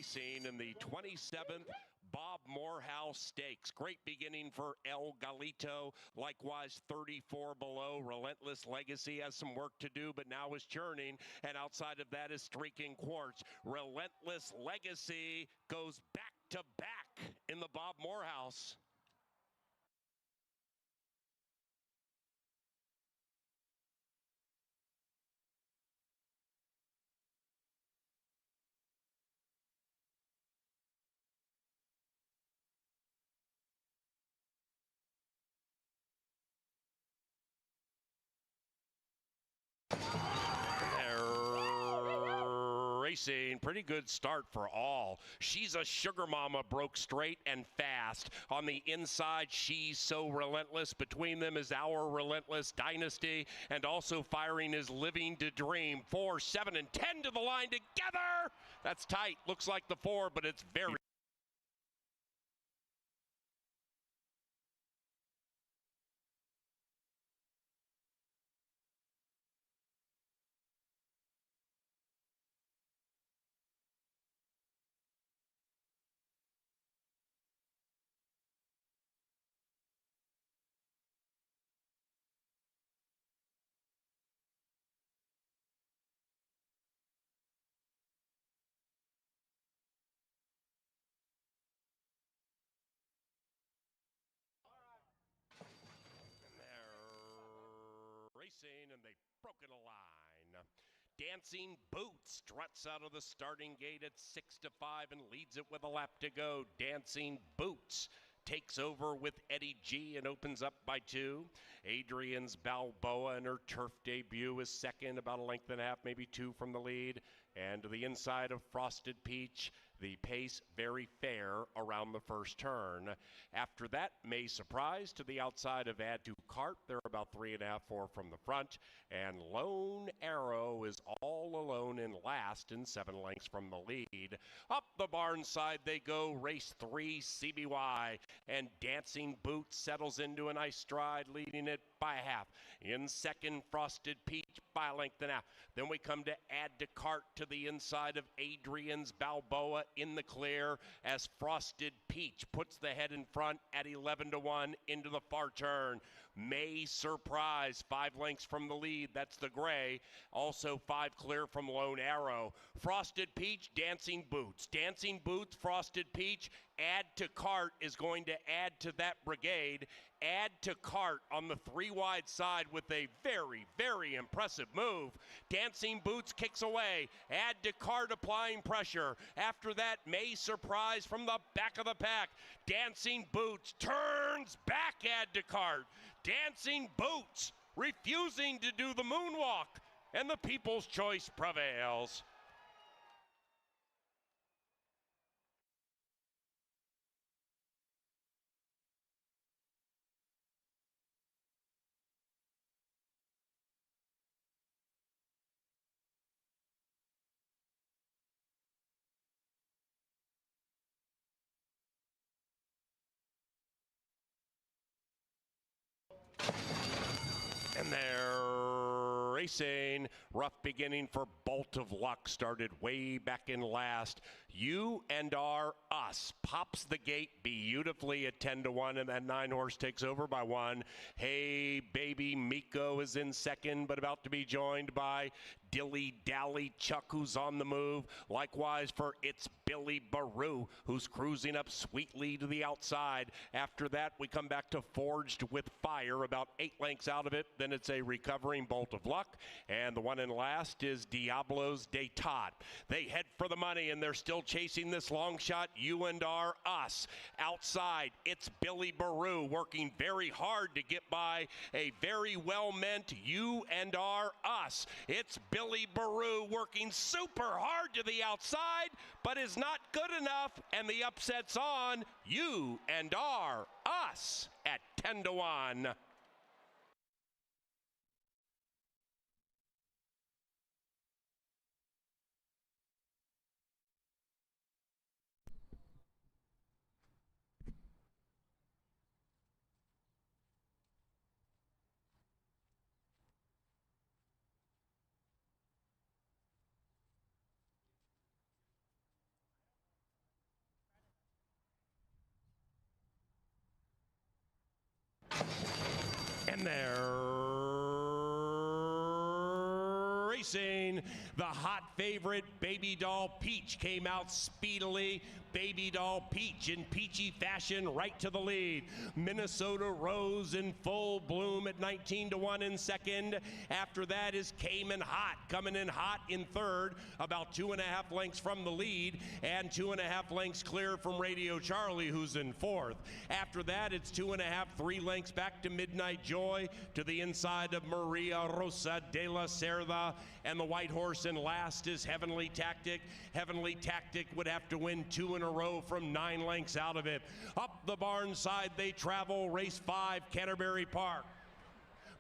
racing in the 27th Bob Morehouse Stakes. Great beginning for El Galito. Likewise, 34 below. Relentless Legacy has some work to do, but now is churning. And outside of that is Streaking Quartz. Relentless Legacy goes back to back in the Bob Morehouse. Racing, pretty good start for all. She's a Sugar Mama, broke straight and fast. On the inside, She's So Relentless. Between them is Our Relentless Dynasty, and also firing is Living to Dream. 4, 7, and 10 to the line together. That's tight. Looks like the 4, but it's very racing, and they've broken a line. Dancing Boots struts out of the starting gate at 6-5 and leads it with a lap to go. Dancing Boots takes over with Eddie G and opens up by 2. Adrian's Balboa in her turf debut is second, about a length and a half, maybe 2 from the lead. And to the inside of Frosted Peach, the pace very fair around the first turn. After that, May Surprise to the outside of Add to Cart. They're about 3.5, 4 from the front. And Lone Arrow is all alone in last and 7 lengths from the lead. Up the barn side they go, race 3, CBY. And Dancing Boots settles into a nice stride, leading it by a half. In second, Frosted Peach by a length and a half. Then we come to Add to Cart to the inside of Adrian's Balboa in the clear as Frosted Peach puts the head in front at 11-1 into the far turn. May Surprise, 5 lengths from the lead. That's the gray. Also 5 clear from Lone Arrow. Frosted Peach, Dancing Boots. Dancing Boots, Frosted Peach. Add to Cart is going to add to that brigade. Add to Cart on the 3 wide side with a very, very impressive move. Dancing Boots kicks away. Add to Cart applying pressure. After that, May Surprise from the back of the pack. Dancing Boots turns back. Add to Cart. Dancing Boots refusing to do the moonwalk, and the People's Choice prevails. And they're racing. Rough beginning for Bolt of Luck. Started way back in last. You and Our Us pops the gate beautifully at 10-1, and that 9-horse takes over by 1. Hey Baby Miko is in second, but about to be joined by Dilly Dally Chuck, who's on the move. Likewise for It's Billy Baru, who's cruising up sweetly to the outside. After that, we come back to Forged with Fire, about 8 lengths out of it. Then it's a recovering Bolt of Luck. And the one in last is Diablo's d'Etat. They head for the money, and they're still chasing this long shot. You and Our Us. Outside, it's Billy Baru working very hard to get by a very well-meant You and Our Us. It's Billy Baru working super hard to the outside, but is not good enough, and the upset's on. You and Our Us at 10-1. And they're racing. The hot favorite, Baby Doll Peach, came out speedily. Baby Doll Peach in peachy fashion right to the lead. Minnesota Rose in full bloom at 19-1 in second. After that is Cayman Hot coming in hot in third, about 2.5 lengths from the lead, and 2.5 lengths clear from Radio Charlie, who's in fourth. After that, it's 2.5, 3 lengths back to Midnight Joy. To the inside of Maria Rosa de la Cerda, and the white horse in last is Heavenly Tactic. Heavenly Tactic would have to win 2 in a row from 9 lengths out of it. Up the barn side they travel, race 5, Canterbury Park.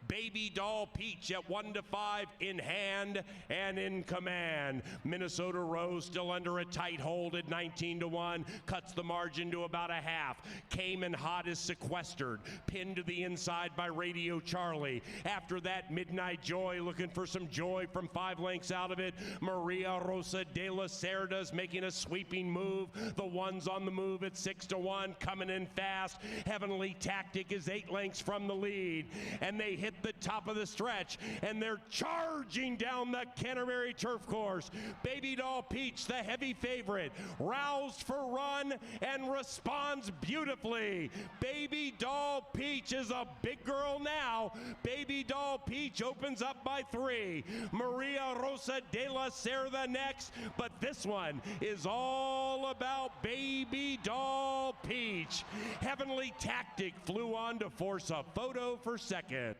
Baby Doll Peach at 1-5 in hand and in command. Minnesota Rose still under a tight hold at 19-1, cuts the margin to about a half. Cayman Hot is sequestered, pinned to the inside by Radio Charlie. After that, Midnight Joy looking for some joy from 5 lengths out of it. Maria Rosa de la Cerda's making a sweeping move. The one's on the move at 6-1, coming in fast. Heavenly Tactic is 8 lengths from the lead, and they hit the top of the stretch, and they're charging down the Canterbury turf course. Baby Doll Peach, the heavy favorite, roused for run and responds beautifully. Baby Doll Peach is a big girl now. Baby Doll Peach opens up by 3. Maria Rosa de la Cerda next, but this one is all about Baby Doll Peach. Heavenly Tactic flew on to force a photo for second.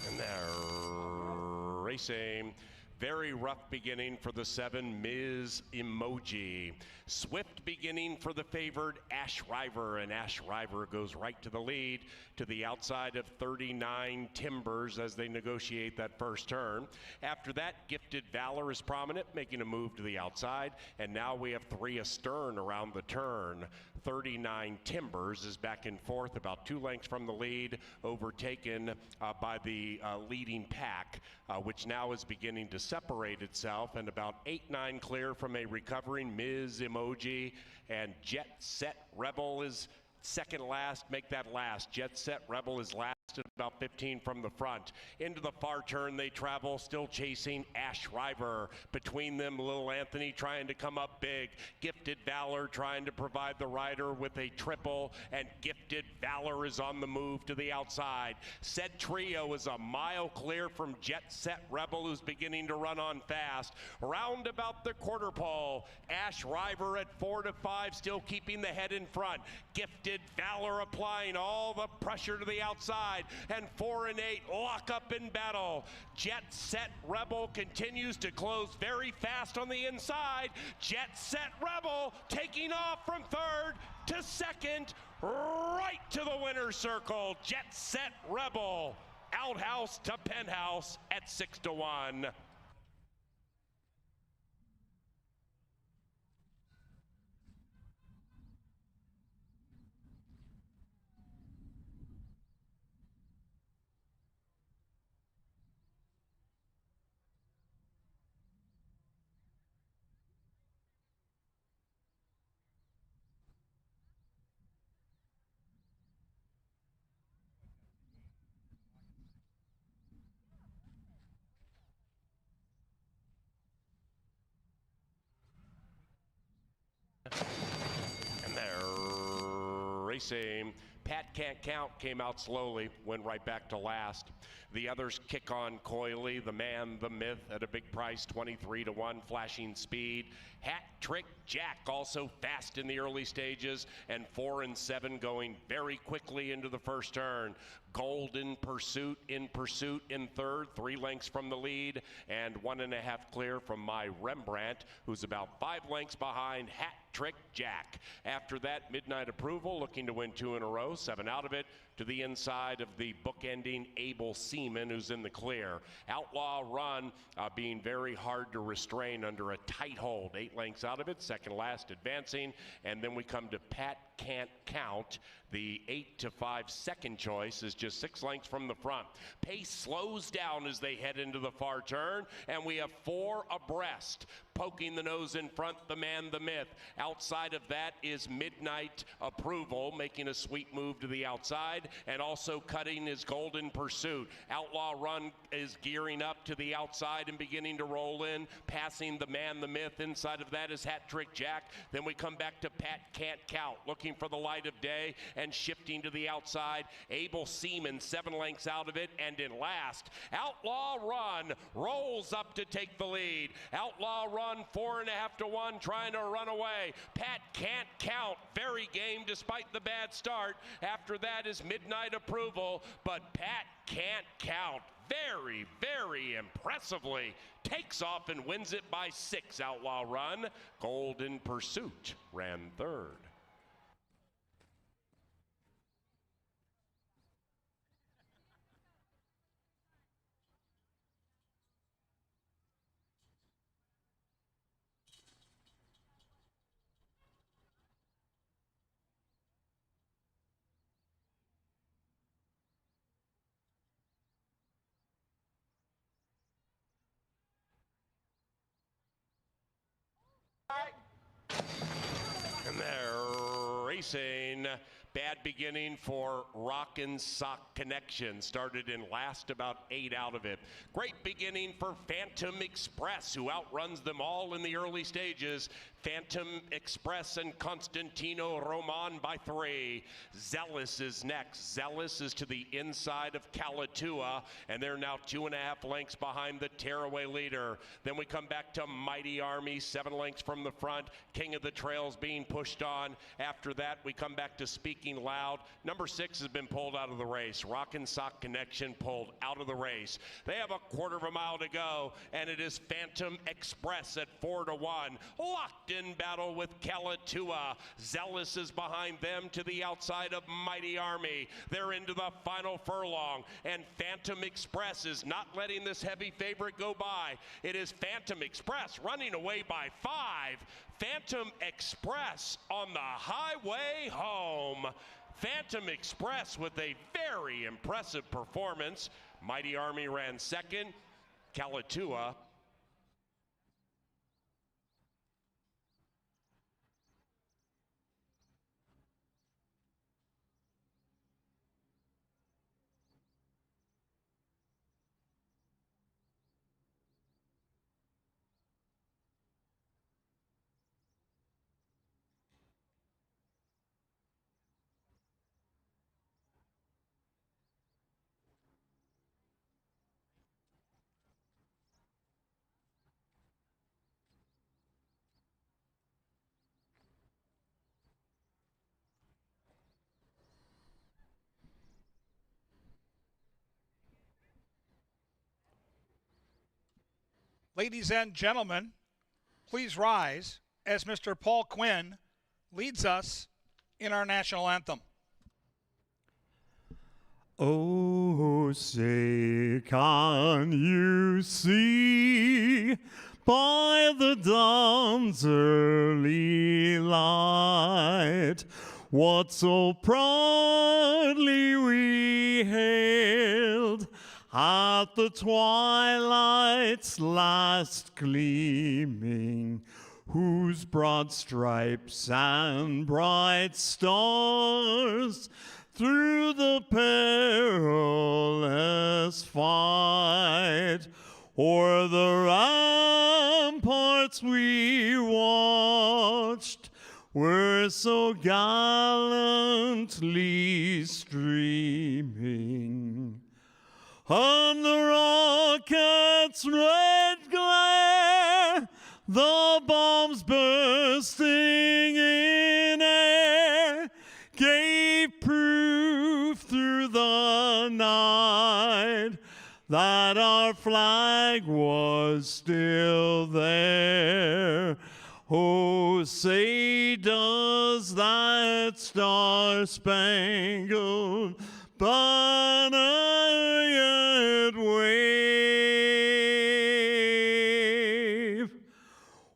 And they're racing. Very rough beginning for the 7, Ms. Emoji. Swift beginning for the favored Ash River, and Ash River goes right to the lead to the outside of 39 Timbers as they negotiate that first turn. After that, Gifted Valor is prominent, making a move to the outside, and now we have 3 astern around the turn. 39 Timbers is back in fourth, about 2 lengths from the lead, overtaken by the leading pack, which now is beginning to separate itself, and about 8-9 clear from a recovering Ms. Emoji, and Jet Set Rebel is second last, make that last. Jet Set Rebel is last at about 15 from the front. Into the far turn they travel, still chasing Ash River. Between them, Little Anthony trying to come up big. Gifted Valor trying to provide the rider with a triple, and Gifted Valor is on the move to the outside. Said Trio is a mile clear from Jet Set Rebel, who's beginning to run on fast. Round about the quarter pole, Ash River at 4-5, still keeping the head in front. Gifted Valor applying all the pressure to the outside, and 4 and 8 lock up in battle. Jet Set Rebel continues to close very fast on the inside. Jet Set Rebel taking off from third to second, right to the winner's circle. Jet Set Rebel, outhouse to penthouse at 6-1. And they're racing. Pat Can't Count came out slowly, went right back to last. The others kick on coyly. The Man, the Myth at a big price, 23-1, flashing speed. Hat Trick Jack also fast in the early stages, and 4 and 7 going very quickly into the first turn. Golden Pursuit in third, 3 lengths from the lead, and 1.5 clear from My Rembrandt, who's about 5 lengths behind Hat Trick Jack. After that, Midnight Approval looking to win 2 in a row, 7 out of it, to the inside of the bookending Able Seaman, who's in the clear. Outlaw Run being very hard to restrain under a tight hold, 8 lengths out of it, second last advancing, and then we come to Pat Can't Count. The 8 to 5 second choice is just 6 lengths from the front. Pace slows down as they head into the far turn, and we have 4 abreast. Poking the nose in front, the man, the myth. Outside of that is Midnight Approval, making a sweet move to the outside, and also cutting his Golden Pursuit. Outlaw Run is gearing up to the outside and beginning to roll in, passing the man, the myth. Inside of that is Hat Trick Jack. Then we come back to Pat Can't Count, looking for the light of day and shifting to the outside. Able Seaman, 7 lengths out of it, and in last, Outlaw Run rolls up to take the lead. Outlaw Run, 4.5 to 1, trying to run away. Pat Can't Count, very game despite the bad start. After that is Midnight Approval, but Pat Can't Count very, very impressively takes off and wins it by 6. Outlaw Run. Golden Pursuit ran third. And they're racing. Bad beginning for Rockin' Sock Connection. Started in last, about 8 out of it. Great beginning for Phantom Express, who outruns them all in the early stages. Phantom Express and Constantino Roman by 3. Zealous is next. Zealous is to the inside of Calatua, and they're now 2.5 lengths behind the tearaway leader. Then we come back to Mighty Army, 7 lengths from the front. King of the Trails being pushed on. After that, we come back to Speaking Loud. Number 6 has been pulled out of the race. Rockin' Sock Connection pulled out of the race. They have a 1/4 mile to go, and it is Phantom Express at 4 to 1. Locked in battle with Calatua. Zealous is behind them to the outside of Mighty Army. They're into the final furlong, and Phantom Express is not letting this heavy favorite go by. It is Phantom Express running away by 5. Phantom Express on the highway home. Phantom Express with a very impressive performance. Mighty Army ran second. Calatua Ladies and gentlemen, please rise as Mr. Paul Quinn leads us in our national anthem. Oh, say, can you see by the dawn's early light what so proudly we hailed at the twilight's last gleaming, whose broad stripes and bright stars through the perilous fight o'er the ramparts we watched were so gallantly streaming. On the rocket's red glare, the bombs bursting in air, gave proof through the that our flag was still there. Oh, say does that star-spangled banner yet wave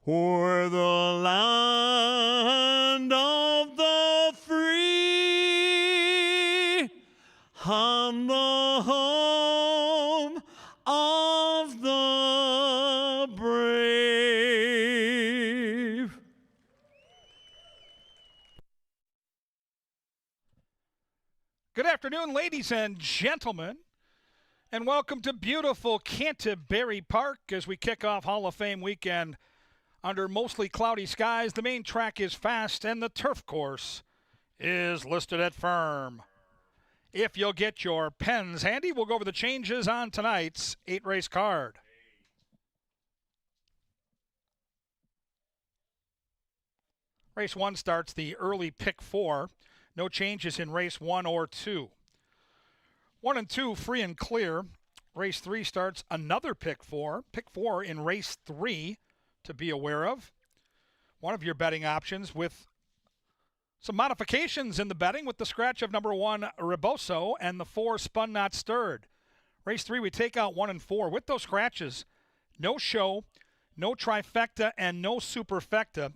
o'er the land of the free and the home of the brave. Good afternoon, ladies and gentlemen, and welcome to beautiful Canterbury Park as we kick off Hall of Fame weekend under mostly cloudy skies. The main track is fast, and the turf course is listed at firm. If you'll get your pens handy, we'll go over the changes on tonight's 8-race card. Race 1 starts the early pick 4. No changes in race 1 or 2. 1 and 2 free and clear. Race 3 starts another pick 4. Pick 4 in race 3 to be aware of. One of your betting options with some modifications in the betting with the scratch of number 1 Reboso and the 4 Spun Not Stirred. Race 3 we take out 1 and 4. With those scratches, no show, no trifecta, and no superfecta.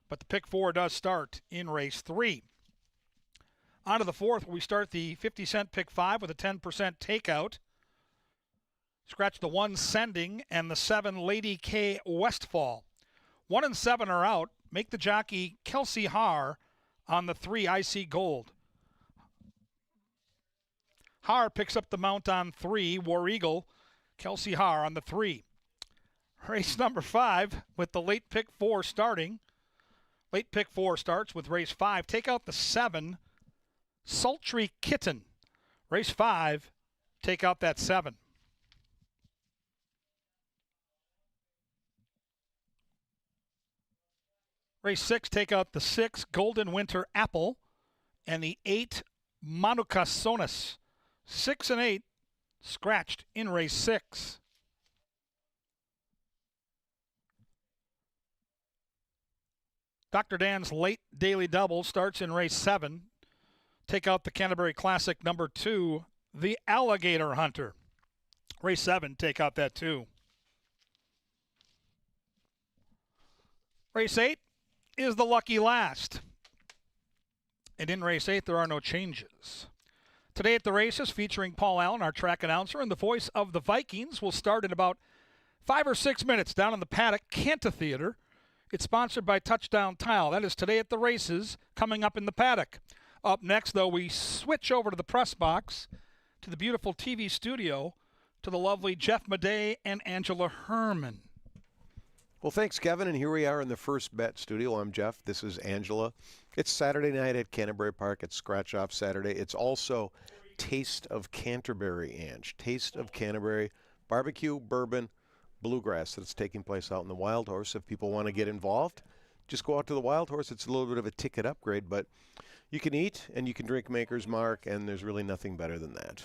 But the pick 4 does start in race 3. On to the 4th, we start the 50-cent pick 5 with a 10% takeout. Scratch the 1 Sending and the 7 Lady K Westfall. 1 and 7 are out. Make the jockey Kelsey Haar on the 3 Icy Gold. Haar picks up the mount on 3 War Eagle. Kelsey Haar on the 3. Race number 5 with the late pick 4 starting. Late pick 4 starts with race 5. Take out the 7 Sultry Kitten. Race 5, take out that 7. Race 6, take out the 6 Golden Winter Apple and the 8 Manuka Sonus. 6 and 8 scratched in race 6. Dr. Dan's late daily double starts in race 7. Take out the Canterbury Classic number 2, the Alligator Hunter. Race 7, take out that 2. Race 8 is the Lucky Last. And in race 8, there are no changes. Today at the races, featuring Paul Allen, our track announcer, and the voice of the Vikings, will start in about 5 or 6 minutes down in the paddock, Canta Theater. It's sponsored by Touchdown Tile. That is today at the races, coming up in the paddock. Up next, though, we switch over to the press box, to the beautiful TV studio, to the lovely Jeff Madej and Angela Herman. Well, thanks, Kevin, and here we are in the First Bet studio. I'm Jeff. This is Angela. It's Saturday night at Canterbury Park. It's Scratch Off Saturday. It's also Taste of Canterbury, Ange. Taste of Canterbury, barbecue, bourbon, bluegrass that's taking place out in the Wild Horse. If people want to get involved, just go out to the Wild Horse. It's a little bit of a ticket upgrade, but you can eat and you can drink Maker's Mark, and there's really nothing better than that.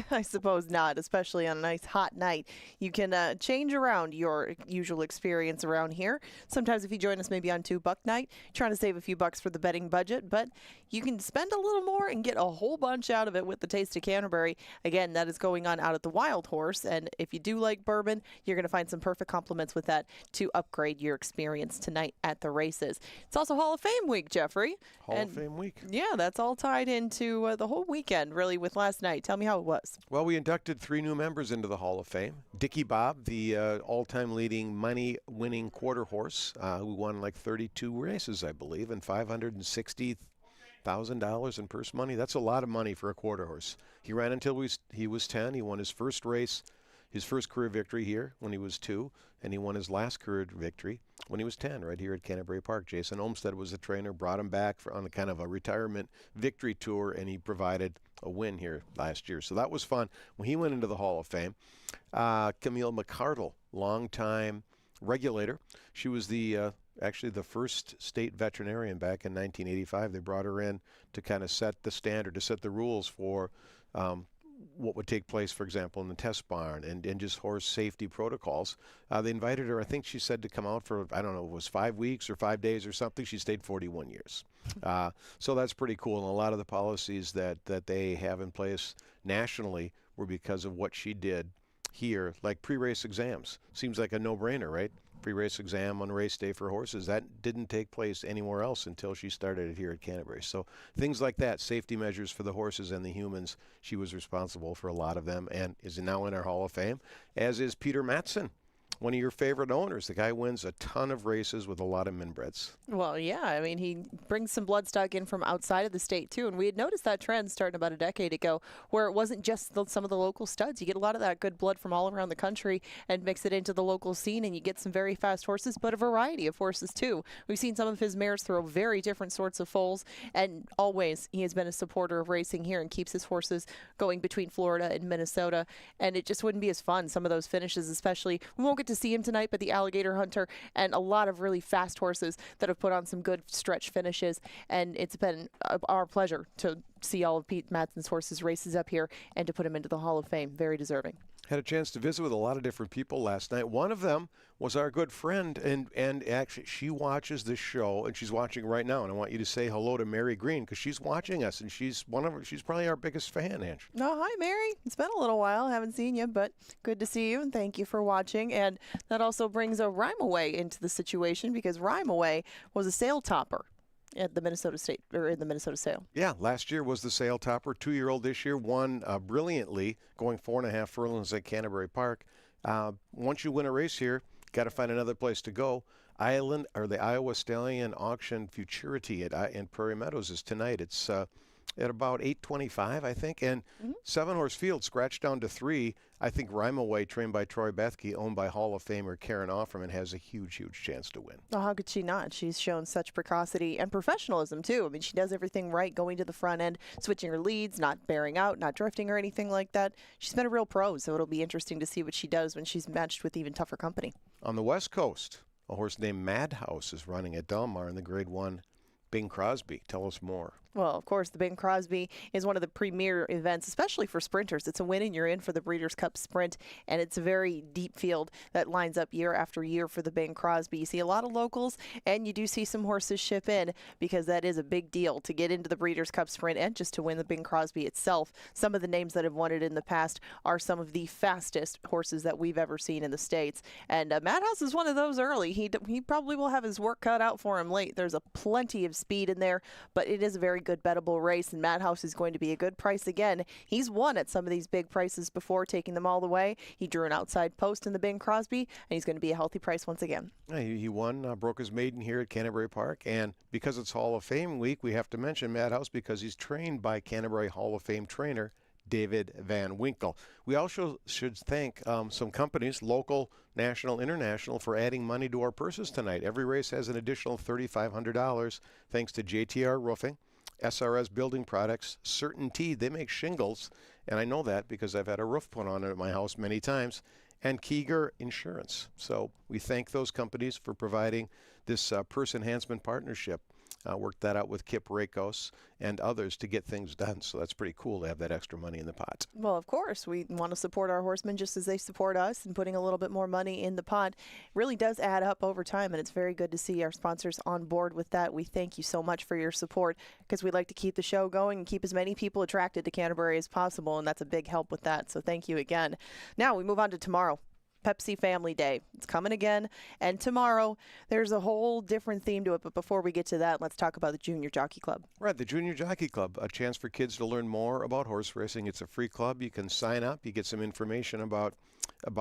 I suppose not, especially on a nice hot night. You can change around your usual experience around here. Sometimes if you join us maybe on $2 night, trying to save a few bucks for the betting budget, but you can spend a little more and get a whole bunch out of it with the Taste of Canterbury. Again, that is going on out at the Wild Horse, and if you do like bourbon, you're going to find some perfect compliments with that to upgrade your experience tonight at the races. It's also Hall of Fame week, Jeffrey. Hall of Fame week. Yeah, that's all tied into the whole weekend, really, with last night. Tell me how it was. Well, we inducted 3 new members into the Hall of Fame. Dickie Bob, the all-time leading money-winning quarter horse, who won like 32 races, I believe, and $560,000 in purse money. That's a lot of money for a quarter horse. He ran until he was 10. He won his first race, his first career victory here when he was 2, and he won his last career victory when he was 10, right here at Canterbury Park. Jason Olmstead was the trainer, brought him back on a kind of a retirement victory tour, and he provided a win here last year. So that was fun. When he went into the Hall of Fame, Camille McCardle, longtime regulator. She was actually the first state veterinarian back in 1985. They brought her in to kind of set the standard, to set the rules for what would take place, for example, in the test barn and just horse safety protocols. They invited her, I think she said, to come out for, I don't know, it was 5 weeks or 5 days or something. She stayed 41 years. So that's pretty cool. And a lot of the policies that they have in place nationally were because of what she did here, like pre-race exams. Seems like a no-brainer, right? Pre-race exam on race day for horses. That didn't take place anywhere else until she started it here at Canterbury. So things like that, safety measures for the horses and the humans, she was responsible for a lot of them and is now in our Hall of Fame, as is Peter Mattson, one of your favorite owners. The guy wins a ton of races with a lot of minbreds. Well, yeah. I mean, he brings some bloodstock in from outside of the state, too. And we had noticed that trend starting about a decade ago, where it wasn't just some of the local studs. You get a lot of that good blood from all around the country and mix it into the local scene, and you get some very fast horses, but a variety of horses, too. We've seen some of his mares throw very different sorts of foals, and always he has been a supporter of racing here and keeps his horses going between Florida and Minnesota. And it just wouldn't be as fun, some of those finishes, especially. We won't get to see him tonight, but the Alligator Hunter and a lot of really fast horses that have put on some good stretch finishes. And it's been our pleasure to see all of Pete Mattson's horses races up here and to put him into the Hall of Fame. Very deserving. Had a chance to visit with a lot of different people last night. One of them was our good friend, and actually she watches this show, and she's watching right now. And I want you to say hello to Mary Green, because she's watching us, and she's probably our biggest fan, Ange. Oh, hi, Mary. It's been a little while. I haven't seen you, but good to see you, and thank you for watching. And that also brings a Rhyme Away into the situation, because Rhyme Away was a sale topper at the Minnesota State, or in the Minnesota Sale. Yeah, last year was the sale topper. 2-year-old this year won brilliantly, going 4.5 furlongs at Canterbury Park. Once you win a race here, got to find another place to go. The Iowa Stallion Auction Futurity in Prairie Meadows is tonight. It's at about 8:25, I think. And 7-horse field scratched down to 3. I think Rhyme Away, trained by Troy Bethke, owned by Hall of Famer Karen Offerman, has a huge, huge chance to win. Well, how could she not? She's shown such precocity and professionalism, too. I mean, she does everything right, going to the front end, switching her leads, not bearing out, not drifting or anything like that. She's been a real pro, so it'll be interesting to see what she does when she's matched with even tougher company. On the West Coast, a horse named Madhouse is running at Del Mar in the Grade 1 Bing Crosby. Tell us more. Well, of course, the Bing Crosby is one of the premier events, especially for sprinters. It's a win and you're in for the Breeders' Cup Sprint, and it's a very deep field that lines up year after year for the Bing Crosby. You see a lot of locals, and you do see some horses ship in, because that is a big deal to get into the Breeders' Cup Sprint and just to win the Bing Crosby itself. Some of the names that have won it in the past are some of the fastest horses that we've ever seen in the States, and Madhouse is one of those early. He probably will have his work cut out for him late. There's a plenty of speed in there, but it is a very good bettable race, and Madhouse is going to be a good price again. He's won at some of these big prices before, taking them all the way. He drew an outside post in the Bing Crosby, and he's going to be a healthy price once again. Yeah, he won, broke his maiden here at Canterbury Park, and because it's Hall of Fame week, we have to mention Madhouse because he's trained by Canterbury Hall of Fame trainer David Van Winkle. We also should thank some companies, local, national, international, for adding money to our purses tonight. Every race has an additional $3,500 thanks to JTR Roofing, SRS Building Products, Certainty. They make shingles, and I know that because I've had a roof put on it at my house many times, and Keeger Insurance. So we thank those companies for providing this purse enhancement partnership. Worked that out with Kip Rakos and others to get things done. So that's pretty cool to have that extra money in the pot. Well, of course, we want to support our horsemen just as they support us, and putting a little bit more money in the pot really does add up over time, and it's very good to see our sponsors on board with that. We thank you so much for your support, because we'd like to keep the show going and keep as many people attracted to Canterbury as possible, and that's a big help with that. So thank you again. Now we move on to tomorrow. Pepsi Family Day. It's coming again, and tomorrow there's a whole different theme to it. But before we get to that, let's talk about the Junior Jockey Club. Right, the Junior Jockey Club, a chance for kids to learn more about horse racing. It's a free club. You can sign up. You get some information about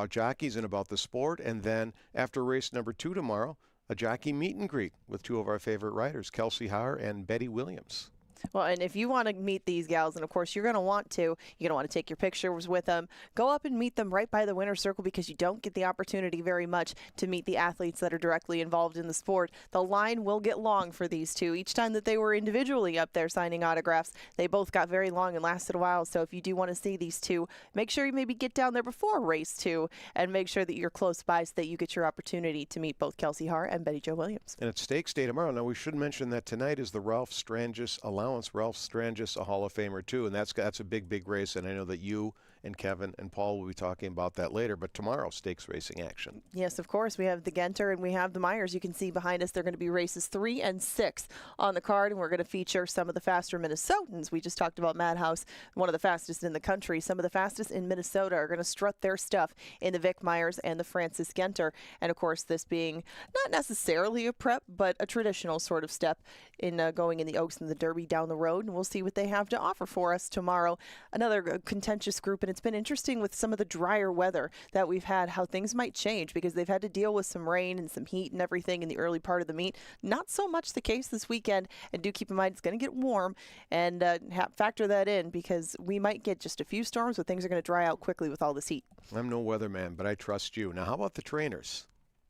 jockeys and about the sport. And then after race number 2 tomorrow, a jockey meet and greet with 2 of our favorite riders, Kelsey Haar and Betty Williams. Well, and if you want to meet these gals, and of course you're going to want to, you're going to want to take your pictures with them, go up and meet them right by the winner's circle, because you don't get the opportunity very much to meet the athletes that are directly involved in the sport. The line will get long for these two. Each time that they were individually up there signing autographs, they both got very long and lasted a while. So if you do want to see these two, make sure you maybe get down there before race 2 and make sure that you're close by so that you get your opportunity to meet both Kelsey Haar and Betty Jo Williams. And it's Stakes Day tomorrow. Now, we should mention that tonight is the Ralph Strangis Allowance balance, Ralph Strangis, a Hall of Famer too, and that's a big race, and I know that you and Kevin and Paul will be talking about that later, but tomorrow, stakes racing action. Yes, of course. We have the Genter and we have the Myers. You can see behind us, they're going to be races 3 and 6 on the card, and we're going to feature some of the faster Minnesotans. We just talked about Madhouse, one of the fastest in the country. Some of the fastest in Minnesota are going to strut their stuff in the Vic Myers and the Francis Genter. And, of course, this being not necessarily a prep, but a traditional sort of step in going in the Oaks and the Derby down the road, and we'll see what they have to offer for us tomorrow. Another contentious group, and it's been interesting with some of the drier weather that we've had, how things might change because they've had to deal with some rain and some heat and everything in the early part of the meet. Not so much the case this weekend, and do keep in mind it's going to get warm, and factor that in because we might get just a few storms, but things are going to dry out quickly with all this heat. I'm no weatherman, but I trust you. Now, how about the trainers?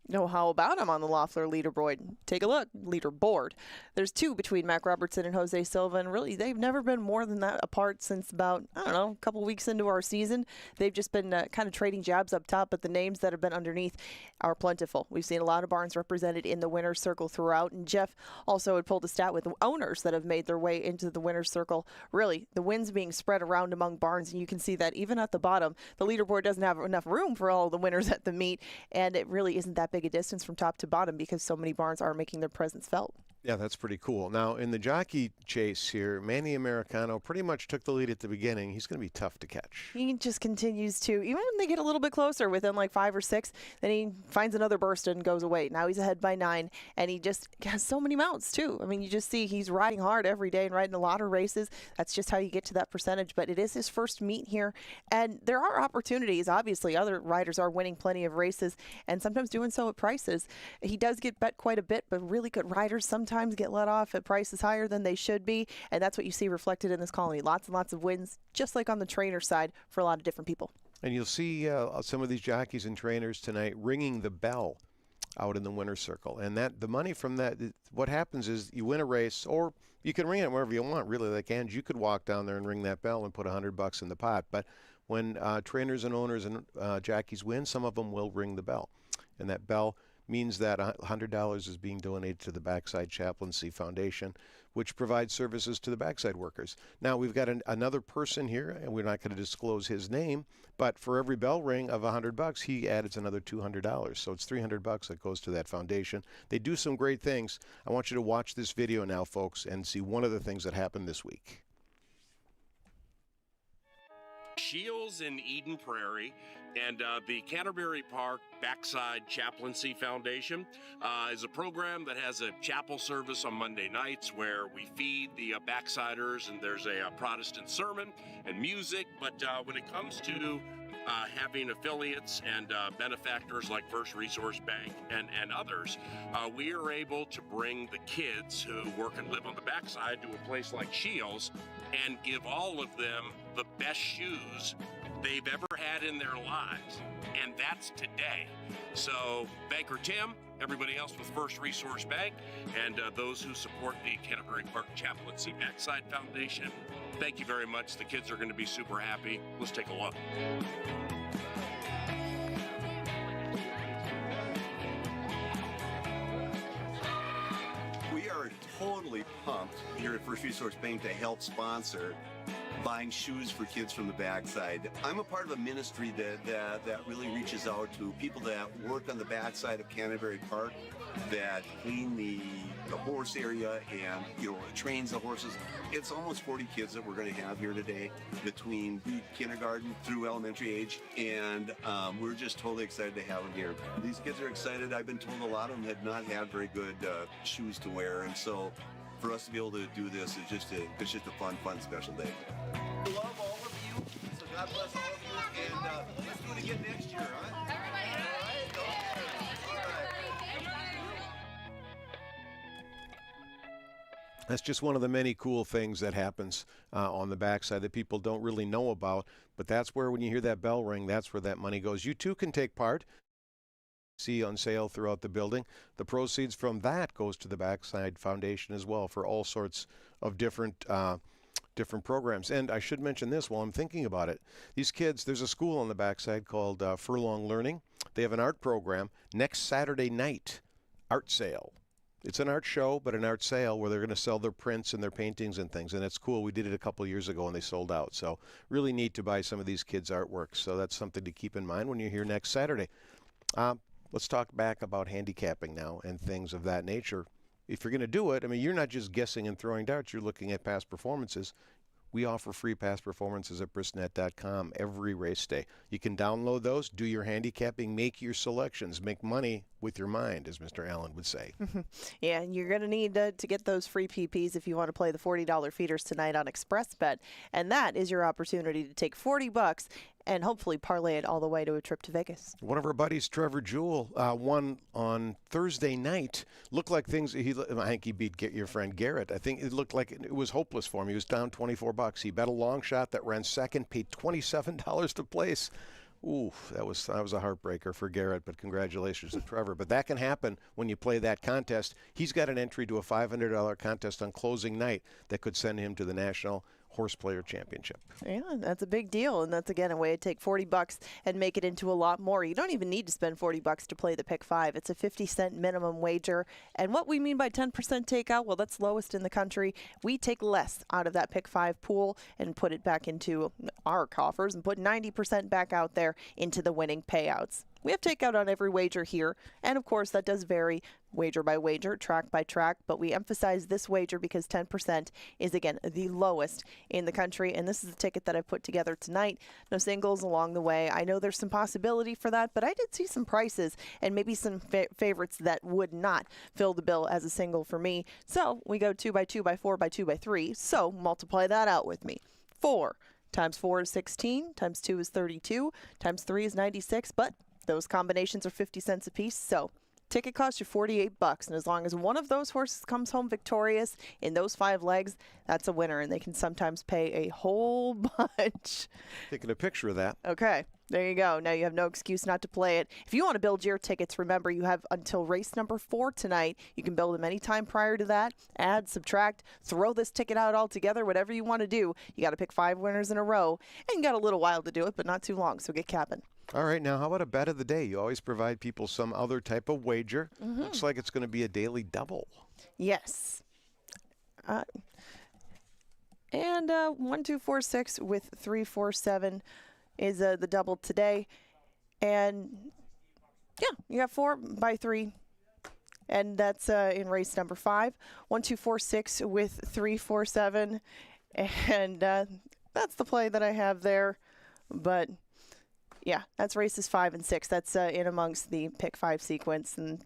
No, how about him on the Loeffler leaderboard? Take a look, leaderboard. There's 2 between Mac Robertson and Jose Silva, and really they've never been more than that apart since about, I don't know, a couple weeks into our season. They've just been kind of trading jabs up top, but the names that have been underneath are plentiful. We've seen a lot of barns represented in the winner's circle throughout, and Jeff also had pulled a stat with the owners that have made their way into the winner's circle. Really, the wins being spread around among barns, and you can see that even at the bottom, the leaderboard doesn't have enough room for all the winners at the meet, and it really isn't that big a distance from top to bottom because so many barns are making their presence felt. Yeah, that's pretty cool. Now, in the jockey chase here, Manny Americano pretty much took the lead at the beginning. He's going to be tough to catch. He just continues to, even when they get a little bit closer, within like 5 or 6, then he finds another burst and goes away. Now he's ahead by 9, and he just has so many mounts, too. I mean, you just see he's riding hard every day and riding a lot of races. That's just how you get to that percentage, but it is his first meet here, and there are opportunities. Obviously, other riders are winning plenty of races, and sometimes doing so at prices. He does get bet quite a bit, but really good riders sometimes get let off at prices higher than they should be, and that's what you see reflected in this colony. Lots and lots of wins, just like on the trainer side for a lot of different people. And you'll see some of these jockeys and trainers tonight ringing the bell out in the winner's circle. And that the money from that, what happens is you win a race, or you can ring it wherever you want, really. Like, and you could walk down there and ring that bell and put $100 in the pot. But when trainers and owners and jockeys win, some of them will ring the bell. And that bell means that $100 is being donated to the Backside Chaplaincy Foundation, which provides services to the backside workers. Now, we've got another person here, and we're not going to disclose his name, but for every bell ring of $100, he adds another $200. So it's $300 that goes to that foundation. They do some great things. I want you to watch this video now, folks, and see one of the things that happened this week. Shields in Eden Prairie and the Canterbury Park Backside Chaplaincy Foundation is a program that has a chapel service on Monday nights where we feed the backsiders, and there's a Protestant sermon and music. But when it comes to having affiliates and benefactors like First Resource Bank and others, we are able to bring the kids who work and live on the backside to a place like Shields and give all of them the best shoes they've ever had in their lives. And that's today. So Banker Tim, everybody else with First Resource Bank, and those who support the Canterbury Park Chaplaincy Backside Foundation, thank you very much. The kids are going to be super happy. Let's take a look. We are totally pumped here at First Resource Bank to help sponsor buying shoes for kids from the backside. I'm a part of a ministry that really reaches out to people that work on the backside of Canterbury Park, that clean the horse area and trains the horses. It's almost 40 kids that we're going to have here today, between kindergarten through elementary age, and we're just totally excited to have them here. These kids are excited. I've been told a lot of them had not had very good shoes to wear, and so for us to be able to do this is just a fun special day. I love all of you, so God bless all of you, and let's do it again next year, huh? That's just one of the many cool things that happens on the backside that people don't really know about. But that's where, when you hear that bell ring, that's where that money goes. You too can take part. See on sale throughout the building. The proceeds from that goes to the Backside Foundation as well for all sorts of different programs. And I should mention this while I'm thinking about it. These kids, there's a school on the backside called Furlong Learning. They have an art program next Saturday night, art sale. It's an art show, but an art sale where they're going to sell their prints and their paintings and things. And it's cool. We did it a couple years ago and they sold out. So really neat to buy some of these kids' artwork. So that's something to keep in mind when you're here next Saturday. Let's talk back about handicapping now and things of that nature. If you're going to do it, I mean, you're not just guessing and throwing darts. You're looking at past performances. We offer free past performances at Bristnet.com every race day. You can download those, do your handicapping, make your selections, make money with your mind, as Mr. Allen would say. Yeah, and you're going to need to get those free PPs if you want to play the $40 feeders tonight on ExpressBet. And that is your opportunity to take $40 and hopefully parlay it all the way to a trip to Vegas. One of our buddies, Trevor Jewell, won on Thursday night. Looked like things, I think he beat your friend Garrett. I think it looked like it was hopeless for him. He was down $24. He bet a long shot that ran second, paid $27 to place. Ooh, that was a heartbreaker for Garrett, but congratulations to Trevor. But that can happen when you play that contest. He's got an entry to a $500 contest on closing night that could send him to the National Horse Player Championship. Yeah, that's a big deal, and that's again a way to take $40 and make it into a lot more. You don't even need to spend $40 to play the Pick 5. It's a 50-cent minimum wager, and what we mean by 10% takeout, well, that's lowest in the country. We take less out of that Pick 5 pool and put it back into our coffers and put 90% back out there into the winning payouts. We have takeout on every wager here, and of course that does vary wager by wager, track by track, but we emphasize this wager because 10% is, again, the lowest in the country, and this is the ticket that I put together tonight. No singles along the way. I know there's some possibility for that, but I did see some prices and maybe some favorites that would not fill the bill as a single for me. So we go 2 by 2 by 4 by 2 by 3, so multiply that out with me. 4 times 4 is 16, times 2 is 32, times 3 is 96, but those combinations are 50 cents a piece, so ticket costs you $48, and as long as one of those horses comes home victorious in those 5 legs, that's a winner, and they can sometimes pay a whole bunch. Taking a picture of that. Okay, there you go. Now you have no excuse not to play it. If you want to build your tickets, remember you have until race number 4 tonight. You can build them anytime prior to that. Add, subtract, throw this ticket out altogether, whatever you want to do. You got to pick 5 winners in a row, and you got a little while to do it, but not too long, so get capping. All right, now how about a bet of the day? You always provide people some other type of wager. Looks like it's going to be a daily double. Yes. And 1, 2, 4, 6 with 3, 4, 7 is the double today. And yeah, you got 4 by 3. And that's in race number 5. 1, 2, 4, 6 with 3, 4, 7. And that's the play that I have there. But yeah, that's races 5 and 6. That's in amongst the pick 5 sequence, and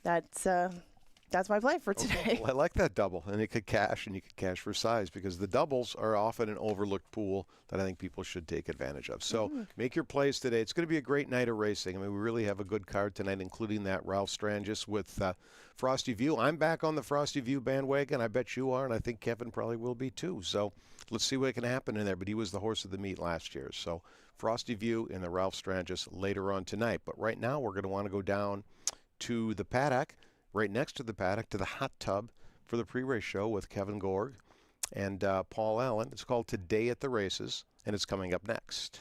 that's my play for today. Okay. Well, I like that double, and it could cash, and you could cash for size because the doubles are often an overlooked pool that I think people should take advantage of. So make your plays today. It's going to be a great night of racing. I mean, we really have a good card tonight, including that Ralph Strangis with Frosty View. I'm back on the Frosty View bandwagon. I bet you are, and I think Kevin probably will be too. So let's see what can happen in there. But he was the horse of the meet last year. So Frosty View in the Ralph Strangis later on tonight. But right now we're going to want to go down to the paddock, right next to the paddock, to the hot tub for the pre-race show with Kevin Gorg and Paul Allen. It's called Today at the Races, and it's coming up next.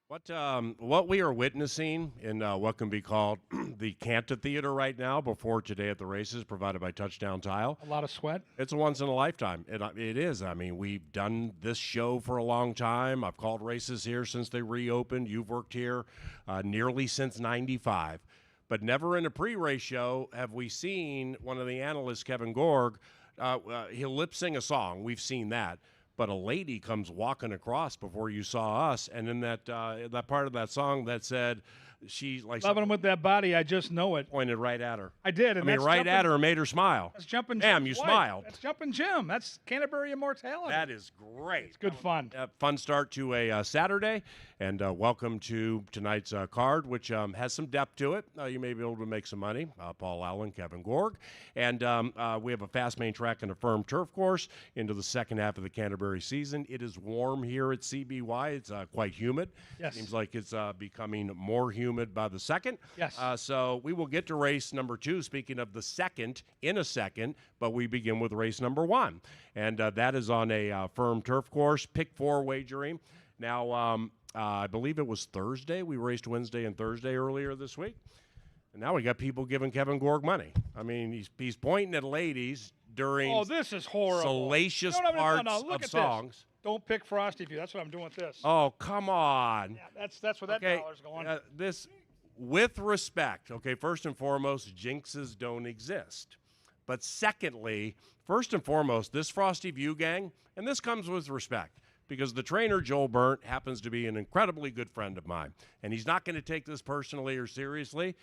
What we are witnessing in what can be called the Cantor Theater right now before Today at the Races, provided by Touchdown Tile. A lot of sweat. It's a once in a lifetime. It is. I mean, we've done this show for a long time. I've called races here since they reopened. You've worked here nearly since '95. But never in a pre-race show have we seen one of the analysts, Kevin Gorg, he'll lip sing a song. We've seen that. But a lady comes walking across before you saw us, and in that part of that song that said, she like Loving him with that body, I just know it. pointed right at her. I did. And I mean, that's right Jumpin'- at her and made her smile. That's Jumpin' Damn, Jim's you wife. smiled. That's Jumpin' Jim. That's Canterbury Immortality. That is great. It's good fun. Fun start to a Saturday, and welcome to tonight's card, which has some depth to it. You may be able to make some money. Paul Allen, Kevin Gorg. And we have a fast main track and a firm turf course into the second half of the Canterbury season. It is warm here at CBY. It's quite humid. Yes. Seems like it's becoming more humid by the second. Yes. So we will get to race number 2, speaking of the second, in a second, but we begin with race number 1. And that is on a firm turf course, pick 4 wagering. Now, I believe it was Thursday. We raced Wednesday and Thursday earlier this week. And now we got people giving Kevin Gorg money. I mean, he's pointing at ladies during this is horrible. salacious No, parts look of at songs. This. Don't pick Frosty View. That's what I'm doing with this. Oh, come on. Yeah, that's where that dollar's going. This, with respect, okay, first and foremost, jinxes don't exist. But secondly, first and foremost, this Frosty View gang, and this comes with respect, because the trainer, Joel Burnt, happens to be an incredibly good friend of mine, and he's not going to take this personally or seriously.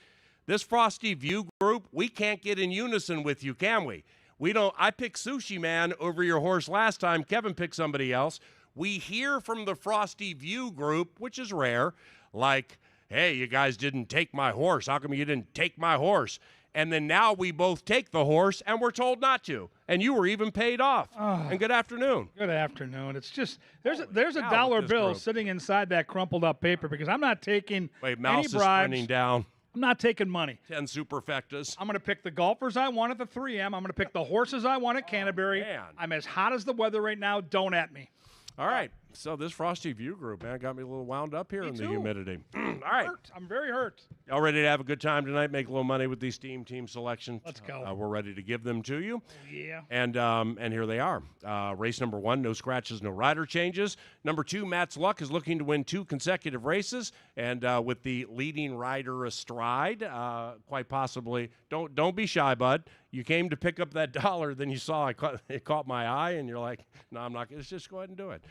This Frosty View group, we can't get in unison with you, can we? We don't. I picked Sushi Man over your horse last time. Kevin picked somebody else. We hear from the Frosty View group, which is rare, like, hey, you guys didn't take my horse. How come you didn't take my horse? And then now we both take the horse, and we're told not to. And you were even paid off. And good afternoon. Good afternoon. It's just there's a cow dollar with this bill group. sitting inside that crumpled up paper because I'm not taking Wait, any mouse is bribes. sprinting down. I'm not taking money. 10 superfectas. I'm going to pick the golfers I want at the 3M. I'm going to pick the horses I want at Canterbury. man. I'm as hot as the weather right now. Don't at me. All right. So this Frosty View group, man, got me a little wound up here in the too. humidity. All right. I'm very hurt. Y'all ready to have a good time tonight, make a little money with these team selections? Let's go. We're ready to give them to you. Yeah. And here they are. Race number 1, no scratches, no rider changes. Number 2, Matt's Luck is looking to win 2 consecutive races, and with the leading rider astride, quite possibly. Don't be shy, bud. You came to pick up that dollar, then you saw it caught my eye, and you're like, no, I'm not. Let's just go ahead and do it.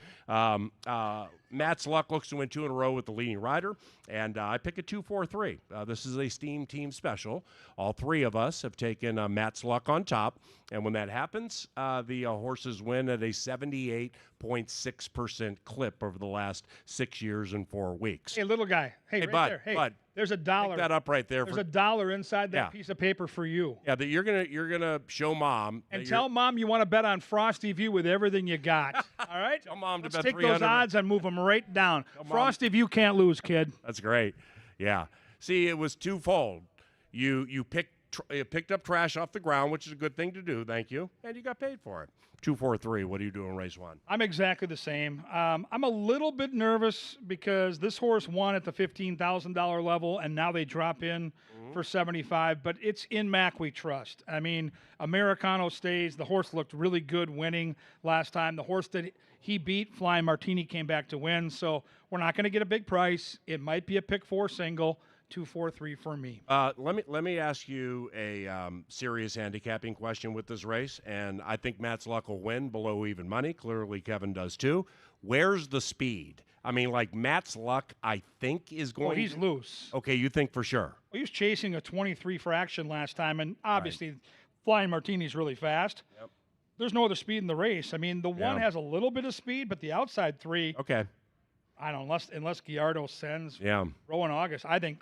Matt's Luck looks to win 2 in a row with the leading rider, and I pick a 2-4-3. This is a Steam Team special. All 3 of us have taken Matt's Luck on top, and when that happens, the horses win at a 78.6% clip over the last 6 years and 4 weeks. Hey, little guy. Hey, right bud, there. Hey, bud. there's a dollar. Pick that up right there. There's a dollar inside that Yeah. piece of paper for you. Yeah, that you're gonna show mom And that tell mom you want to bet on Frosty View with everything you got. All right? Tell mom to Let's bet take 300. those odds and move them right down. Mom. Frosty View can't lose, kid. That's great. Yeah. See, it was twofold. You picked up trash off the ground, which is a good thing to do. Thank you, and you got paid for it. 2-4-3. What do you do in race 1? I'm exactly the same. I'm a little bit nervous because this horse won at the $15,000 level, and now they drop in for 75. But it's in Mac we trust. I mean, Americano stays. The horse looked really good winning last time. The horse that he beat, Flying Martini, came back to win. So we're not going to get a big price. It might be a pick 4 single. 2-4-3 for me. Let me ask you a serious handicapping question with this race, and I think Matt's Luck will win below even money. Clearly, Kevin does too. Where's the speed? I mean, like Matt's Luck, I think is going. Oh, he's loose. Okay, you think for sure? He was chasing a 23 fraction last time, and obviously, Flying Martini's really fast. Yep. There's no other speed in the race. I mean, the one has a little bit of speed, but the outside 3. Okay. I don't know, unless Gallardo sends Yeah. Rowan August. I think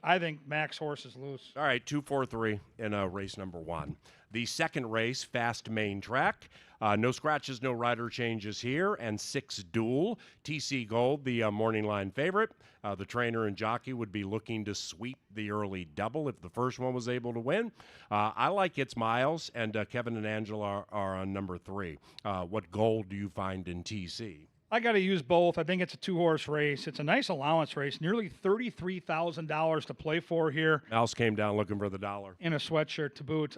Mac's horse is loose. All right, 2-4-3 in race number 1. The second race, fast main track. No scratches, no rider changes here, and 6 duel. TC Gold, the morning line favorite. The trainer and jockey would be looking to sweep the early double if the first one was able to win. I like It's Miles, and Kevin and Angela are on number 3. What gold do you find in TC? I got to use both. I think it's a 2-horse race. It's a nice allowance race, nearly $33,000 to play for here. Mouse came down looking for the dollar. In a sweatshirt to boot.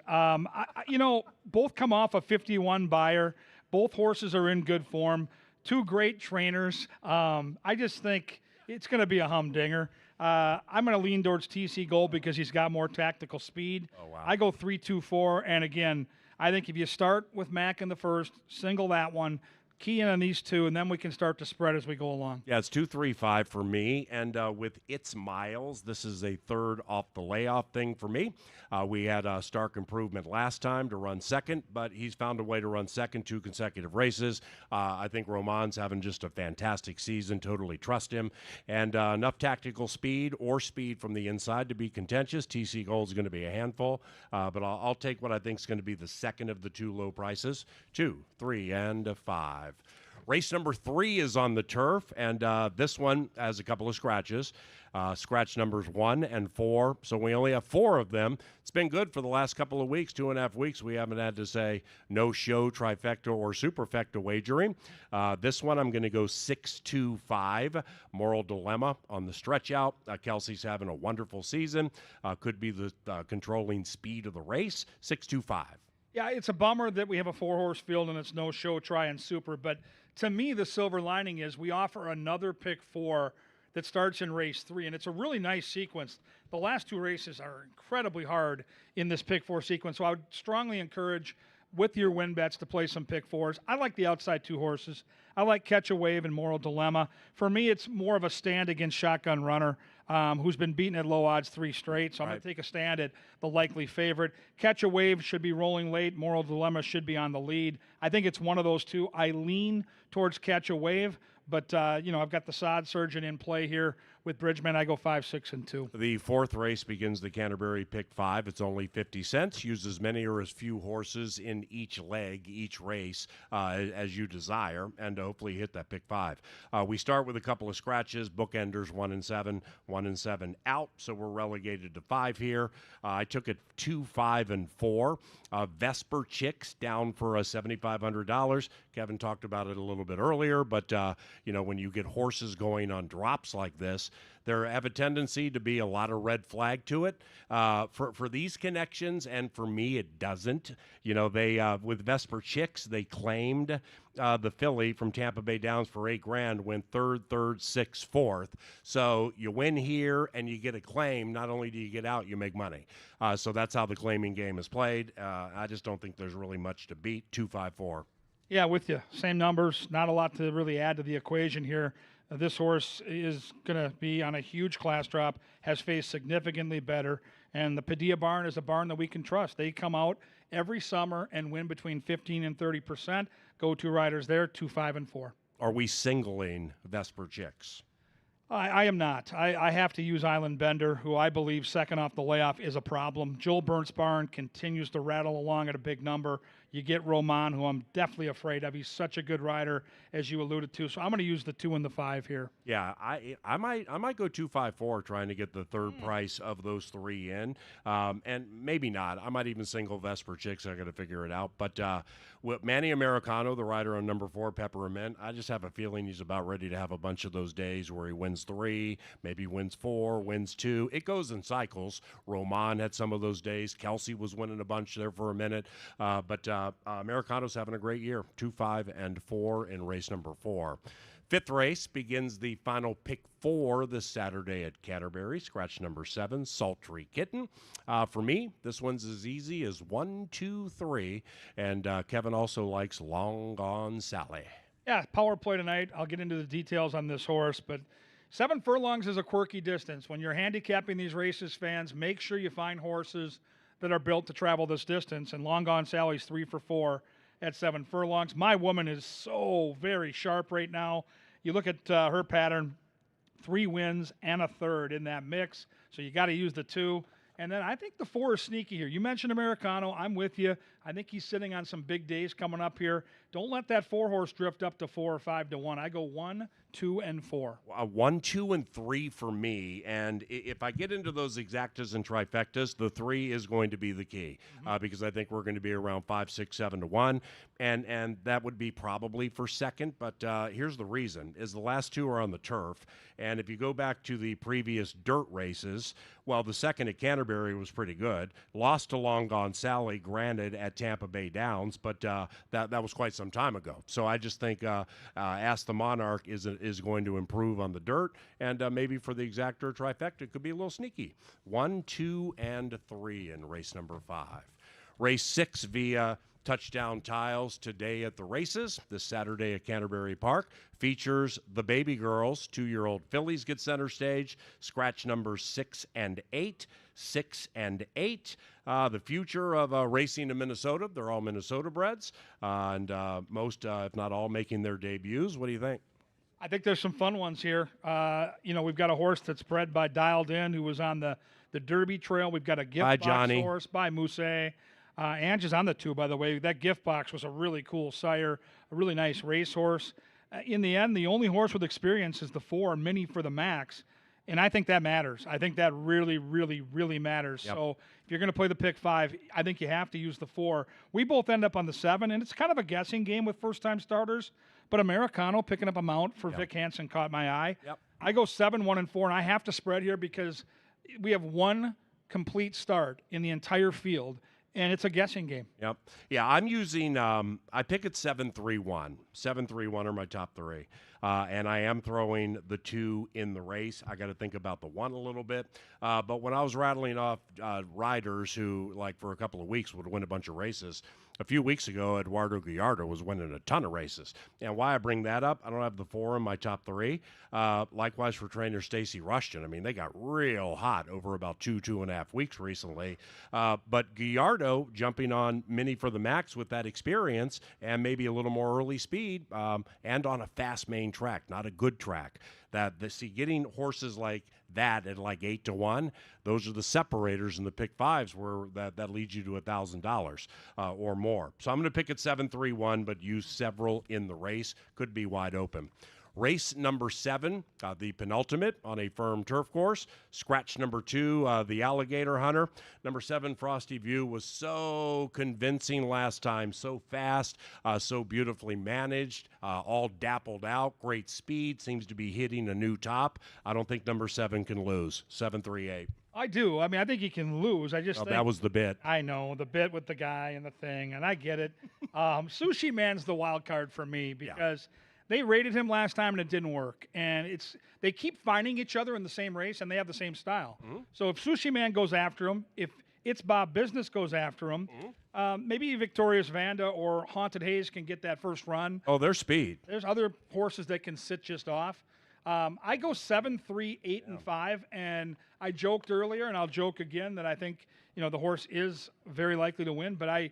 Both come off a 51 buyer. Both horses are in good form. Two great trainers. I just think it's going to be a humdinger. I'm going to lean towards TC Gold because he's got more tactical speed. Oh, wow. I go 3-2-4, and again, I think if you start with Mac in the first, single that one, key in on these two, and then we can start to spread as we go along. Yeah, it's 2-3-5 for me, and with It's Miles, this is a third off the layoff thing for me. We had a Stark Improvement last time to run second, but he's found a way to run second 2 consecutive races. I think Roman's having just a fantastic season, totally trust him, and enough tactical speed or speed from the inside to be contentious. TC Gold's going to be a handful, but I'll take what I think is going to be the second of the two low prices, 2, 3, and 5. Race number 3 is on the turf, and this one has a couple of scratches. Scratch numbers 1 and 4, so we only have 4 of them. It's been good for the last couple of weeks, 2.5 weeks. We haven't had to say no show, trifecta, or superfecta wagering. This one I'm going to go 6-2-5. Moral Dilemma on the stretch out. Kelsey's having a wonderful season. Could be the controlling speed of the race. 6-2-5. Yeah, it's a bummer that we have a 4-horse field and it's no show, try, and super. But to me, the silver lining is we offer another pick 4 that starts in race 3, and it's a really nice sequence. The last 2 races are incredibly hard in this pick 4 sequence, so I would strongly encourage with your win bets to play some pick 4s. I like the outside 2 horses. I like Catch a Wave and Moral Dilemma. For me, it's more of a stand against Shotgun Runner, who's been beaten at low odds 3 straight. So I'm going to take a stand at the likely favorite. Catch a Wave should be rolling late. Moral Dilemma should be on the lead. I think it's one of those two. I lean towards Catch a Wave, but I've got the sod surgeon in play here with Bridgman. I go 5, 6, and 2. The 4th race begins the Canterbury Pick 5. It's only 50 cents. Use as many or as few horses in each leg, each race, as you desire, and hopefully hit that Pick 5. We start with a couple of scratches. Bookenders 1 and 7, 1 and 7 out, so we're relegated to 5 here. I took it 2, 5, and 4. Vesper Chicks down for $7,500. Kevin talked about it a little bit earlier, but when you get horses going on drops like this, there have a tendency to be a lot of red flag to it. For these connections, and for me, it doesn't. They with Vesper Chicks, they claimed the filly from Tampa Bay Downs for $8,000, went third, 6th, 4th. So you win here and you get a claim. Not only do you get out, you make money. So that's how the claiming game is played. I just don't think there's really much to beat. 2, 5, 4. Yeah, with you. Same numbers. Not a lot to really add to the equation here. This horse is going to be on a huge class drop, has faced significantly better, and the Padilla barn is a barn that we can trust. They come out every summer and win between 15 and 30%. Go-to riders there, 2, 5, and 4. Are we singling Vesper Chicks? I am not. I have to use Island Bender, who I believe second off the layoff is a problem. Joel Burnt's barn continues to rattle along at a big number. You get Roman, who I'm definitely afraid of. He's such a good rider, as you alluded to. So I'm going to use the 2 and the 5 here. Yeah, I might go 2, 5, 4, trying to get the third price of those 3 in, and maybe not. I might even single Vesper Chicks. I got to figure it out. But with Manny Americano, the rider on number 4, Peppermint, I just have a feeling he's about ready to have a bunch of those days where he wins 3, maybe wins 4, wins 2. It goes in cycles. Roman had some of those days. Kelsey was winning a bunch there for a minute, but Americano's having a great year. 2, 5, and 4 in race number 4. 5th race begins the final pick 4 this Saturday at Canterbury. Scratch number 7, Sultry Kitten. For me, this one's as easy as 1, 2, 3. And Kevin also likes Long Gone Sally. Yeah, power play tonight. I'll get into the details on this horse, but 7 furlongs is a quirky distance. When you're handicapping these races, fans, make sure you find horses that are built to travel this distance. And Long Gone Sally's 3 for 4 at 7 furlongs. My woman is so very sharp right now. You look at her pattern, 3 wins and a third in that mix. So you got to use the 2. And then I think the 4 is sneaky here. You mentioned Americano. I'm with you. I think he's sitting on some big days coming up here. Don't let that 4-horse drift up to 4 or 5 to 1. I go 1, 2, and 4. 1, 2, and 3 for me. And if I get into those exactas and trifectas, the 3 is going to be the key because I think we're going to be around 5, 6, 7 to 1. And that would be probably for second. But here's the reason, is the last 2 are on the turf. And if you go back to the previous dirt races, well, the second at Canterbury was pretty good. Lost to Long Gone Sally, granted, at Tampa Bay Downs, but that was quite some time ago. So I just think Ask the Monarch is going to improve on the dirt, and maybe for the exacta trifecta, it could be a little sneaky. 1, 2, and 3 in race number 5. Race 6 via touchdown tiles today at the races. This Saturday at Canterbury Park features the Baby Girls. 2-year-old fillies get center stage. Scratch numbers 6 and 8. 6 and 8. The future of racing in Minnesota. They're all Minnesota breds, and most, if not all, making their debuts. What do you think? I think there's some fun ones here. We've got a horse that's bred by Dialed In, who was on the Derby Trail. We've got a gift box Johnny. horse by Mousse. Ange is on the 2, by the way. That gift box was a really cool sire, a really nice racehorse. In the end, the only horse with experience is the 4, Mini for the Max. And I think that matters. I think that really, really, really matters. Yep. So if you're going to play the pick 5, I think you have to use the 4. We both end up on the 7, and it's kind of a guessing game with first-time starters. But Americano picking up a mount for Vic Hansen caught my eye. Yep. I go 7, 1, and 4, and I have to spread here because we have one complete start in the entire field, and it's a guessing game. Yep. Yeah, I'm using, I pick at 7-3-1. 7-3-1 are my top 3. And I am throwing the 2 in the race. I got to think about the 1 a little bit. But when I was rattling off riders who, like, for a couple of weeks would win a bunch of races, a few weeks ago, Eduardo Gallardo was winning a ton of races. And why I bring that up, I don't have the 4 in my top 3. Likewise for trainer Stacy Rushton. I mean, they got real hot over about 2.5 weeks recently. But Gallardo jumping on Mini for the Max with that experience and maybe a little more early speed and on a fast main track, not a good track. Getting horses like that at like 8 to 1, those are the separators in the pick 5s where that leads you to $1,000 or more. So I'm going to pick at 7-3-1, but use several in the race. Could be wide open. Race number 7, the penultimate on a firm turf course. Scratch number 2, the Alligator Hunter. Number 7, Frosty View, was so convincing last time. So fast, so beautifully managed, all dappled out. Great speed, seems to be hitting a new top. I don't think number 7 can lose. 7-3-8. I do. I mean, I think he can lose. I just think that was the bit. I know, the bit with the guy and the thing, and I get it. Sushi Man's the wild card for me because they rated him last time and it didn't work. And they keep finding each other in the same race and they have the same style. Mm-hmm. So if Sushi Man goes after him, if It's Bob Business goes after him, maybe Victorious Vanda or Haunted Haze can get that first run. Oh, their speed. There's other horses that can sit just off. I go 7, 3, 8, and 5, and I joked earlier, and I'll joke again that I think the horse is very likely to win, but I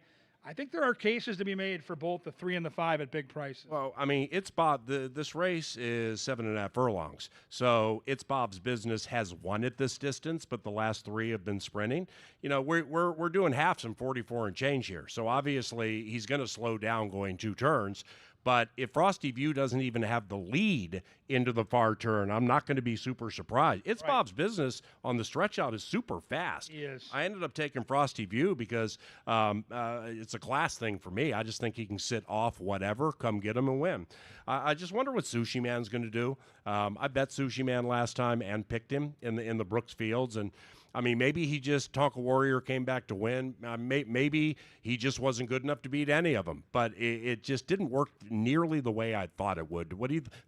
think there are cases to be made for both the 3 and the 5 at big prices. Well, I mean, It's Bob. This race is 7.5 furlongs, so It's Bob's Business has won at this distance, but the last 3 have been sprinting. We're doing halves and 44 and change here, so obviously he's going to slow down going 2 turns. But if Frosty View doesn't even have the lead into the far turn, I'm not going to be super surprised. It's Bob's Business on the stretch out is super fast. He is. I ended up taking Frosty View because it's a class thing for me. I just think he can sit off whatever, come get him and win. I just wonder what Sushi Man's going to do. I bet Sushi Man last time and picked him in the Brooks Fields, and I mean, maybe he just, Tonka Warrior came back to win. Maybe he just wasn't good enough to beat any of them. But it just didn't work nearly the way I thought it would.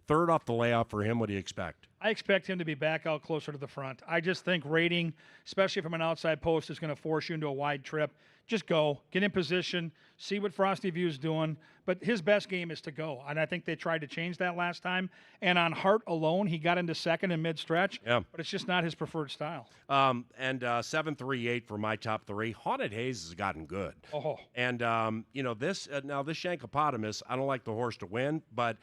Third off the layoff for him, what do you expect? I expect him to be back out closer to the front. I just think rating, especially from an outside post, is going to force you into a wide trip. Just go, get in position, see what Frosty View's doing. But his best game is to go. And I think they tried to change that last time. And on Heart alone, he got into second in mid-stretch. Yeah. But it's just not his preferred style. 7-3-8 for my top 3. Haunted Haze has gotten good. Oh. And, this Shankopotamus, I don't like the horse to win, but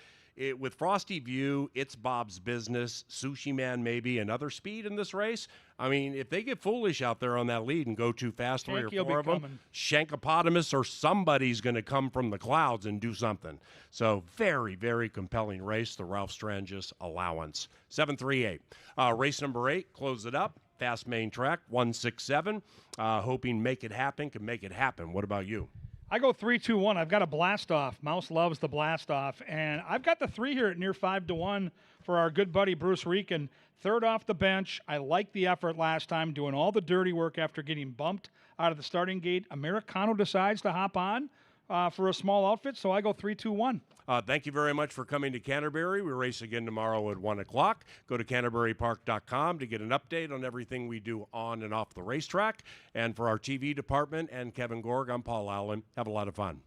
with Frosty View, it's Bob's business. Sushi Man maybe another speed in this race. I mean, if they get foolish out there on that lead and go too fast, three or Shanky will four of be them, coming. Shankopotamus or somebody's going to come from the clouds and do something. So very, very compelling race, the Ralph Strangis allowance. 738. Race number 8, close it up. Fast main track, 167. Hoping Make It Happen can make it happen. What about you? I go 3-2-1. I've got a blast off. Mouse loves the blast off. And I've got the 3 here at near 5-1 for our good buddy Bruce Reekin. Third off the bench. I liked the effort last time, doing all the dirty work after getting bumped out of the starting gate. Americano decides to hop on for a small outfit, so I go 3-2-1. Thank you very much for coming to Canterbury. We race again tomorrow at 1 o'clock. Go to CanterburyPark.com to get an update on everything we do on and off the racetrack. And for our TV department and Kevin Gorg, I'm Paul Allen. Have a lot of fun.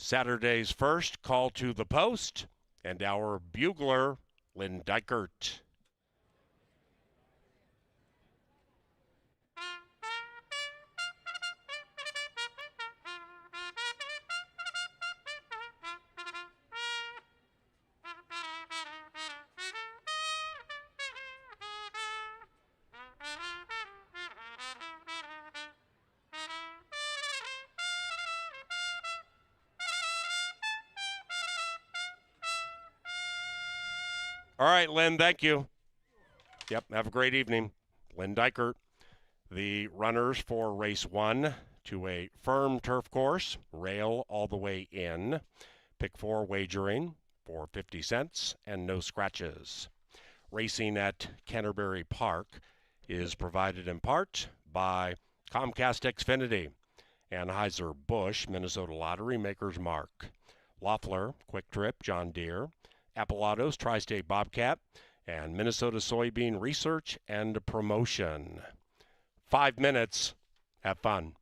Saturday's first call to the post, and our bugler, Lynn Dykert. All right, Lynn, thank you. Yep, have a great evening. Lynn Dykert. The runners for race 1 to a firm turf course, rail all the way in. Pick 4 wagering for 50 cents and no scratches. Racing at Canterbury Park is provided in part by Comcast Xfinity, Anheuser-Busch, Minnesota Lottery, Maker's Mark, Loeffler, Quick Trip, John Deere, Appalatos, Tri-State Bobcat, and Minnesota Soybean Research and Promotion. 5 minutes. Have fun.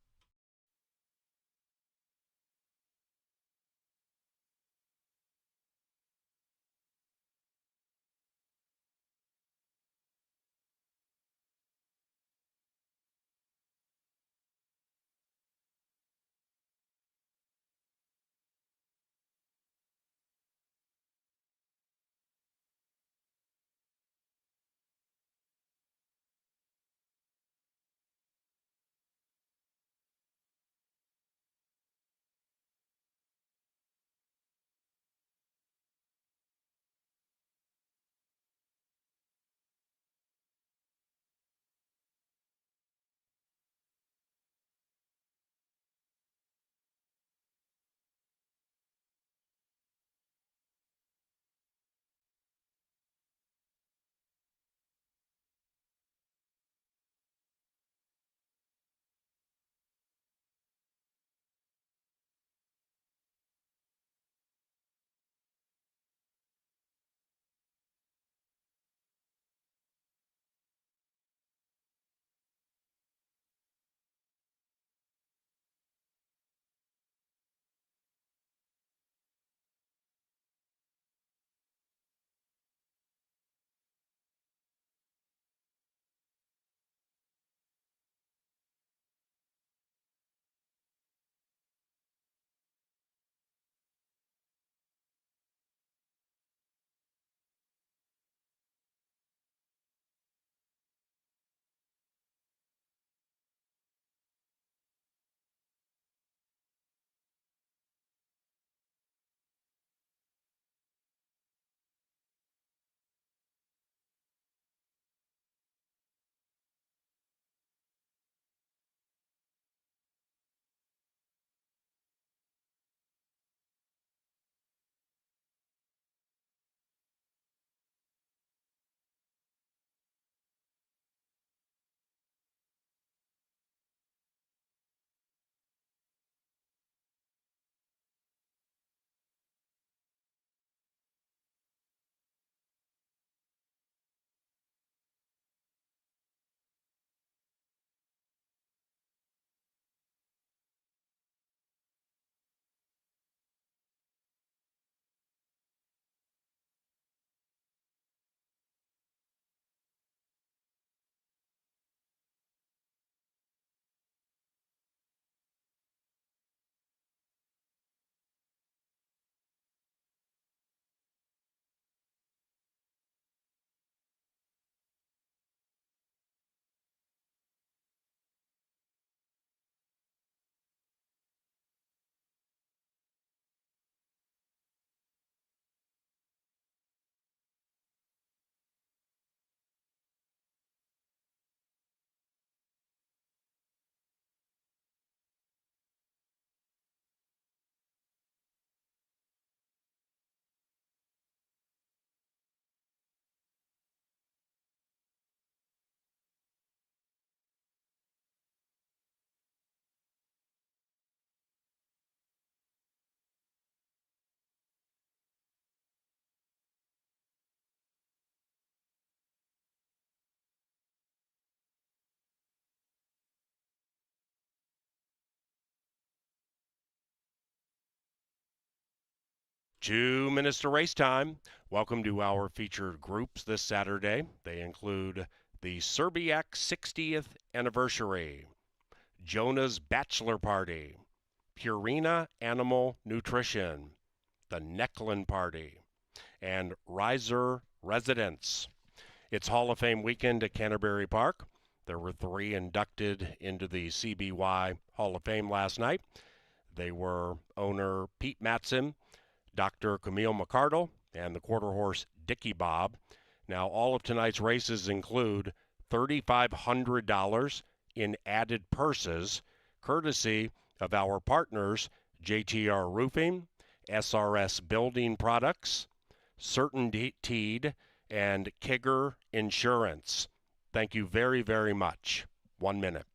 2 minutes to race time. Welcome to our featured groups this Saturday. They include the Serbiak 60th anniversary, Jonah's bachelor party, Purina Animal Nutrition, the Necklin Party, and Riser Residence. It's Hall of Fame weekend at Canterbury Park. There were 3 inducted into the CBY Hall of Fame last night. They were owner Pete Matson, Dr. Camille McCardle, and the quarter horse Dickie Bob. Now, all of tonight's races include $3,500 in added purses, courtesy of our partners JTR Roofing, SRS Building Products, Certainteed, and Kigger Insurance. Thank you very, very much. 1 minute.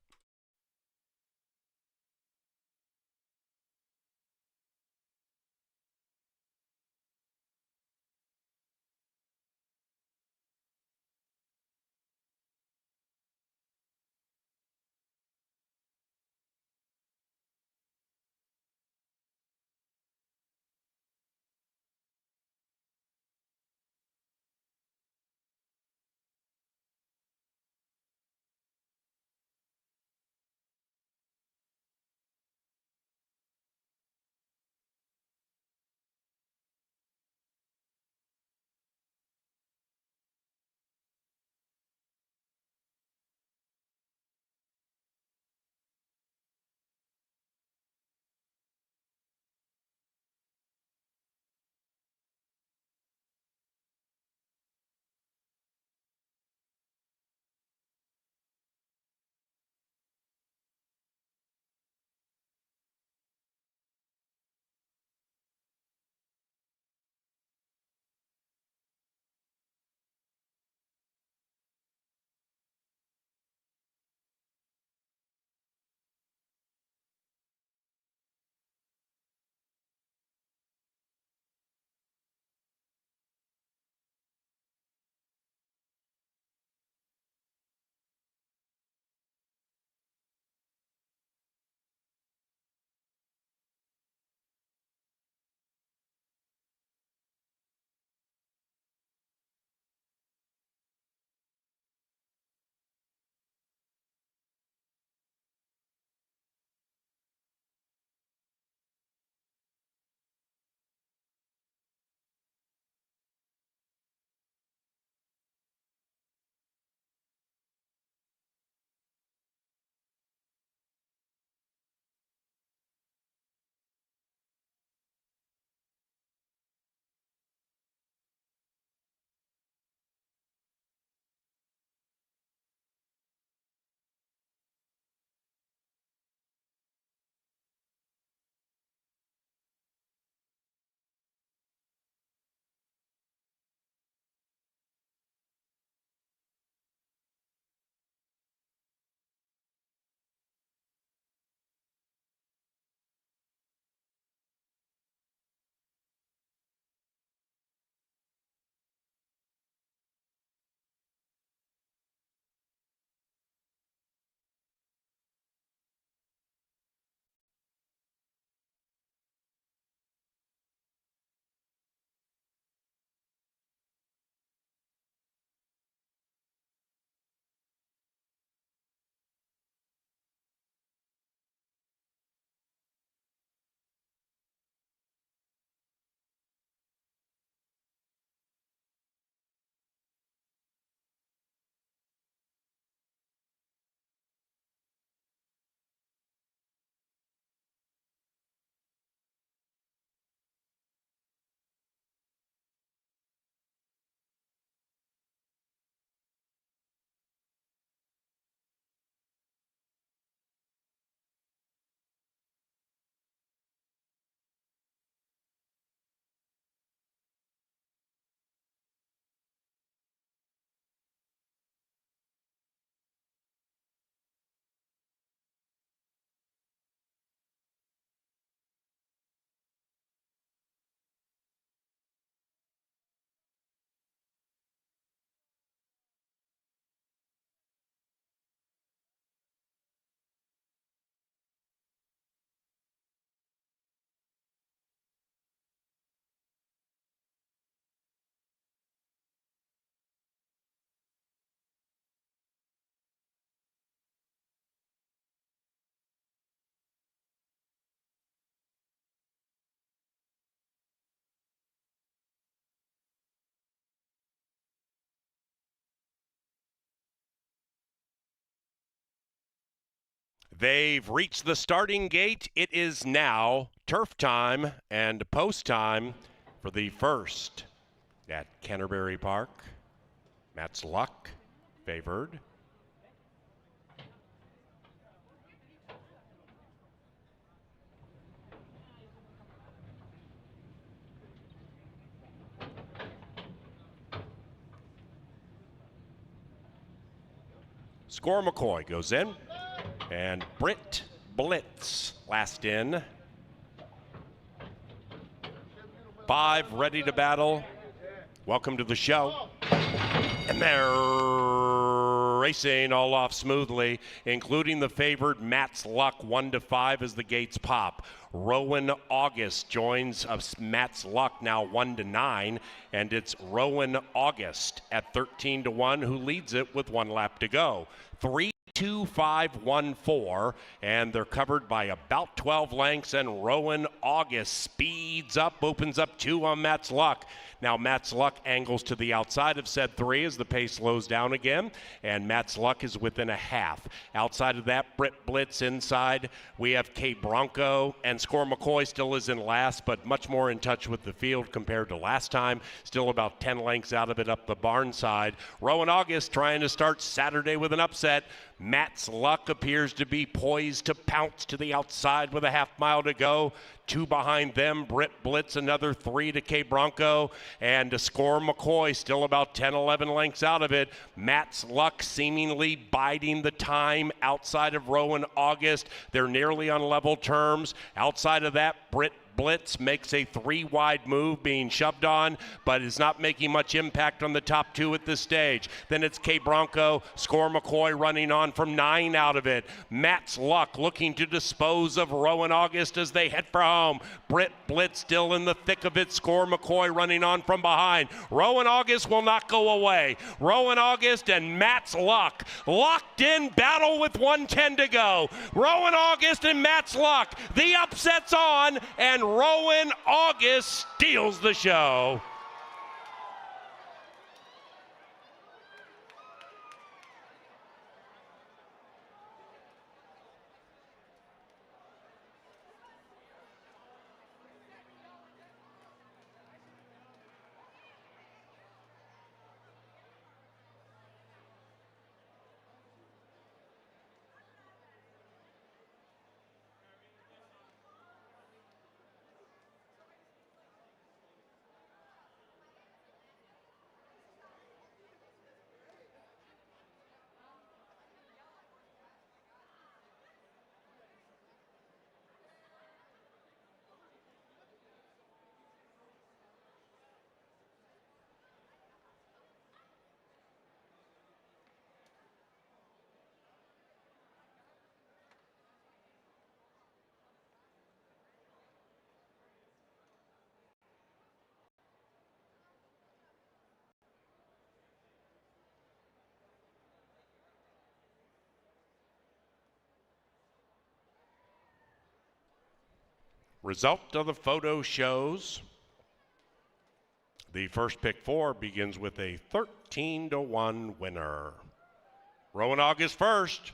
They've reached the starting gate. It is now turf time and post time for the first at Canterbury Park. Matt's Luck favored. Score McCoy goes in, and Britt Blitz last in. 5 ready to battle. Welcome to the show. And they're racing all off smoothly, including the favored Matt's Luck 1-5 as the gates pop. Rowan August joins us. Matt's Luck now 1-9, and it's Rowan August at 13-1 who leads it with 1 lap to go. 3-2-5-1-4, and they're covered by about 12 lengths, and Rowan August speeds up, opens up 2 on Matt's Luck. Now Matt's Luck angles to the outside of said 3 as the pace slows down again, and Matt's Luck is within a half. Outside of that, Britt Blitz inside. We have K Bronco, and Score McCoy still is in last, but much more in touch with the field compared to last time. Still about 10 lengths out of it up the barn side. Rowan August trying to start Saturday with an upset. Matt's Luck appears to be poised to pounce to the outside with a half mile to go. 2 behind them, Britt Blitz, another 3 to K Bronco, and to Score McCoy, still about 10, 11 lengths out of it. Matt's Luck seemingly biding the time outside of Rowan August. They're nearly on level terms. Outside of that, Britt Blitz makes a 3-wide move, being shoved on, but is not making much impact on the top 2 at this stage. Then it's K Bronco, Score McCoy running on from 9 out of it. Matt's Luck looking to dispose of Rowan August as they head for home. Britt Blitz still in the thick of it. Score McCoy running on from behind. Rowan August will not go away. Rowan August and Matt's Luck locked in battle with 1:10 to go. Rowan August and Matt's Luck. The upset's on, and Rowan August steals the show. Result of the photo shows the first pick 4 begins with a 13-1 winner. Rowan August first,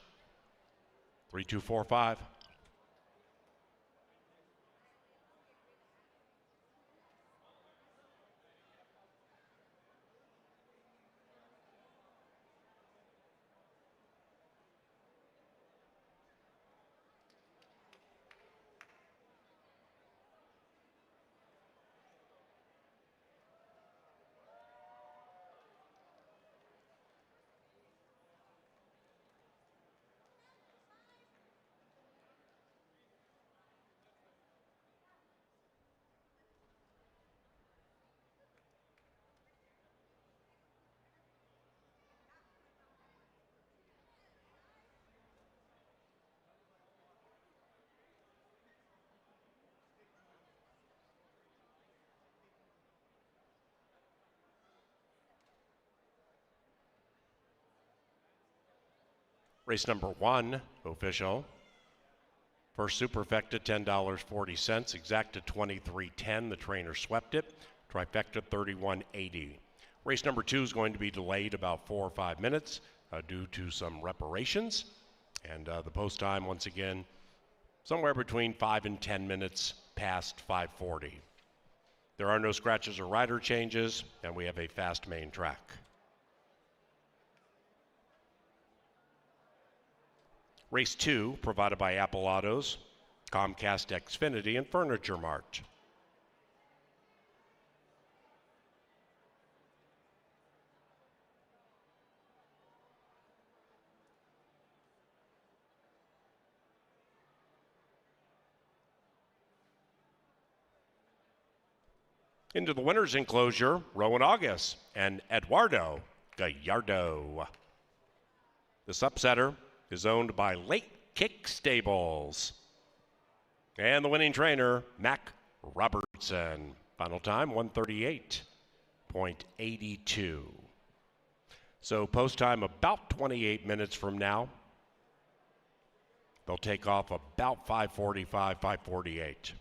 3-2-4-5. Race number 1, official. First Superfecta, $10.40. Exacta, $23.10. The trainer swept it. Trifecta, $31.80. Race number 2 is going to be delayed about 4 or 5 minutes due to some reparations. And the post time, once again, somewhere between 5 and 10 minutes past 5:40. There are no scratches or rider changes, and we have a fast main track. Race 2, provided by Apple Autos, Comcast Xfinity, and Furniture Mart. Into the winner's enclosure, Rowan August and Eduardo Gallardo. This upsetter is owned by Late Kick Stables. And the winning trainer, Mac Robertson. Final time, 138.82. So post time about 28 minutes from now. They'll take off about 5:45, 5:48.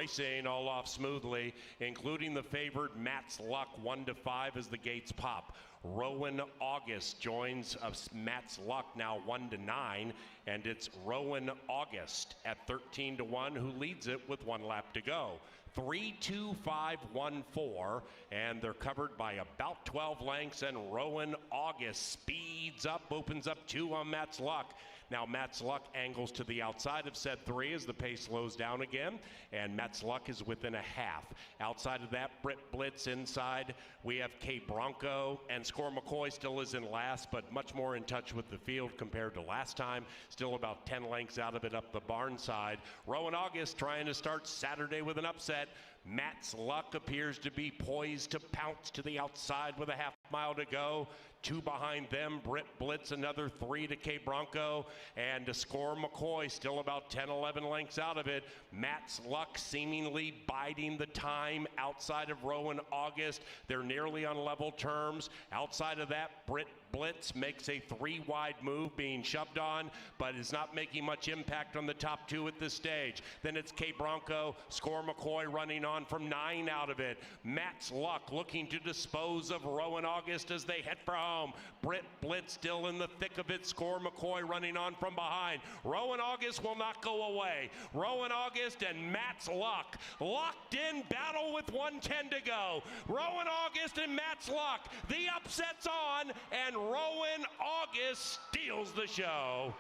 Racing all off smoothly, including the favored Matt's Luck 1-5 as the gates pop. Rowan August joins Matt's Luck now 1-9, and it's Rowan August at 13-1 who leads it with 1 lap to go. 3-2-5-1-4, and they're covered by about 12 lengths, and Rowan August speeds up, opens up 2 on Matt's Luck. Now Matt's Luck angles to the outside of set 3 as the pace slows down again, and Matt's Luck is within a half. Outside of that, Britt Blitz inside. We have K Bronco, and Score McCoy still is in last, but much more in touch with the field compared to last time. Still about 10 lengths out of it up the barn side. Rowan August trying to start Saturday with an upset. Matt's Luck appears to be poised to pounce to the outside with a half mile to go. 2 behind them, Britt Blitz, another 3 to K Bronco, and to Score McCoy, still about 10, 11 lengths out of it. Matt's Luck seemingly biding the time outside of Rowan August. They're nearly on level terms. Outside of that, Britt Blitz makes a 3-wide move, being shoved on, but is not making much impact on the top 2 at this stage. Then it's K Bronco, Score McCoy running on from 9 out of it. Matt's Luck looking to dispose of Rowan August as they head for home. Britt Blitz still in the thick of it. Score McCoy running on from behind. Rowan August will not go away. Rowan August and Matt's Luck locked in battle with 1:10 to go. Rowan August and Matt's Luck. The upset's on, and Rowan August steals the show.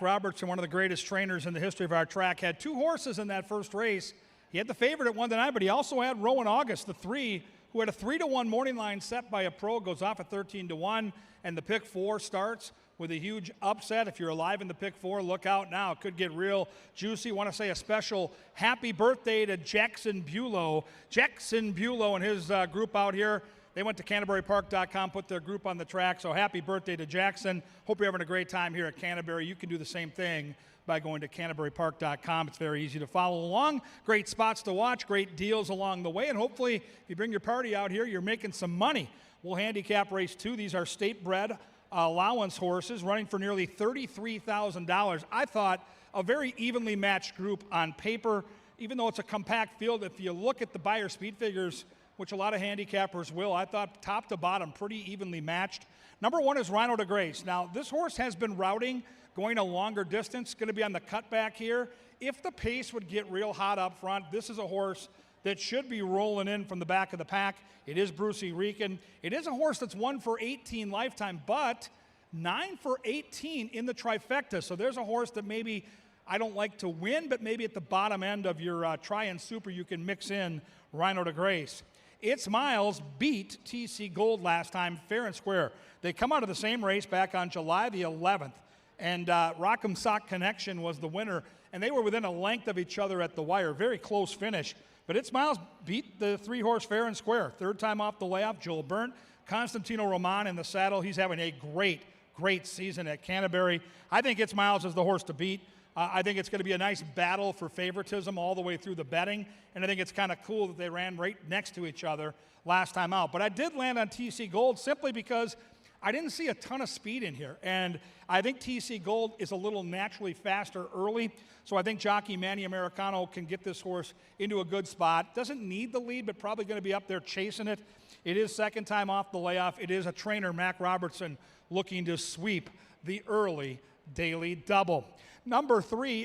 Robertson, one of the greatest trainers in the history of our track, had 2 horses in that first race. He had the favorite at 1 to 9, but he also had Rowan August, the 3, who had a 3-1 morning line set by a pro, goes off at 13-1, and the pick 4 starts with a huge upset. If you're alive in the pick 4, look out now. It could get real juicy. Want to say a special happy birthday to Jackson Bulow. Jackson Bulow and his group out here. They went to CanterburyPark.com, put their group on the track, so happy birthday to Jackson. Hope you're having a great time here at Canterbury. You can do the same thing by going to CanterburyPark.com. It's very easy to follow along. Great spots to watch, great deals along the way, and hopefully if you bring your party out here, you're making some money. We'll handicap race 2. These are state-bred allowance horses running for nearly $33,000. I thought a very evenly matched group on paper, even though it's a compact field. If you look at the Beyer speed figures, which a lot of handicappers will, I thought top to bottom pretty evenly matched. Number 1 is Rhino de Grace. Now, this horse has been routing, going a longer distance, going to be on the cutback here. If the pace would get real hot up front, this is a horse that should be rolling in from the back of the pack. It is Brucey Rican. It is a horse that's 1 for 18 lifetime, but 9 for 18 in the trifecta. So there's a horse that maybe I don't like to win, but maybe at the bottom end of your try-in super, you can mix in Rhino de Grace. It's Miles beat TC Gold last time, fair and square. They come out of the same race back on July the 11th, and Rock'em Sock Connection was the winner, and they were within a length of each other at the wire. Very close finish. But It's Miles beat the 3-horse fair and square. Third time off the layoff, Joel Burnt. Constantino Roman in the saddle. He's having a great season at Canterbury. I think It's Miles is the horse to beat. I think it's going to be a nice battle for favoritism all the way through the betting, and I think it's kind of cool that they ran right next to each other last time out. But I did land on TC Gold simply because I didn't see a ton of speed in here, and I think TC Gold is a little naturally faster early, so I think jockey Manny Americano can get this horse into a good spot. Doesn't need the lead, but probably going to be up there chasing it. It is second time off the layoff. It is a trainer, Mac Robertson, looking to sweep the early daily double. Number 4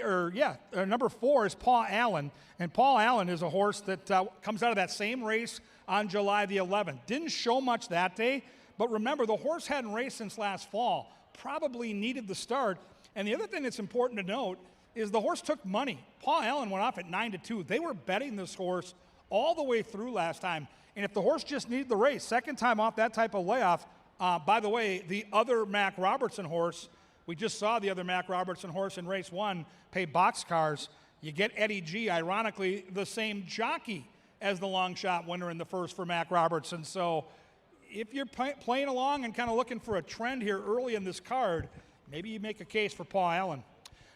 is Paul Allen, and Paul Allen is a horse that comes out of that same race on July the 11th. Didn't show much that day, but remember, the horse hadn't raced since last fall, probably needed the start. And the other thing that's important to note is the horse took money. Paul Allen went off at 9-2. They were betting this horse all the way through last time, and if the horse just needed the race, second time off that type of layoff. By the way, the other Mac Robertson horse, we just saw the other Mac Robertson horse in race 1 pay boxcars. You get Eddie G, ironically, the same jockey as the long shot winner in the first for Mac Robertson. So if you're playing along and kind of looking for a trend here early in this card, maybe you make a case for Paul Allen.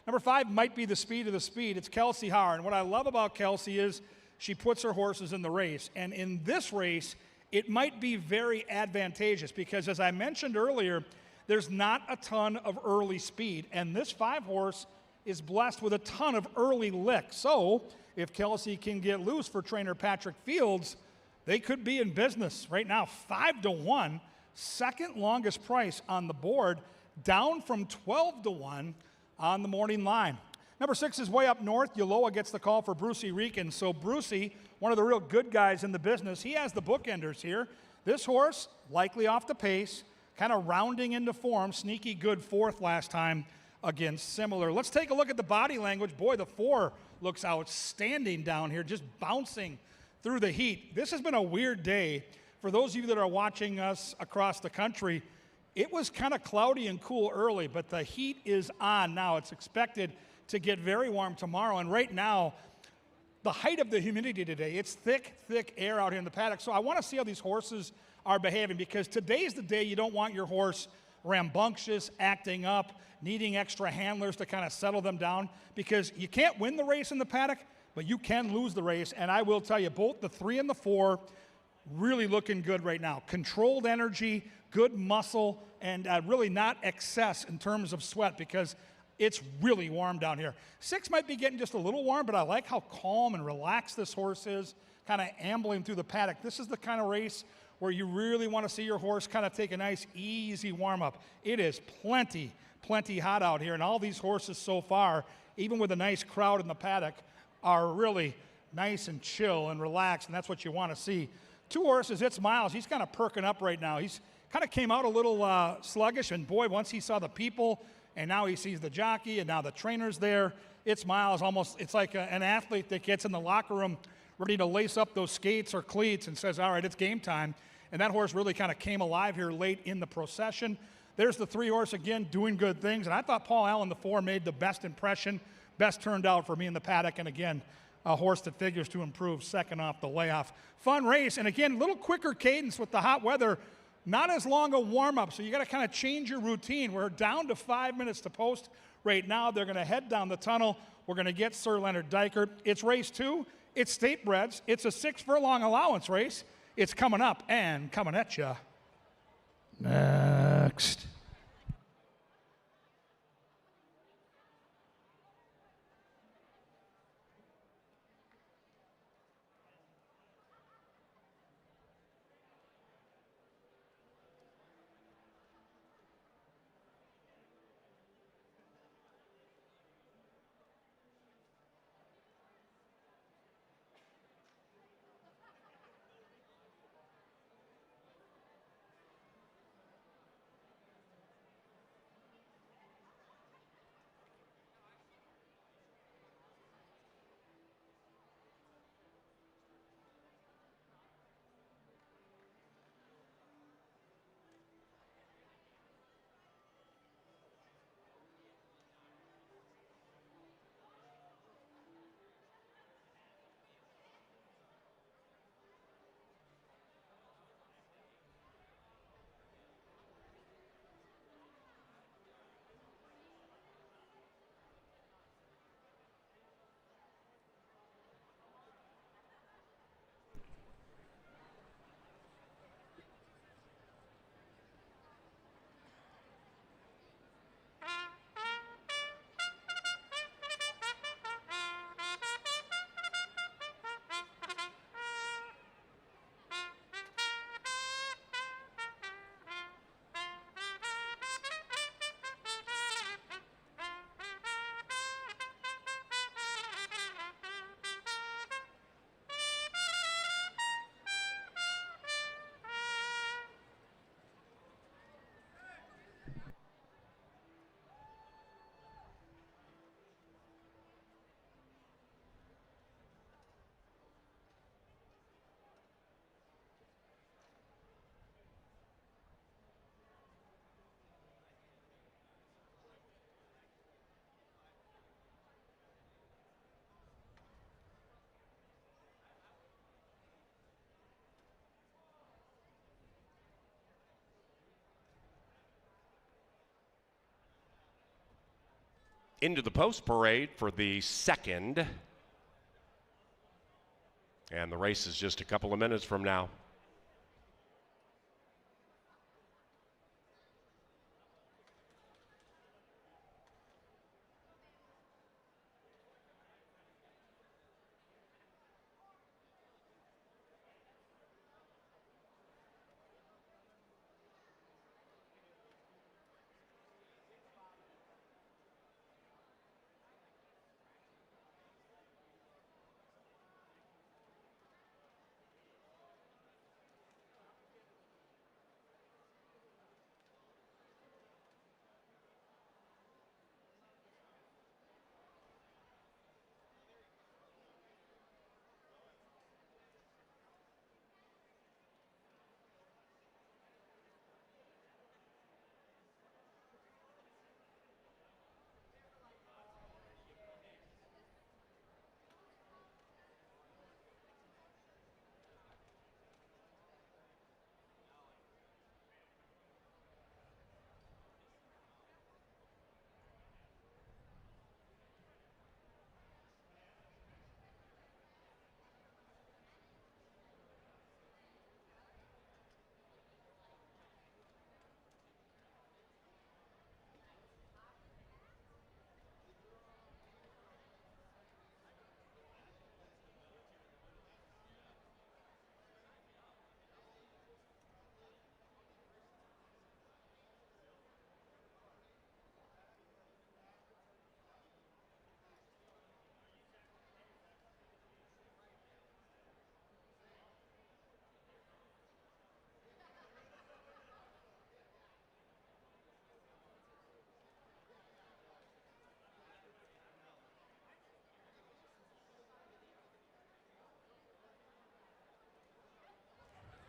Number 5 might be the speed of the speed. It's Kelsey Haar. And what I love about Kelsey is she puts her horses in the race. And in this race, it might be very advantageous because, as I mentioned earlier, there's not a ton of early speed, and this 5-horse is blessed with a ton of early lick. So if Kelsey can get loose for trainer Patrick Fields, they could be in business. Right now, 5-1, second longest price on the board, down from 12-1 on the morning line. Number 6 is Way Up North. Uloa gets the call for Brucey Rican. So Brucey, one of the real good guys in the business, he has the bookenders here. This horse, likely off the pace, kind of rounding into form, sneaky good 4th last time against Similar. Let's take a look at the body language. Boy, the 4 looks outstanding down here, just bouncing through the heat. This has been a weird day. For those of you that are watching us across the country, it was kind of cloudy and cool early, but the heat is on now. It's expected to get very warm tomorrow, and right now, the height of the humidity today, it's thick air out here in the paddock. So I want to see how these horses are behaving, because today's the day you don't want your horse rambunctious, acting up, needing extra handlers to kind of settle them down, because you can't win the race in the paddock, but you can lose the race. And I will tell you, both the 3 and the 4 really looking good right now. Controlled energy, good muscle, and really not excess in terms of sweat, because it's really warm down here. 6 might be getting just a little warm, but I like how calm and relaxed this horse is, kind of ambling through the paddock. This is the kind of race where you really want to see your horse kind of take a nice, easy warm-up. It is plenty hot out here, and all these horses so far, even with a nice crowd in the paddock, are really nice and chill and relaxed, and that's what you want to see. 2 horses, It's Miles. He's kind of perking up right now. He's kind of came out a little sluggish, and boy, once he saw the people and now he sees the jockey, and now the trainer's there. It's Miles almost, it's like an athlete that gets in the locker room ready to lace up those skates or cleats and says, all right, it's game time. And that horse really kind of came alive here late in the procession. There's the 3 horse again doing good things. And I thought Paul Allen, the 4, made the best impression, best turned out for me in the paddock. And again, a horse that figures to improve second off the layoff. Fun race. And again, a little quicker cadence with the hot weather. Not as long a warm-up, so you got to kind of change your routine. We're down to 5 minutes to post right now. They're going to head down the tunnel. We're going to get Sir Leonard Diker. It's race 2. It's state breds. It's a 6 furlong allowance race. It's coming up and coming at you next. Into the post parade for the 2nd. And the race is just a couple of minutes from now.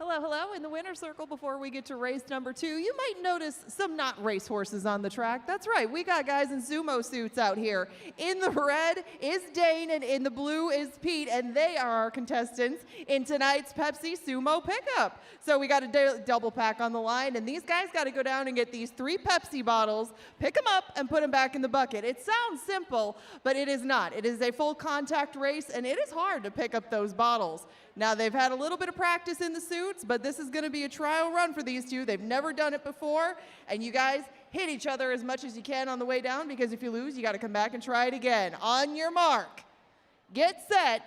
Hello, hello. In the winner's circle, before we get to race number 2, you might notice some not race horses on the track. That's right, we got guys in sumo suits out here. In the red is Dane, and in the blue is Pete, and they are our contestants in tonight's Pepsi Sumo Pickup. So we got a double pack on the line, and these guys got to go down and get these 3 Pepsi bottles, pick them up, and put them back in the bucket. It sounds simple, but it is not. It is a full contact race, and it is hard to pick up those bottles. Now, they've had a little bit of practice in the suits, but this is going to be a trial run for these two. They've never done it before, and you guys hit each other as much as you can on the way down, because if you lose, you got to come back and try it again. On your mark, get set,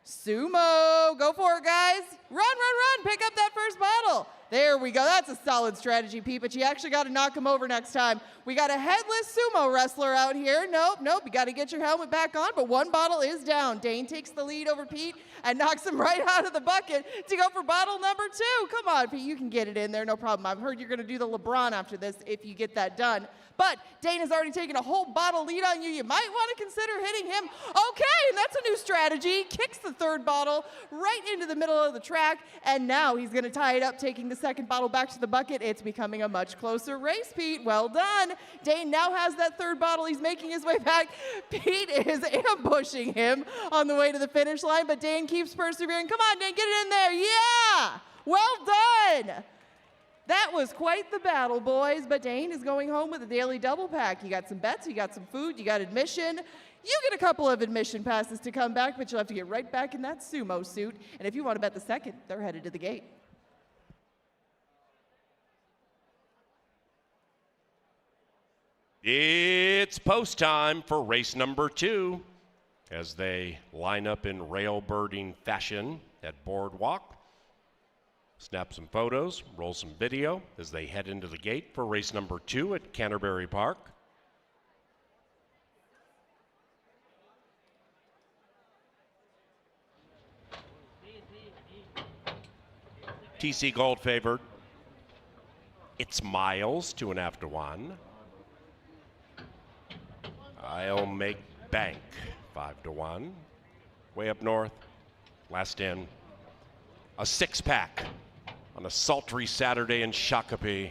sumo. Go for it, guys. Run, run, run. Pick up that first bottle. There we go. That's a solid strategy, Pete, but you actually got to knock him over next time. We got a headless sumo wrestler out here. Nope, nope. You got to get your helmet back on, but one bottle is down. Dane takes the lead over Pete and knocks him right out of the bucket to go for bottle number 2. Come on, Pete. You can get it in there. No problem. I've heard you're going to do the LeBron after this if you get that done. But Dane has already taken a whole bottle lead on you. You might want to consider hitting him. Okay, and that's a new strategy. Kicks the 3rd bottle right into the middle of the track, and now he's going to tie it up, taking the 2nd bottle back to the bucket. It's becoming a much closer race, Pete. Well done. Dane now has that 3rd bottle. He's making his way back. Pete is ambushing him on the way to the finish line, but Dane keeps persevering. Come on, Dane, get it in there. Yeah! Well done. That was quite the battle, boys, but Dane is going home with a daily double pack. You got some bets, you got some food, you got admission. You get a couple of admission passes to come back, but you'll have to get right back in that sumo suit. And if you want to bet the 2nd, they're headed to the gate. It's post time for race number 2 as they line up in railbirding fashion at Boardwalk. Snap some photos, roll some video as they head into the gate for race number 2 at Canterbury Park. TC Gold favored. It's Miles, 2.5 to 1. I'll make bank, 5 to 1. Way up north, last in. A 6-pack on a sultry Saturday in Shakopee.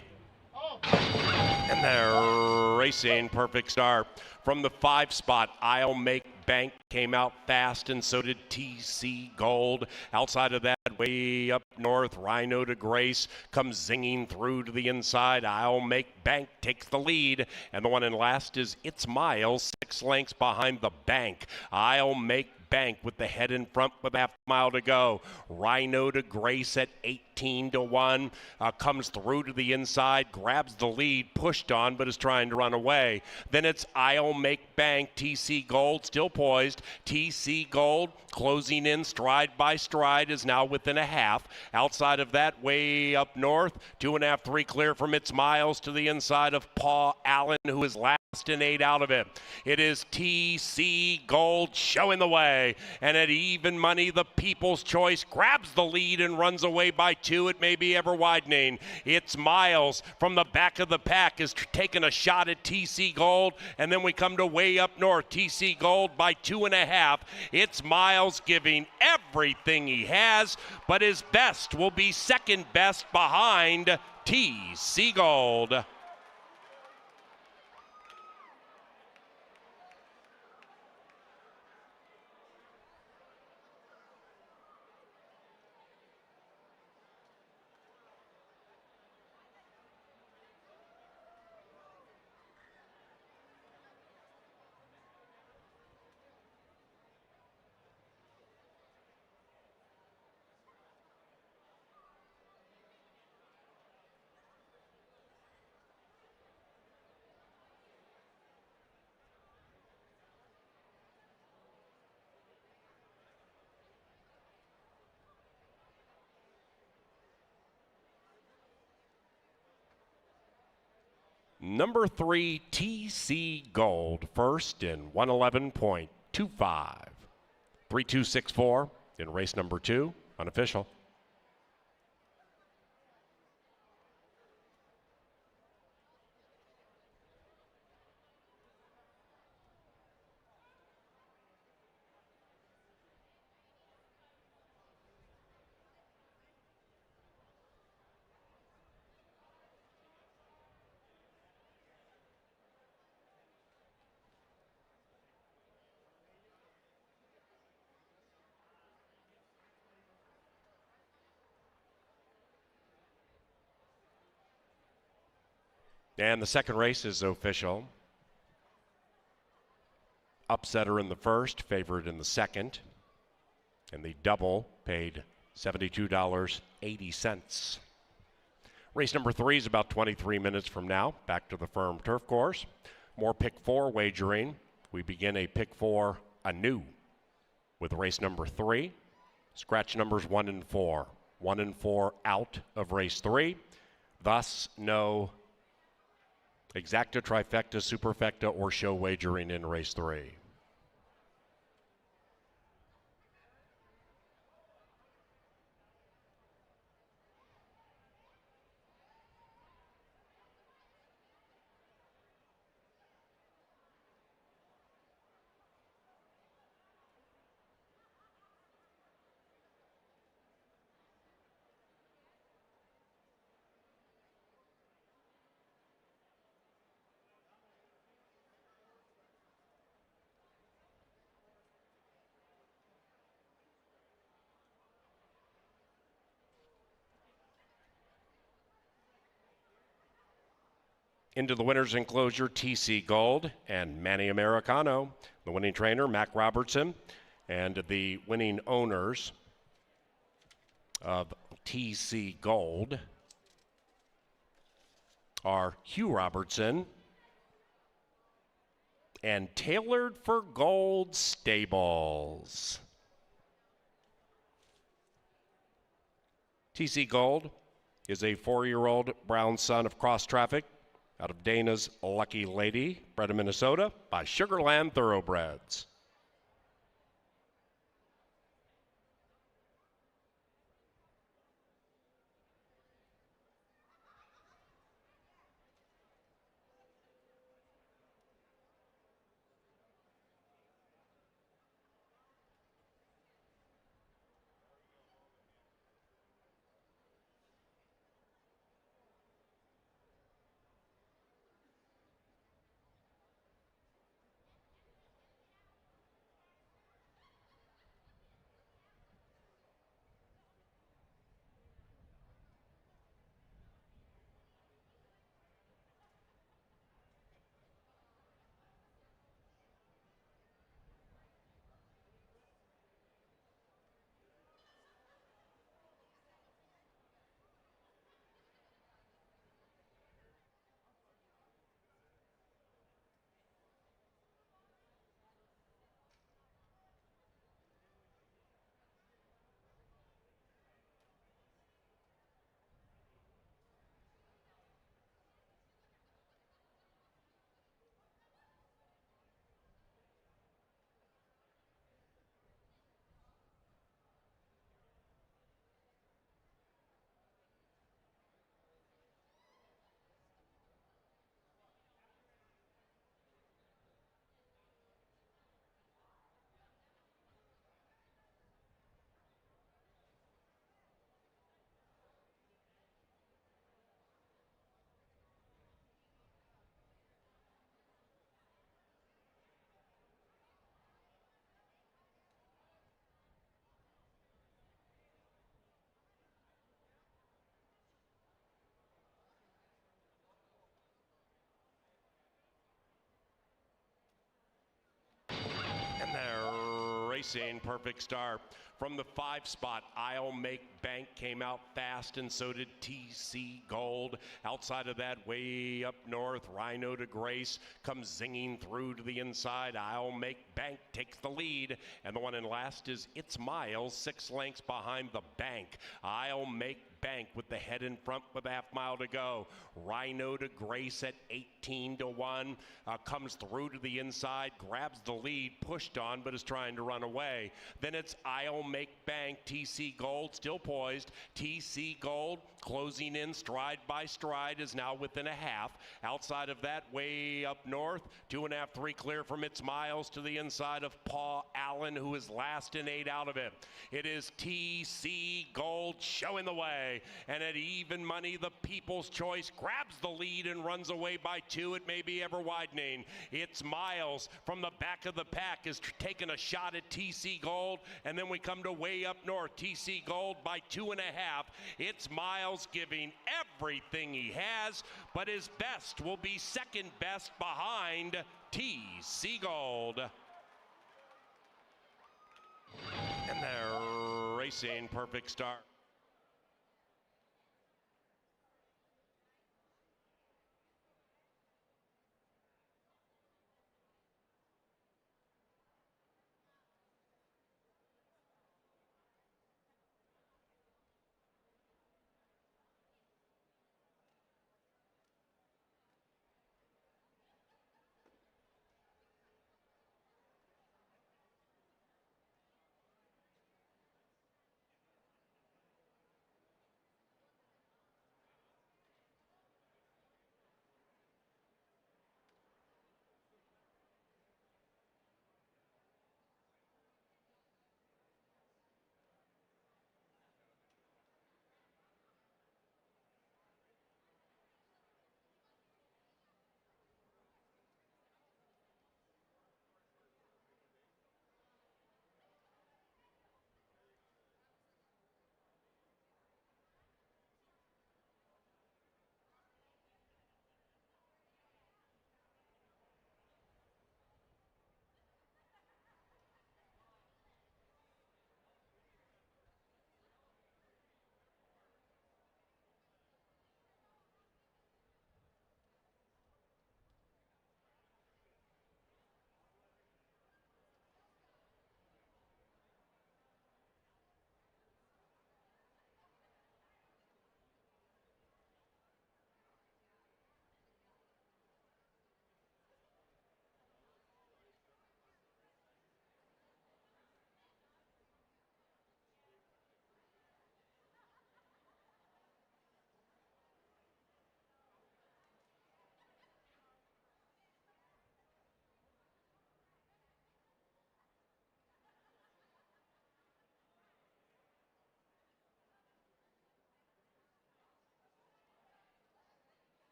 And they're racing. Perfect start. From the 5 spot, I'll make bank came out fast, and so did TC Gold. Outside of that, way up north, Rhino to Grace comes zinging through to the inside. I'll make bank takes the lead, and the one in last is It's Miles, 6 lengths behind the bank. I'll make bank with the head in front with a half mile to go. Rhino to Grace at 18 to 1 comes through to the inside, grabs the lead, pushed on, but is trying to run away. Then it's I'll make bank. TC Gold still poised. TC Gold closing in stride by stride, is now within a half. Outside of that, way up north, 2.5, 3 clear from It's Miles to the inside of Paul Allen, who is last in 8 out of it. It is TC Gold showing the way, and at even money, the People's Choice grabs the lead and runs away by 2. It may be ever widening. It's Miles from the back of the pack is taking a shot at TC Gold, and then we come to way up north. TC Gold by 2.5. It's Miles giving everything he has, but his best will be second best behind TC Gold. Number 3, TC Gold, first in 111.25. 3.264 in race number 2, unofficial. And the second race is official. Upsetter in the first, favorite in the second. And the double paid $72.80. Race number 3 is about 23 minutes from now. Back to the firm turf course. More pick 4 wagering. We begin a pick 4 anew with race number 3. Scratch numbers 1 and 4. 1 and 4 out of race 3. Thus, no exacta, trifecta, superfecta, or show wagering in race 3. Into the winner's enclosure, TC Gold and Manny Americano. The winning trainer, Mac Robertson, and the winning owners of TC Gold are Hugh Robertson and Tailored for Gold Stables. TC Gold is a 4-year-old brown son of Cross Traffic out of Dana's Lucky Lady, bred in Minnesota by Sugarland Thoroughbreds. And they're racing. Perfect start. From the 5 spot, I'll Make Bank came out fast, and so did TC Gold. Outside of that, way up north, Rhino to Grace comes zinging through to the inside. I'll Make Bank takes the lead, and the one in last is It's Miles, 6 lengths behind the bank. I'll Make Bank with the head in front with a half mile to go. Rhino to Grace at 18-1 comes through to the inside, grabs the lead, pushed on, but is trying to run away. Then it's I'll Make Bank. TC Gold still poised. TC Gold closing in stride by stride is now within a half. Outside of that, way up north, 2.5, 3 clear from It's Miles to the inside. inside of Paul Allen, who is last in 8 out of it. It is TC Gold showing the way. And at even money, the People's Choice grabs the lead and runs away by 2. It may be ever widening. It's Miles from the back of the pack is taking a shot at TC Gold. And then we come to way up north. TC Gold by 2.5. It's Miles giving everything he has, but his best will be second best behind TC Gold. And they're racing. Perfect start.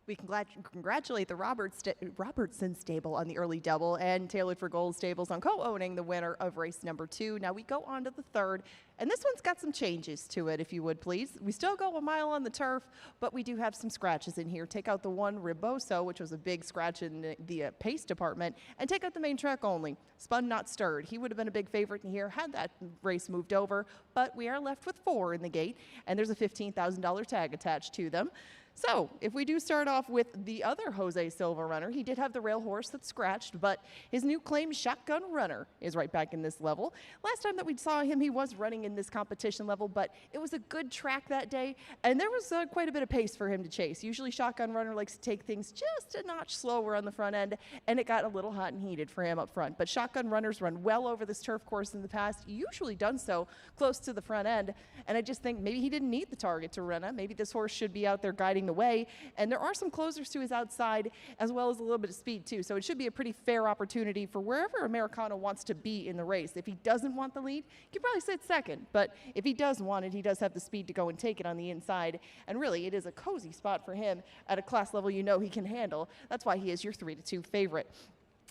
We congratulate the Robertson stable on the early double and Tailored for Gold stables on co-owning the winner of race number 2. Now we go on to the third, and this one's got some changes to it, if you would please. We still go a mile on the turf, but we do have some scratches in here. Take out the one Riboso, which was a big scratch in the pace department, and take out the main track only. Spun Not Stirred. He would have been a big favorite in here had that race moved over, but we are left with 4 in the gate, and there's a $15,000 tag attached to them. So, if we do start off with the other Jose Silva runner, he did have the rail horse that scratched, but his new claim Shotgun Runner is right back in this level. Last time that we saw him, he was running in this competition level, but it was a good track that day, and there was quite a bit of pace for him to chase. Usually Shotgun Runner likes to take things just a notch slower on the front end, and it got a little hot and heated for him up front. But Shotgun Runners run well over this turf course in the past, usually done so close to the front end, and I just think maybe he didn't need the target to run it. Maybe this horse should be out there guiding the way, and there are some closers to his outside as well as a little bit of speed too, so it should be a pretty fair opportunity for wherever Americano wants to be in the race. If he doesn't want the lead, he could probably sit second, but if he does want it, he does have the speed to go and take it on the inside, and really it is a cozy spot for him at a class level you know he can handle. That's why he is your 3-2 favorite.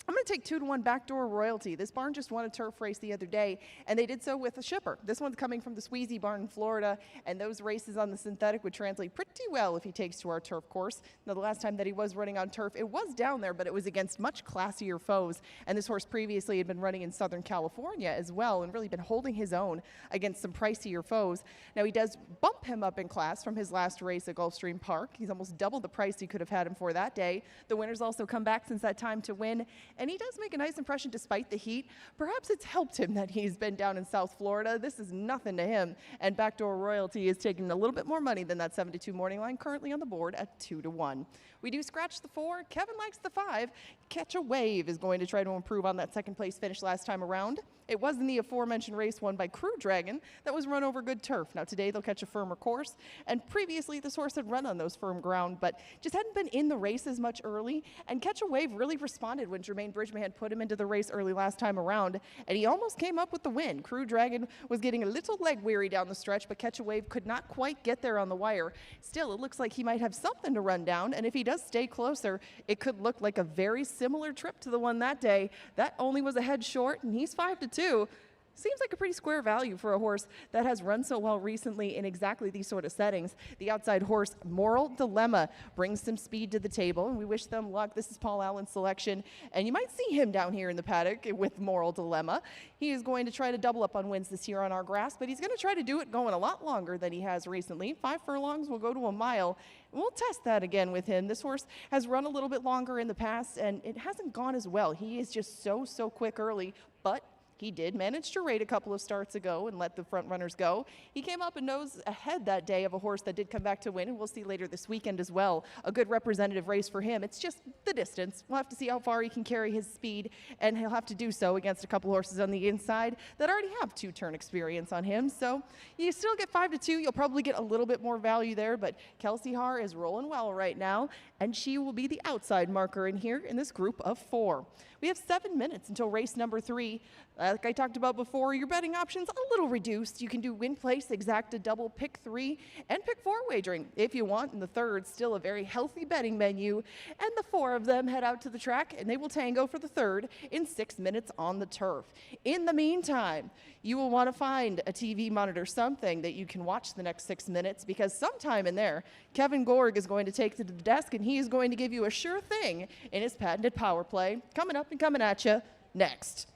I'm going to take 2-1 Backdoor Royalty. This barn just won a turf race the other day, and they did so with a shipper. This one's coming from the Sweezy barn in Florida, and those races on the synthetic would translate pretty well if he takes to our turf course. Now, the last time that he was running on turf, it was down there, but it was against much classier foes, and this horse previously had been running in Southern California as well and really been holding his own against some pricier foes. Now, he does bump him up in class from his last race at Gulfstream Park. He's almost double the price he could have had him for that day. The winner's also come back since that time to win, and he does make a nice impression despite the heat. Perhaps it's helped him that he's been down in South Florida. This is nothing to him, and Backdoor Royalty is taking a little bit more money than that 72 morning line, currently on the board at 2-1. We do scratch the 4. Kevin likes the 5. Catch a Wave is going to try to improve on that second place finish last time around. It was in the aforementioned race won by Crew Dragon that was run over good turf. Now today they'll catch a firmer course, and previously this horse had run on those firm ground, but just hadn't been in the race as much early, and Catch a Wave really responded when Jermaine Bridgman had put him into the race early last time around, and he almost came up with the win. Crew Dragon was getting a little leg weary down the stretch, but Catch a Wave could not quite get there on the wire. Still, it looks like he might have something to run down, and if he does stay closer, it could look like a very similar trip to the one that day. That only was a head short, and he's 5-2. Seems like a pretty square value for a horse that has run so well recently in exactly these sort of settings. The outside horse, Moral Dilemma, brings some speed to the table, and we wish them luck. This is Paul Allen's selection, and you might see him down here in the paddock with Moral Dilemma. He is going to try to double up on wins this year on our grass, but he's going to try to do it going a lot longer than he has recently. 5 furlongs will go to a mile. We'll test that again with him. This horse has run a little bit longer in the past, and it hasn't gone as well. He is just so quick early, but He did manage to rate a couple of starts ago and let the front runners go. He came up and nose ahead that day of a horse that did come back to win, and we'll see later this weekend as well. A good representative race for him. It's just the distance. We'll have to see how far he can carry his speed, and he'll have to do so against a couple horses on the inside that already have 2-turn experience on him. So you still get 5-2. You'll probably get a little bit more value there, but Kelsey Haar is rolling well right now, and she will be the outside marker in here in this group of 4. We have 7 minutes until race number 3. Like I talked about before, your betting options a little reduced. You can do win, place, exacta, double, pick 3, and pick 4 wagering if you want. And the third, still a very healthy betting menu. And the 4 of them head out to the track, and they will tango for the third in 6 minutes on the turf. In the meantime, you will want to find a TV monitor, something that you can watch the next 6 minutes, because sometime in there, Kevin Gorg is going to take to the desk, and he is going to give you a sure thing in his patented power play. Coming up and coming at you next.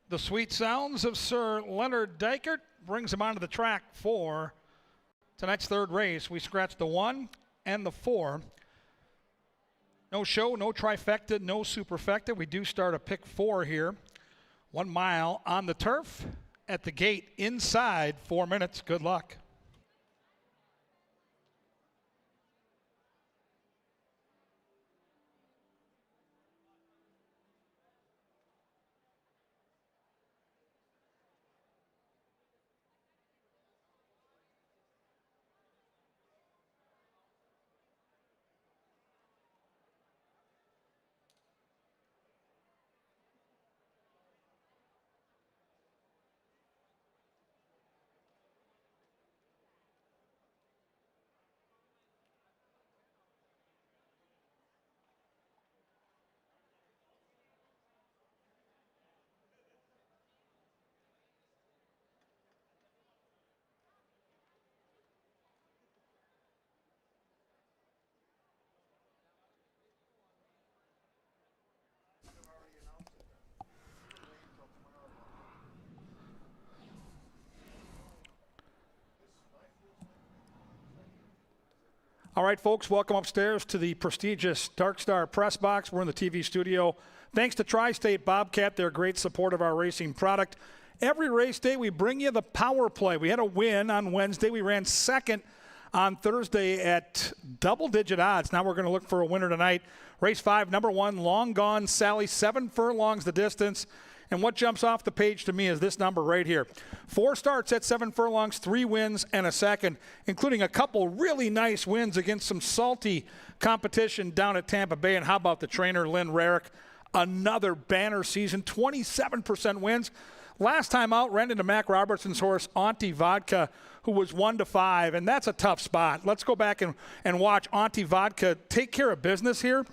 The sweet sounds of Sir Leonard Dykert brings him onto the track for tonight's third race. We scratched the 1 and the 4. No show, no trifecta, no superfecta. We do start a pick 4 here. 1 mile on the turf at the gate inside 4 minutes. Good luck. All right, folks, welcome upstairs to the prestigious Dark Star press box. We're in the TV studio. Thanks to Tri-State Bobcat, their great support of our racing product. Every race day, we bring you the power play. We had a win on Wednesday. We ran second on Thursday at double-digit odds. Now we're going to look for a winner tonight. Race 5, number 1, Long Gone Sally, 7 furlongs the distance. And what jumps off the page to me is this number right here. 4 starts at 7 furlongs, 3 wins and a second, including a couple really nice wins against some salty competition down at Tampa Bay. And how about the trainer, Lynn Rarick? Another banner season, 27% wins. Last time out, ran into Mac Robertson's horse, Auntie Vodka, who was 1-5, and that's a tough spot. Let's go back and watch Auntie Vodka take care of business here.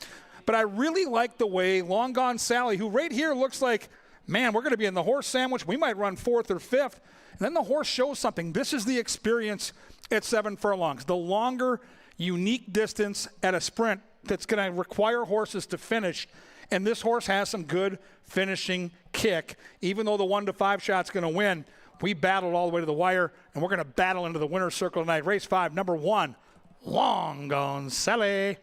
But I really like the way Long Gone Sally, who right here looks like, man, we're going to be in the horse sandwich. We might run 4th or 5th. And then the horse shows something. This is the experience at 7 furlongs. The longer, unique distance at a sprint that's going to require horses to finish. And this horse has some good finishing kick. Even though the 1-5 shot's going to win, we battled all the way to the wire, and we're going to battle into the winner's circle tonight. Race 5, number 1, Long Gone Sally.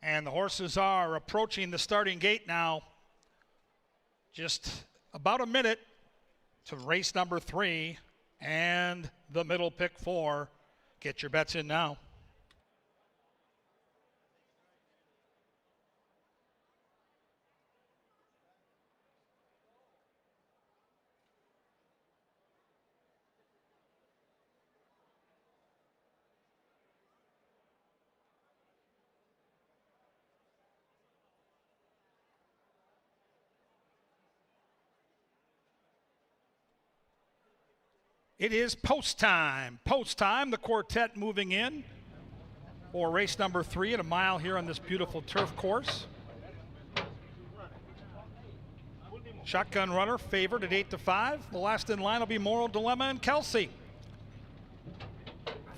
And the horses are approaching the starting gate now. Just about a minute to race number 3 and the middle pick 4. Get your bets in now. It is post time. Post time, the quartet moving in for race number 3 at a mile here on this beautiful turf course. Shotgun Runner favored at 8-5. The last in line will be Moral Dilemma and Kelsey.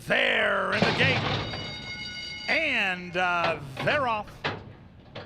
There in the gate. And they're off.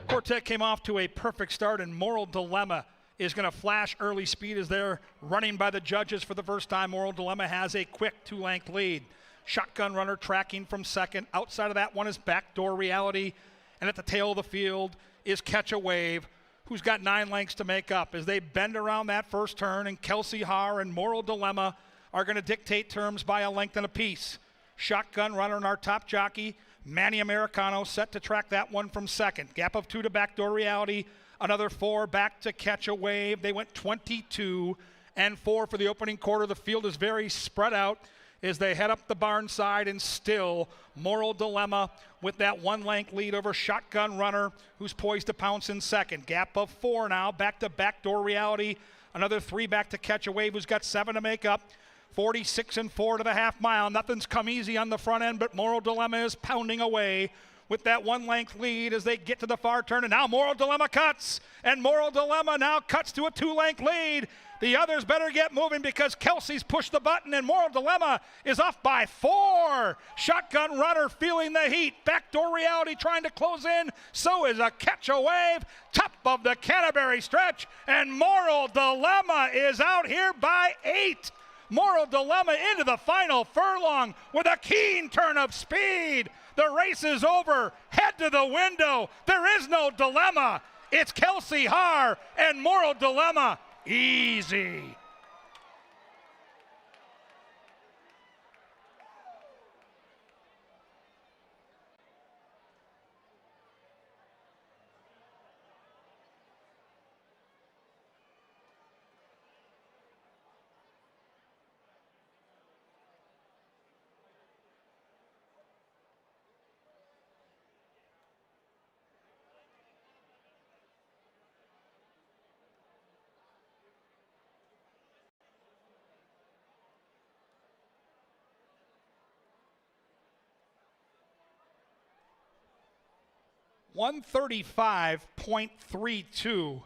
Quartet came off to a perfect start, and Moral Dilemma is going to flash early speed as they're running by the judges for the first time. Moral Dilemma has a quick 2-length lead. Shotgun Runner tracking from second. Outside of that one is Backdoor Reality. And at the tail of the field is Catch a Wave, who's got 9 lengths to make up as they bend around that first turn. And Kelsey Haar and Moral Dilemma are going to dictate terms by a length and a piece. Shotgun Runner and our top jockey, Manny Americano, set to track that one from second. Gap of 2 to Backdoor Reality. Another 4 back to Catch a Wave. They went 22 and 4 for the opening quarter. The field is very spread out as they head up the barn side, and still Moral Dilemma with that 1-length lead over Shotgun Runner, who's poised to pounce in second. Gap of 4 now, back to Backdoor Reality. Another 3 back to Catch a Wave, who's got 7 to make up. 46 and 4 to the half mile. Nothing's come easy on the front end, but Moral Dilemma is pounding away with that 1-length lead as they get to the far turn. And now Moral Dilemma cuts, and Moral Dilemma now cuts to a 2-length lead. The others better get moving because Kelsey's pushed the button, and Moral Dilemma is off by 4. Shotgun Runner feeling the heat. Backdoor Reality trying to close in. So is a Catch a Wave. Top of the Canterbury stretch, and Moral Dilemma is out here by 8. Moral Dilemma into the final furlong with a keen turn of speed. The race is over. Head to the window. There is no dilemma. It's Kelsey Haar and Moral Dilemma. Easy. $135.32,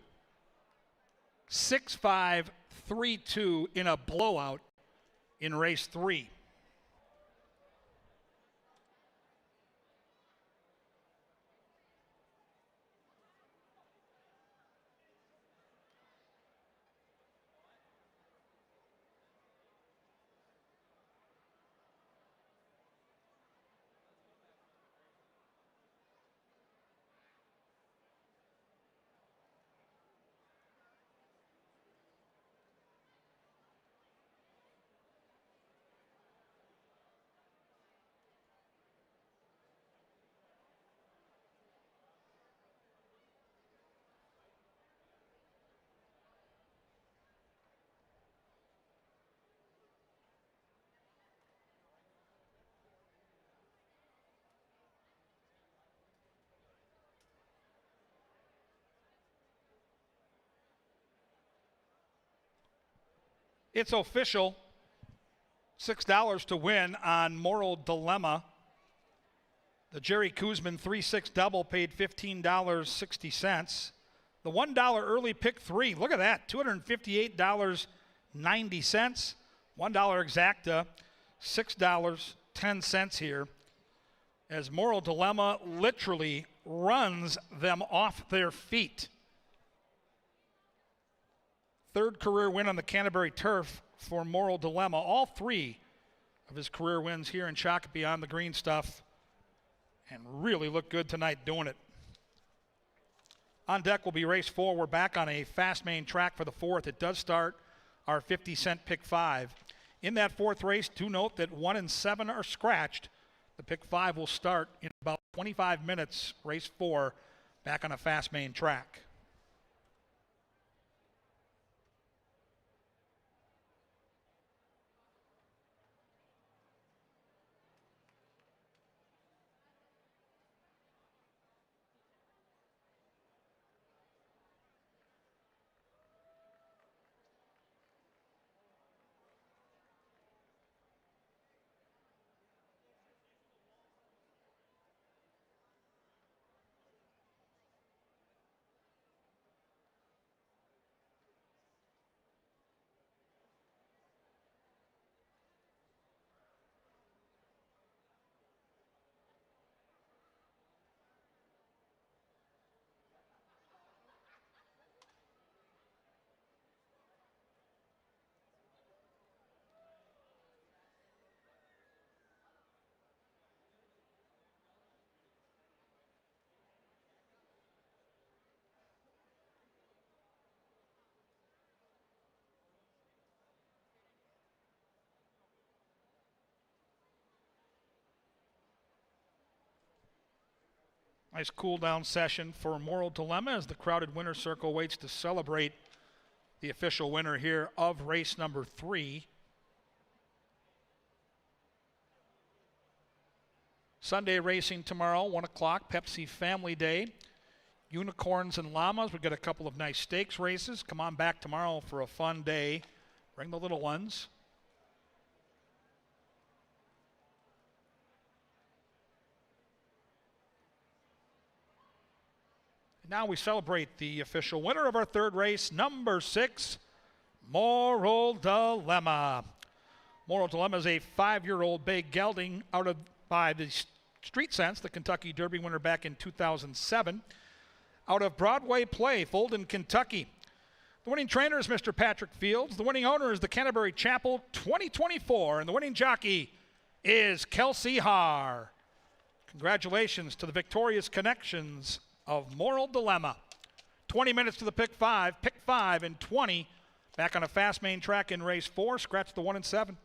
6.532 in a blowout in race 3. It's official. $6 to win on Moral Dilemma. The Jerry Kuzman 3-6 double paid $15.60. The $1 early pick 3, look at that, $258.90. $1 exacta, $6.10 here. As Moral Dilemma literally runs them off their feet. Third career win on the Canterbury turf for Moral Dilemma. All 3 of his career wins here in Shakopee on the green stuff, and really looked good tonight doing it. On deck will be race 4. We're back on a fast main track for the 4th. It does start our 50-cent pick 5. In that 4th race, do note that 1 and 7 are scratched. The pick 5 will start in about 25 minutes, race 4, back on a fast main track. Nice cool down session for Moral Dilemma as the crowded winner's circle waits to celebrate the official winner here of race number 3. Sunday racing tomorrow, 1 o'clock, Pepsi Family Day. Unicorns and Llamas. We've got a couple of nice stakes races. Come on back tomorrow for a fun day. Bring the little ones. Now we celebrate the official winner of our 3rd race, number 6, Moral Dilemma. Moral Dilemma is a 5-year-old bay gelding out of by the Street Sense, the Kentucky Derby winner back in 2007. Out of Broadway Play, Fulton, Kentucky. The winning trainer is Mr. Patrick Fields. The winning owner is the Canterbury Chapel 2024. And the winning jockey is Kelsey Haar. Congratulations to the victorious connections of Moral Dilemma. 20 minutes to the pick 5. Pick 5 in 20. Back on a fast main track in race 4. Scratch the 1 and 7.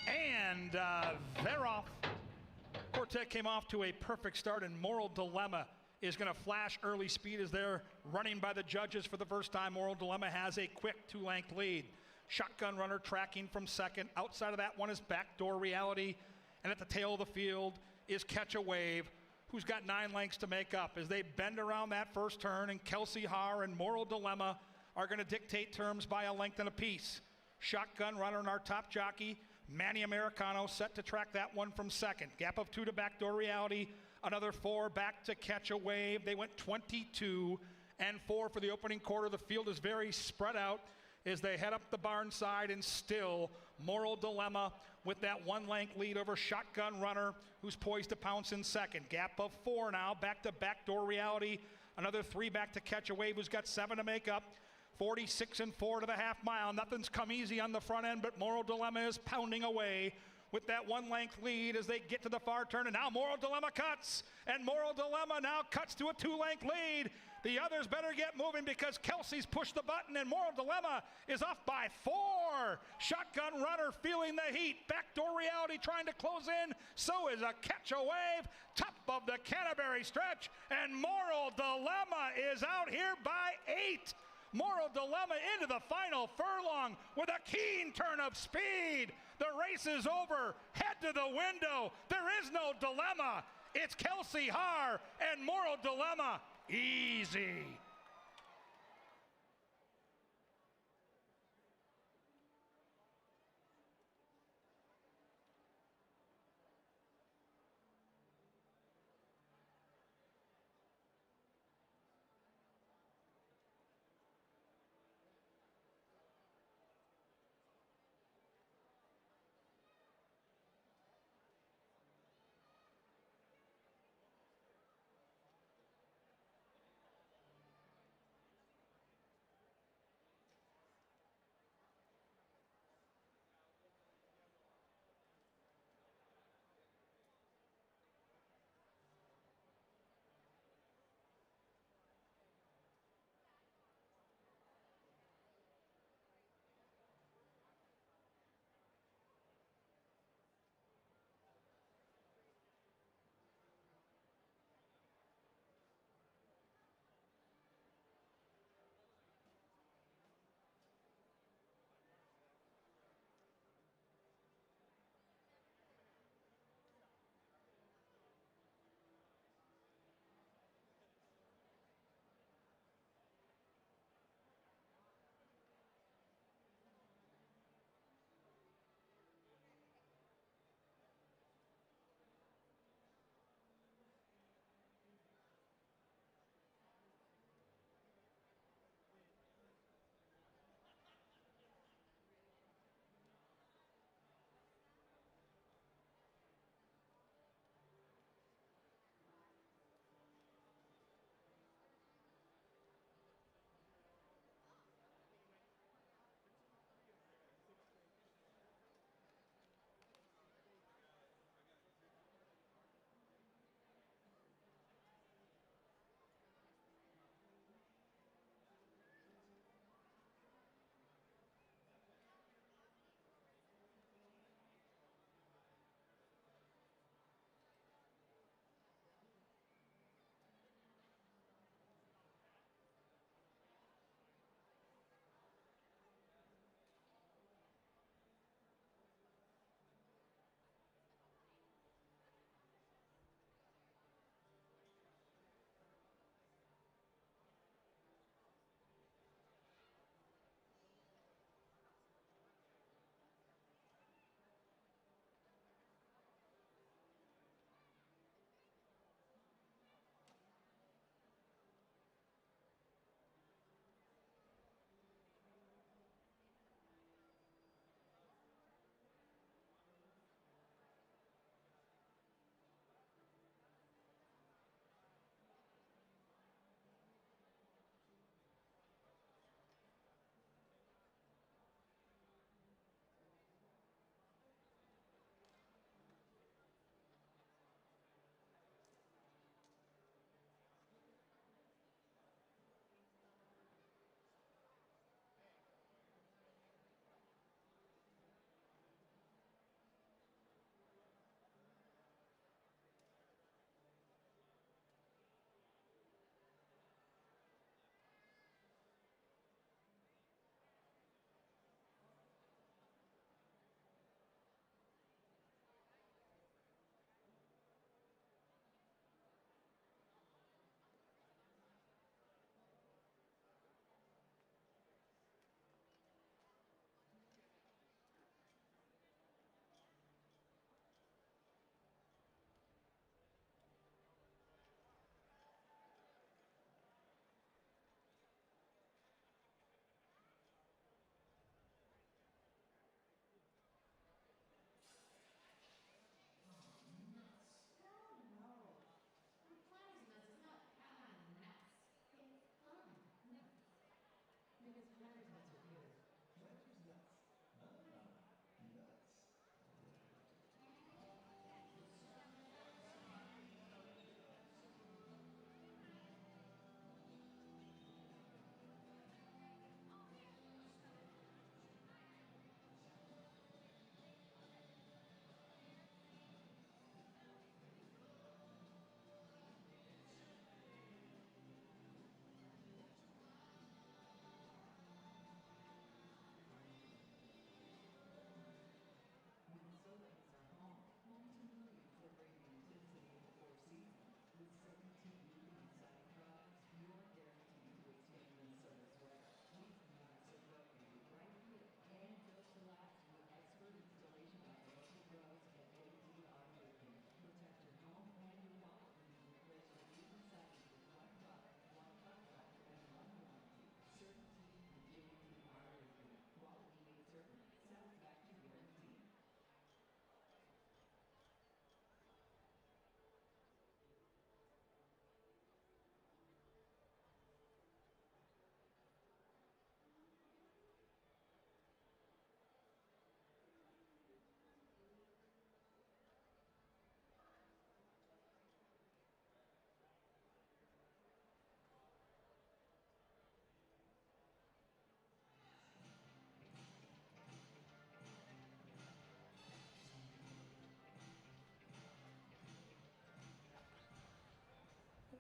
And they're off. Quartet came off to a perfect start, and Moral Dilemma is going to flash early speed as they're running by the judges for the first time. Moral Dilemma has a quick 2-length lead. Shotgun Runner tracking from second. Outside of that one is Backdoor Reality. And at the tail of the field is Catch a Wave, who's got 9 lengths to make up. As they bend around that first turn, and Kelsey Haar and Moral Dilemma are going to dictate terms by a length and a piece. Shotgun Runner and our top jockey, Manny Americano, set to track that one from second. Gap of 2 to Backdoor Reality. Another 4 back to Catch a Wave. They went 22 and 4 for the opening quarter. The field is very spread out as they head up the barn side, and still Moral Dilemma with that 1 length lead over Shotgun Runner, who's poised to pounce in second. Gap of 4 now, back to Backdoor Reality. Another 3 back to Catch a Wave, who's got 7 to make up. 46 and 4 to the half mile. Nothing's come easy on the front end, but Moral Dilemma is pounding away with that 1 length lead as they get to the far turn. And now Moral Dilemma cuts, and Moral Dilemma now cuts to a 2 length lead. The others better get moving because Kelsey's pushed the button, and Moral Dilemma is off by 4. Shotgun Runner feeling the heat. Backdoor Reality trying to close in. So is a Catch a Wave. Top of the Canterbury stretch, and Moral Dilemma is out here by 8. Moral Dilemma into the final furlong with a keen turn of speed. The race is over. Head to the window. There is no dilemma. It's Kelsey Haar and Moral Dilemma. Easy.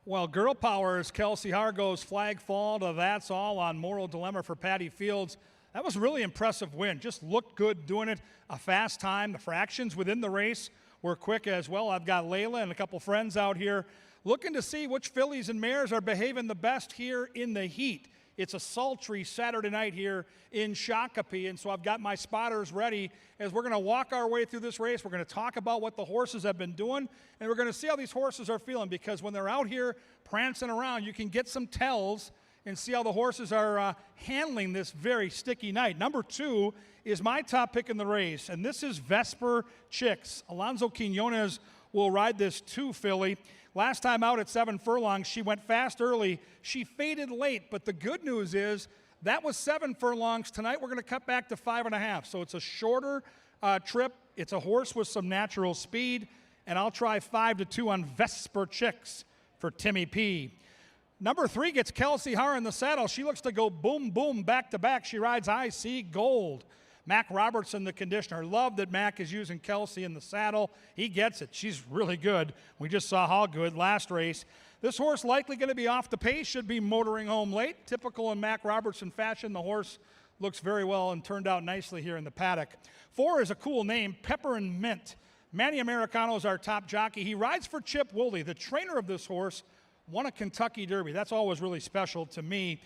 Well, girl power as Kelsey Hargo's flag fall to That's All on Moral Dilemma for Patty Fields. That was a really impressive win. Just looked good doing it. A fast time. The fractions within the race were quick as well. I've got Layla and a couple friends out here looking to see which fillies and mares are behaving the best here in the heat. It's a sultry Saturday night here in Shakopee, and so I've got my spotters ready as we're going to walk our way through this race. We're going to talk about what the horses have been doing, and we're going to see how these horses are feeling, because when they're out here prancing around, you can get some tells and see how the horses are handling this very sticky night. Number 2 is my top pick in the race, and this is Vesper Chicks. Alonso Quinones will ride this 2 filly. Last time out at 7 furlongs, she went fast early. She faded late, but the good news is that was 7 furlongs. Tonight we're going to cut back to 5.5, so it's a shorter trip. It's a horse with some natural speed, and I'll try 5-2 on Vesper Chicks for Timmy P. Number 3 gets Kelsey Har in the saddle. She looks to go boom, boom, back to back. She rides I See Gold. Mac Robertson, the conditioner. Love that Mac is using Kelsey in the saddle. He gets it. She's really good. We just saw how good last race. This horse likely going to be off the pace, should be motoring home late. Typical in Mac Robertson fashion. The horse looks very well and turned out nicely here in the paddock. 4 is a cool name, Pepper and Mint. Manny Americano is our top jockey. He rides for Chip Woolley. The trainer of this horse won a Kentucky Derby. That's always really special to me.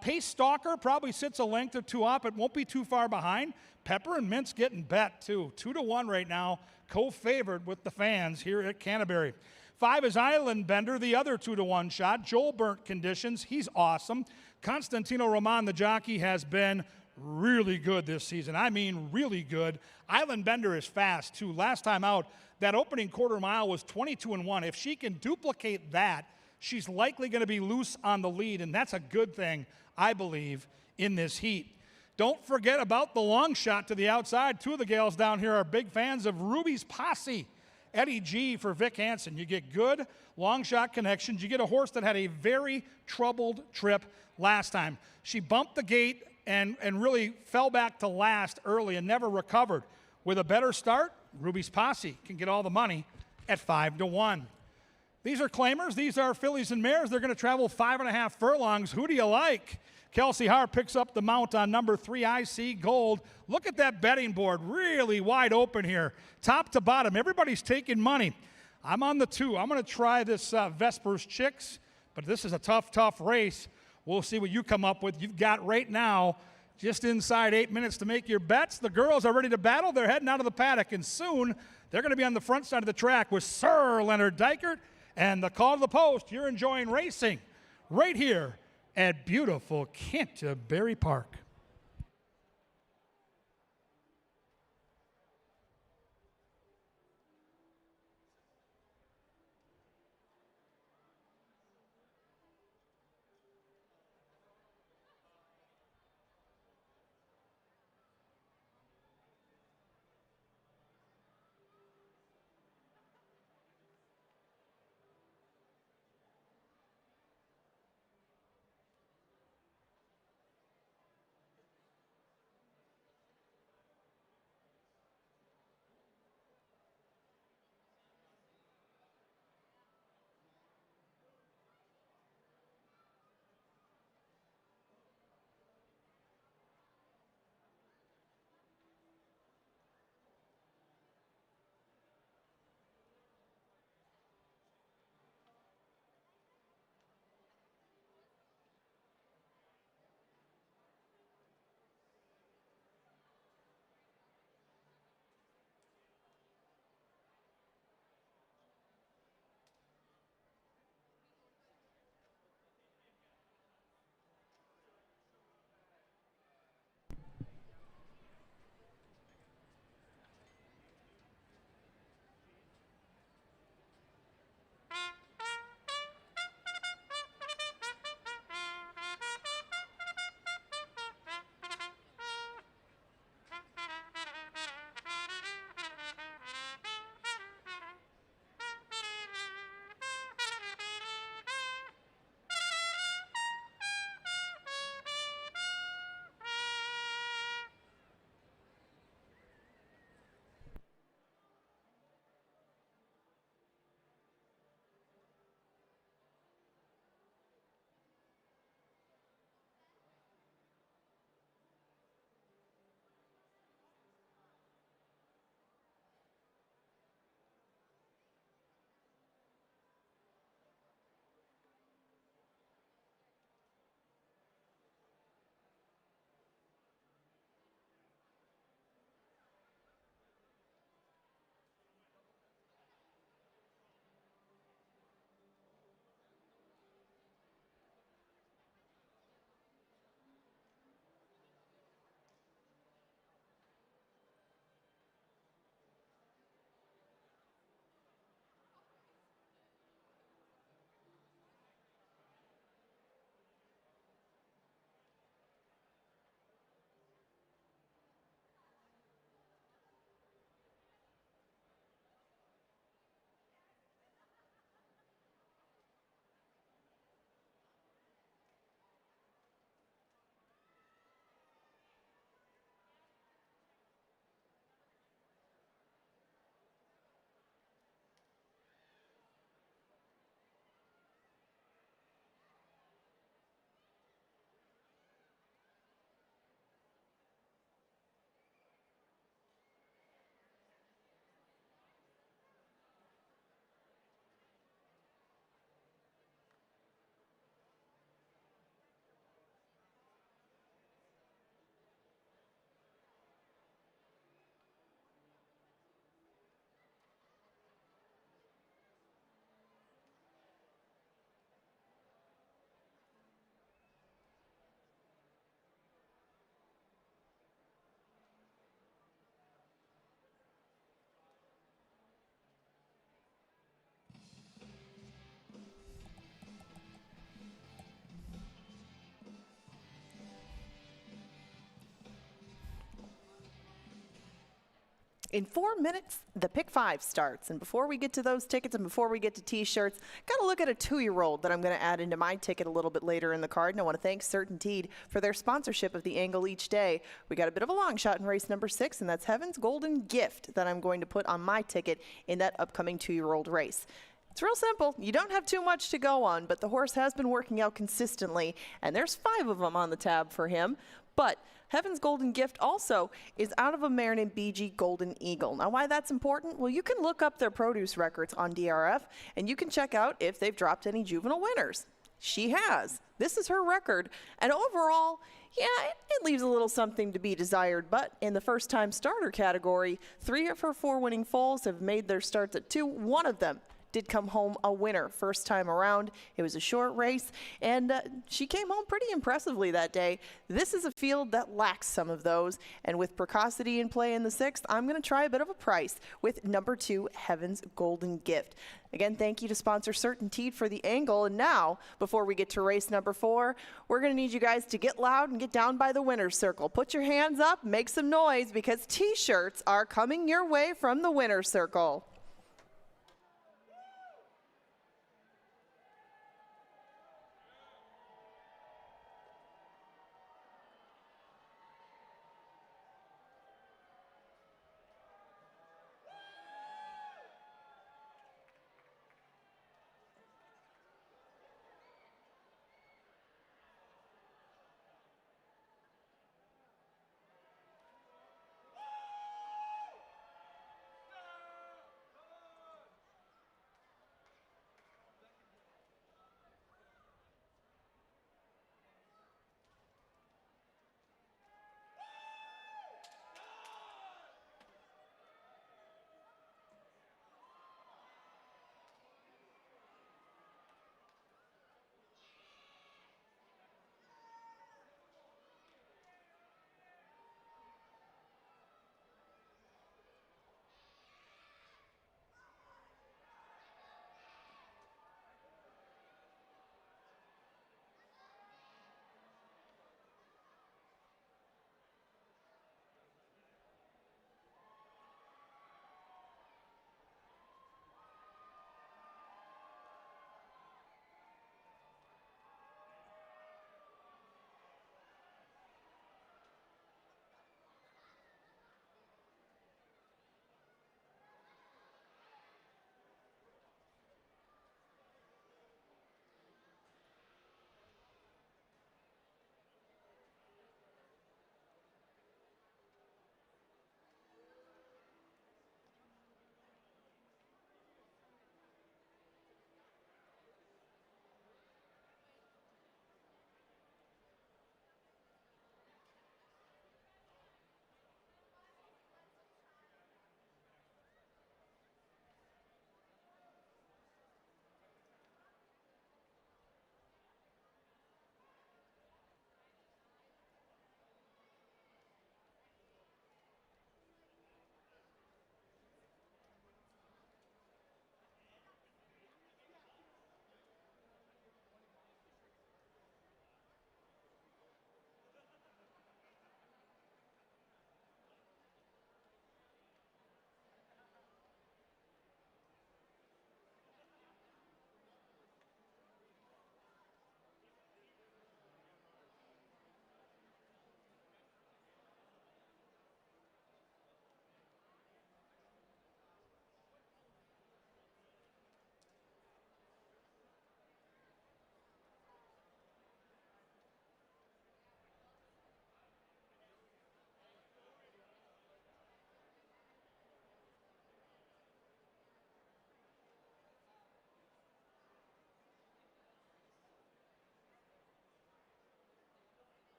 Pace Stalker probably sits a length or 2 up. It won't be too far behind. Pepper and Mint's getting bet, too. 2-1 right now, co-favored with the fans here at Canterbury. 5 is Island Bender, the other 2-1 shot. Joel Burnt conditions. He's awesome. Constantino Roman, the jockey, has been really good this season. I mean, really good. Island Bender is fast, too. Last time out, that opening quarter mile was 22-1. If she can duplicate that, she's likely going to be loose on the lead, and that's a good thing, I believe, in this heat. Don't forget about the long shot to the outside. 2 of the gals down here are big fans of Ruby's Posse. Eddie G for Vic Hansen. You get good long shot connections. You get a horse that had a very troubled trip last time. She bumped the gate and really fell back to last early and never recovered. With a better start, Ruby's Posse can get all the money at 5-1. These are claimers. These are fillies and mares. They're going to travel 5.5 furlongs. Who do you like? Kelsey Har picks up the mount on number 3, I See Gold. Look at that betting board. Really wide open here. Top to bottom. Everybody's taking money. I'm on the 2. I'm going to try this Vespers Chicks, but this is a tough race. We'll see what you come up with. You've got right now just inside 8 minutes to make your bets. The girls are ready to battle. They're heading out of the paddock, and soon they're going to be on the front side of the track with Sir Leonard Dykert. And the call to the post, you're enjoying racing right here at beautiful Canterbury Park. In 4 minutes, the Pick 5 starts. And before we get to those tickets and before we get to T-shirts, got to look at a 2-year-old that I'm going to add into my ticket a little bit later in the card. And I want to thank Certainteed for their sponsorship of the Angle each day. We got a bit of a long shot in race number 6, and that's Heaven's Golden Gift that I'm going to put on my ticket in that upcoming 2-year-old race. It's real simple. You don't have too much to go on, but the horse has been working out consistently, and there's 5 of them on the tab for him. But Heaven's Golden Gift also is out of a mare named BG Golden Eagle. Now, why that's important? Well, you can look up their produce records on DRF, and you can check out if they've dropped any juvenile winners. She has. This is her record. And overall, yeah, it leaves a little something to be desired. But in the first-time starter category, 3 of her 4 winning foals have made their starts at 2. One of them did come home a winner first time around. It was a short race, and she came home pretty impressively that day. This is a field that lacks some of those, and with Precocity in play in the 6th, I'm going to try a bit of a price with number 2, Heaven's Golden Gift. Again, thank you to sponsor Certainteed for the Angle. And now, before we get to race number 4, we're going to need you guys to get loud and get down by the winner's circle. Put your hands up, make some noise, because T-shirts are coming your way from the winner's circle.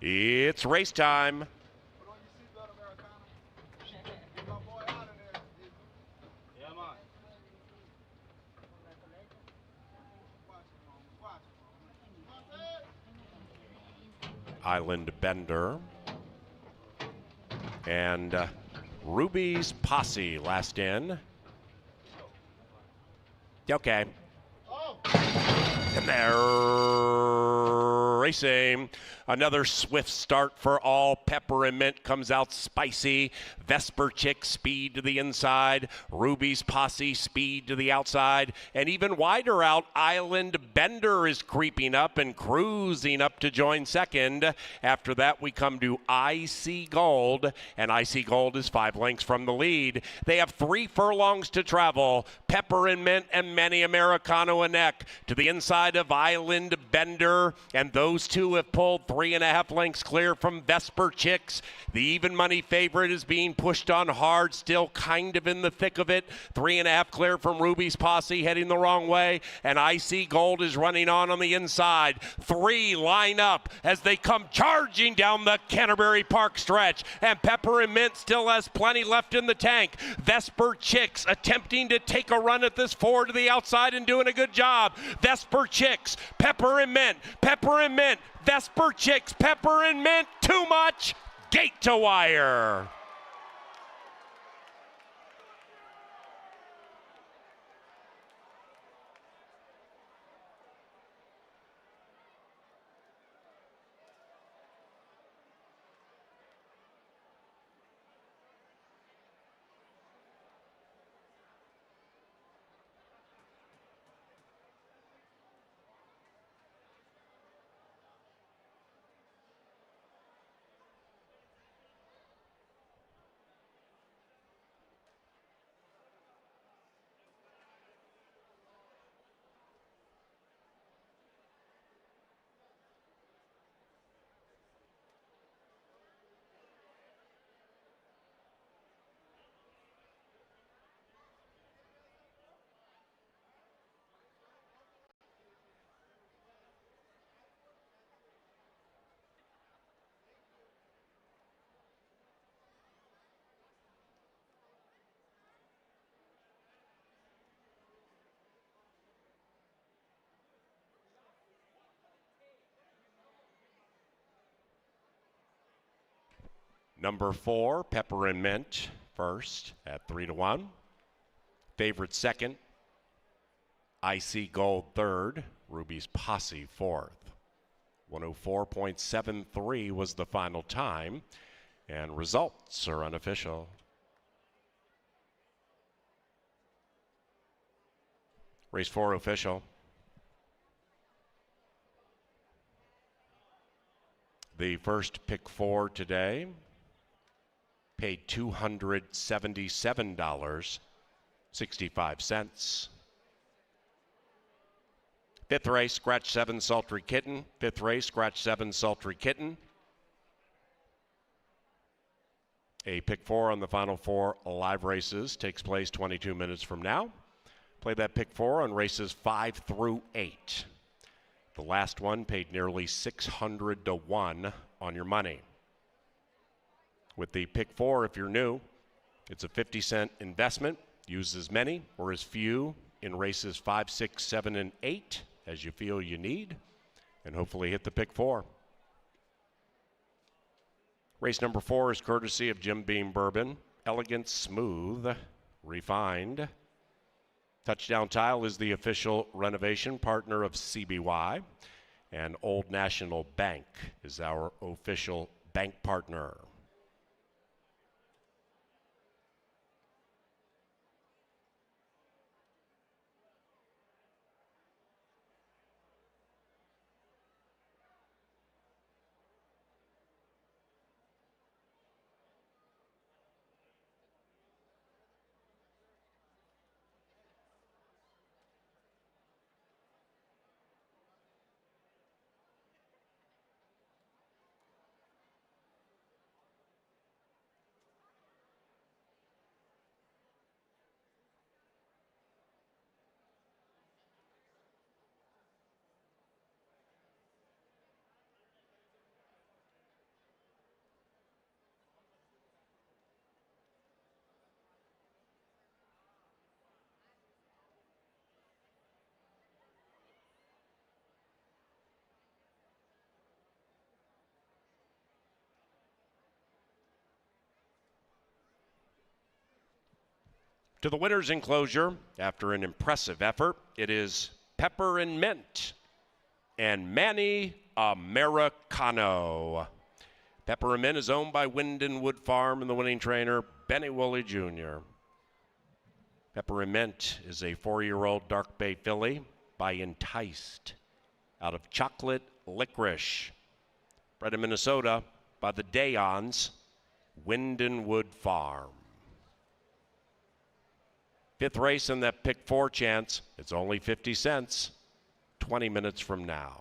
It's race time. Island Bender and Ruby's Posse last in. Okay. And there racing. Another swift start for all. Peppermint comes out spicy. Vesper Chick speed to the inside. Ruby's Posse speed to the outside. And even wider out, Island Bender is creeping up and cruising up to join second. After that, we come to IC Gold, and IC Gold is 5 lengths from the lead. They have 3 furlongs to travel. Peppermint and Manny Americano and neck to the inside of Island Bender, and those two have pulled 3.5 lengths clear from Vesper Chicks. The even money favorite is being pushed on hard, still kind of in the thick of it. 3.5 clear from Ruby's Posse, heading the wrong way, and IC Gold is running on the inside. 3 line up as they come charging down the Canterbury Park stretch, and Peppermint still has plenty left in the tank. Vesper Chicks attempting to take a run at this 4 to the outside and doing a good job. Vesper Chicks, Peppermint, Vesper Chicks, Peppermint, too much, gate to wire. Number 4, Peppermint, first at 3-1. Favorite second, IC Gold third, Ruby's Posse fourth. 104.73 was the final time, and results are unofficial. Race 4 official. The first pick 4 today paid $277.65. Fifth race, scratch 7, Sultry Kitten. Fifth race, scratch 7, Sultry Kitten. A pick 4 on the final 4 live races takes place 22 minutes from now. Play that pick 4 on races 5 through 8. The last one paid nearly 600 to 1 on your money. With the pick 4, if you're new, it's a 50-cent investment. Use as many or as few in races 5, 6, 7, and 8 as you feel you need, and hopefully hit the pick 4. Race number 4 is courtesy of Jim Beam Bourbon. Elegant, smooth, refined. Touchdown Tile is the official renovation partner of CBY, and Old National Bank is our official bank partner. To the winner's enclosure, after an impressive effort, it is Peppermint. and Manny Americano. Peppermint is owned by Wyndon Farm and the winning trainer, Benny Woolley Jr. Peppermint is a 4-year-old Dark Bay filly by Enticed out of Chocolate Licorice. Bred in Minnesota by the Dayons, Wyndon Farm. 5th race in that pick 4 chance. It's only 50 cents, 20 minutes from now.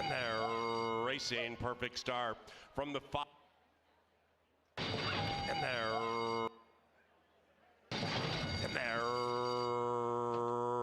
And they're racing. Perfect start from the 5. And they're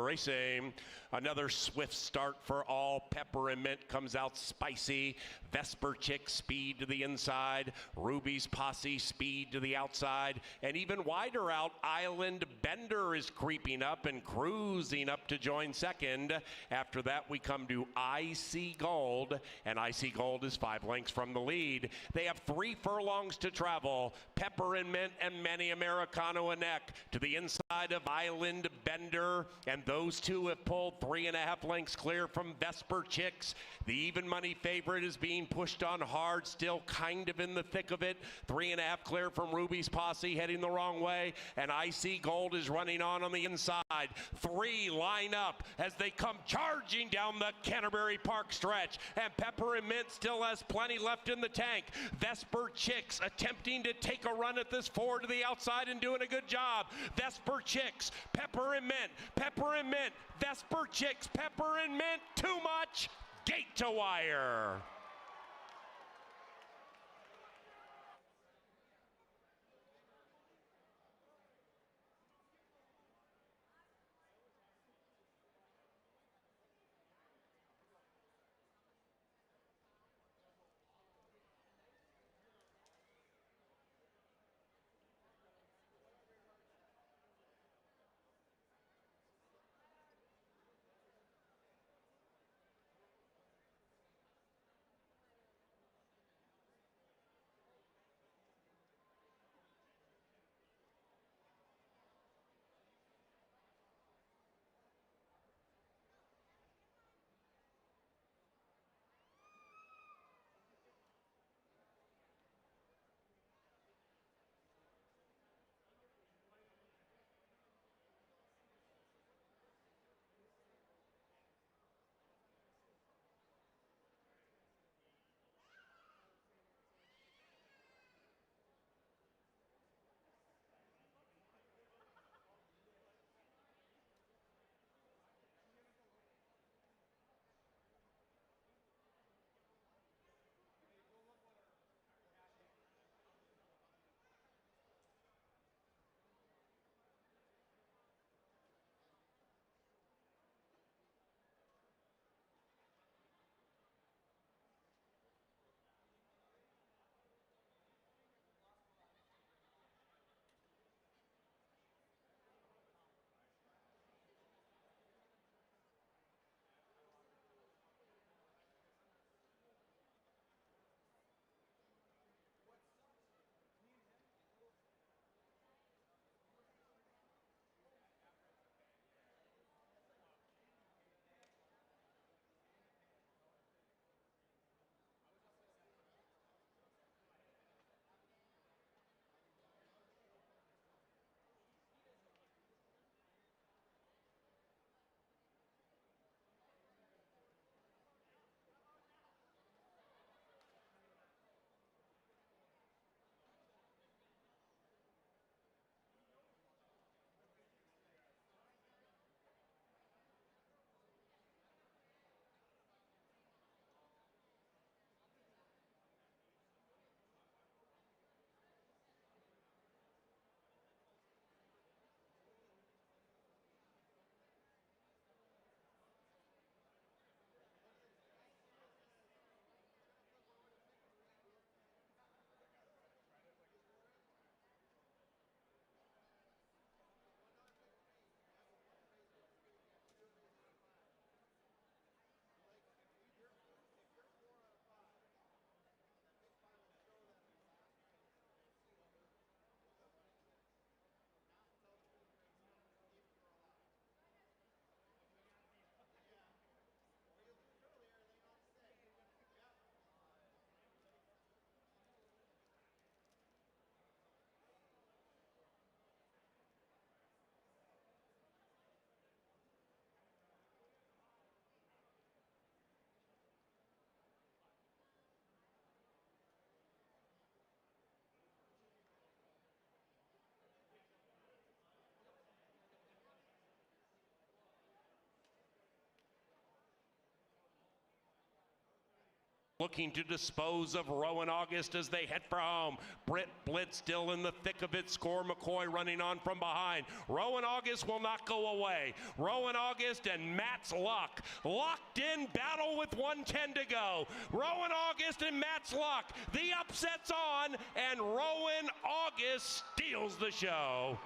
racing. Another swift start for all. Peppermint comes out spicy. Vesper Chick speed to the inside. Ruby's Posse speed to the outside. And even wider out, Island Bender is creeping up and cruising up to join second. After that, we come to IC Gold. And IC Gold is 5 lengths from the lead. They have 3 furlongs to travel. Peppermint and Manny Americano a neck to the inside of Island Bender. And those two have pulled 3.5 lengths clear from Vesper Chicks. The even money favorite is being pushed on hard, still kind of in the thick of it. 3.5 clear from Ruby's Posse, heading the wrong way. And IC Gold is running on the inside. 3 line up as they come charging down the Canterbury Park stretch. And Peppermint still has plenty left in the tank. Vesper Chicks attempting to take a run at this 4 to the outside and doing a good job. Vesper Chicks, Peppermint, Vesper Chicks, Peppermint, too much. Gate to wire. looking to dispose of Rowan August as they head for home. Britt Blitz still in the thick of it. Score McCoy running on from behind. Rowan August will not go away. Rowan August and Matt's Luck locked in battle with 1:10 to go. Rowan August and Matt's Luck. The upset's on, and Rowan August steals the show.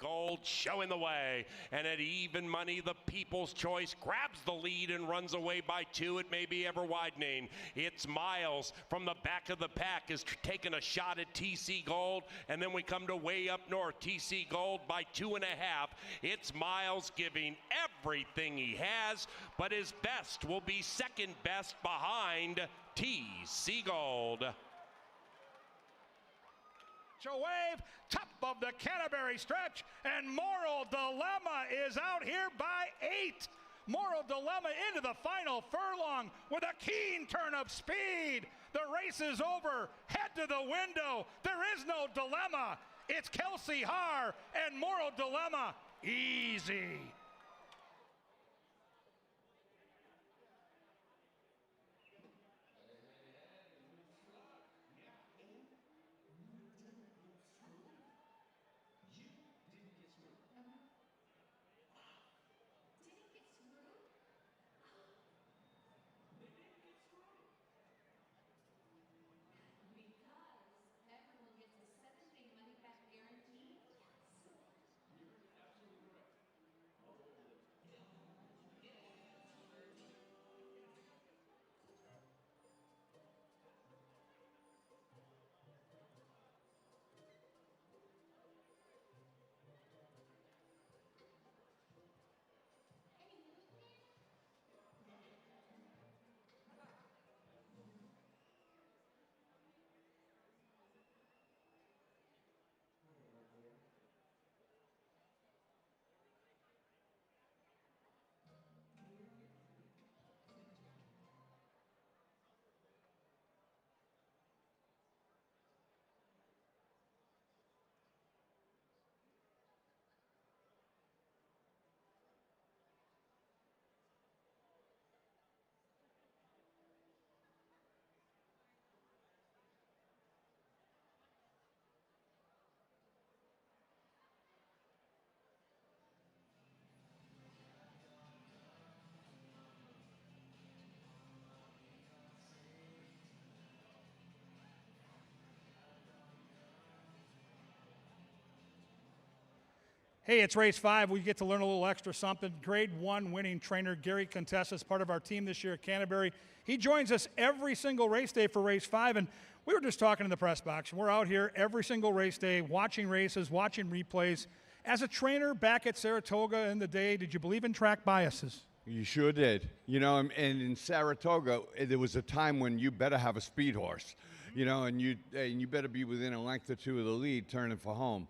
Gold showing the way, and at even money, the People's Choice grabs the lead and runs away by 2. It may be ever widening. It's Miles from the back of the pack is taking a shot at TC Gold, and then we come to way up north. TC Gold by 2.5. It's Miles giving everything he has, but his best will be second best behind TC Gold. Wave, top of the Canterbury stretch, and Moral Dilemma is out here by 8. Moral Dilemma into the final furlong with a keen turn of speed. The race is over. Head to the window. There is no dilemma. It's Kelsey Haar and Moral Dilemma. Easy. Hey, it's race 5. We get to learn a little extra something. Grade 1 winning trainer Gary Contessa is part of our team this year at Canterbury. He joins us every single race day for race 5, and we were just talking in the press box. We're out here every single race day watching races, watching replays. As a trainer back at Saratoga in the day, did you believe in track biases? You sure did. You know, and in Saratoga, there was a time when you better have a speed horse, you know, and you better be within a length or 2 of the lead turning for home.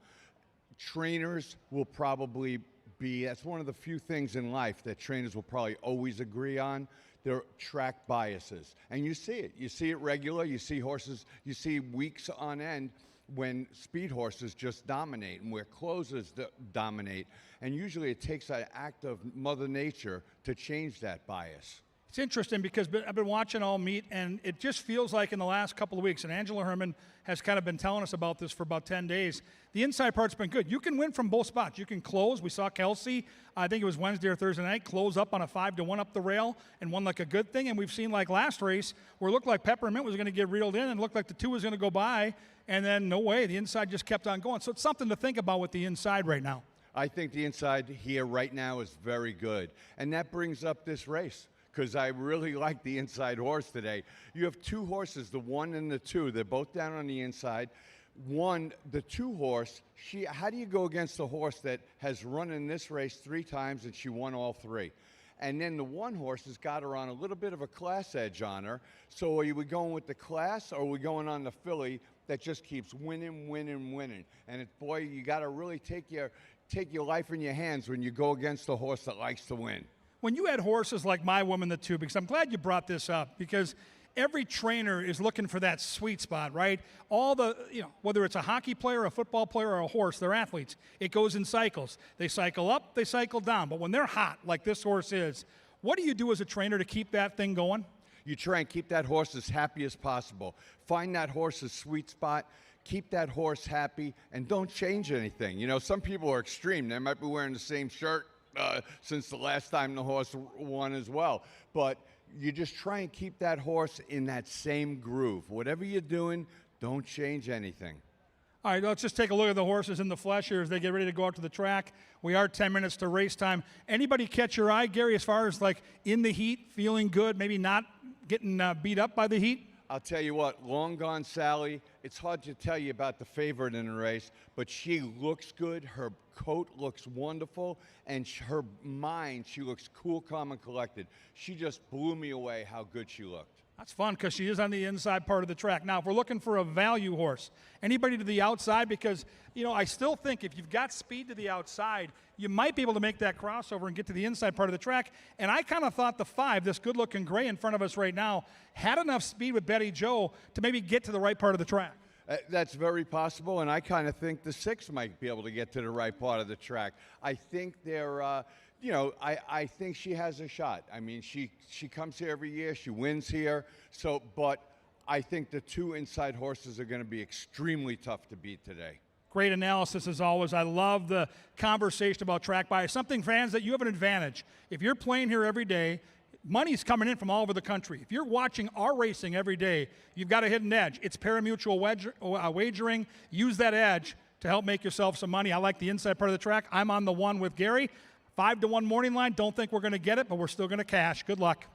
Trainers will probably be, that's one of the few things in life that trainers will probably always agree on. They're track biases. And you see it. You see it regular. You see horses, you see weeks on end when speed horses just dominate and where closers dominate. And usually it takes an act of Mother Nature to change that bias. It's interesting because I've been watching all meet, and it just feels like in the last couple of weeks, and Angela Herman has kind of been telling us about this for about 10 days, the inside part's been good. You can win from both spots. You can close. We saw Kelsey, I think it was Wednesday or Thursday night, close up on a 5-1 up the rail and won like a good thing. And we've seen like last race where it looked like Peppermint was going to get reeled in and looked like the 2 was going to go by, and then no way. The inside just kept on going. So it's something to think about with the inside right now. I think the inside here right now is very good. And that brings up this race, because I really like the inside horse today. You have 2 horses, the 1 and the 2. They're both down on the inside. The 2 horse, how do you go against a horse that has run in this race 3 times and she won all 3? And then the 1 horse has got her on a little bit of a class edge on her. So are we going with the class, or are we going on the filly that just keeps winning, winning, winning? And boy, you got to really take your life in your hands when you go against a horse that likes to win. When you had horses like My Woman, the 2, because I'm glad you brought this up, because every trainer is looking for that sweet spot, right? All the, whether it's a hockey player, a football player, or a horse, they're athletes. It goes in cycles. They cycle up, they cycle down. But when they're hot, like this horse is, what do you do as a trainer to keep that thing going? You try and keep that horse as happy as possible. Find that horse's sweet spot. Keep that horse happy, and don't change anything. Some people are extreme. They might be wearing the same shirt since the last time the horse won as well. But you just try and keep that horse in that same groove. Whatever you're doing, don't change anything. All right, let's just take a look at the horses in the flesh here as they get ready to go out to the track. We are 10 minutes to race time. Anybody catch your eye, Gary, as far as like in the heat, feeling good, maybe not getting beat up by the heat? I'll tell you what, Long Gone Sally, it's hard to tell you about the favorite in the race, but she looks good. Her coat looks wonderful, and her mind, she looks cool, calm, and collected. She just blew me away how good she looked. That's fun because she is on the inside part of the track. Now, if we're looking for a value horse, anybody to the outside? Because, I still think if you've got speed to the outside, you might be able to make that crossover and get to the inside part of the track. And I kind of thought the 5, this good-looking gray in front of us right now, had enough speed with Betty Jo to maybe get to the right part of the track. That's very possible, and I kind of think the 6 might be able to get to the right part of the track. I think they're, I think she has a shot. I mean, she comes here every year. She wins here. But I think the 2 inside horses are going to be extremely tough to beat today. Great analysis as always. I love the conversation about track bias. Something, fans, that you have an advantage. If you're playing here every day, money's coming in from all over the country. If you're watching our racing every day, you've got a hidden edge. It's pari-mutuel wagering. Use that edge to help make yourself some money. I like the inside part of the track. I'm on the 1 with Gary. 5-1 morning line. Don't think we're going to get it, but we're still going to cash. Good luck.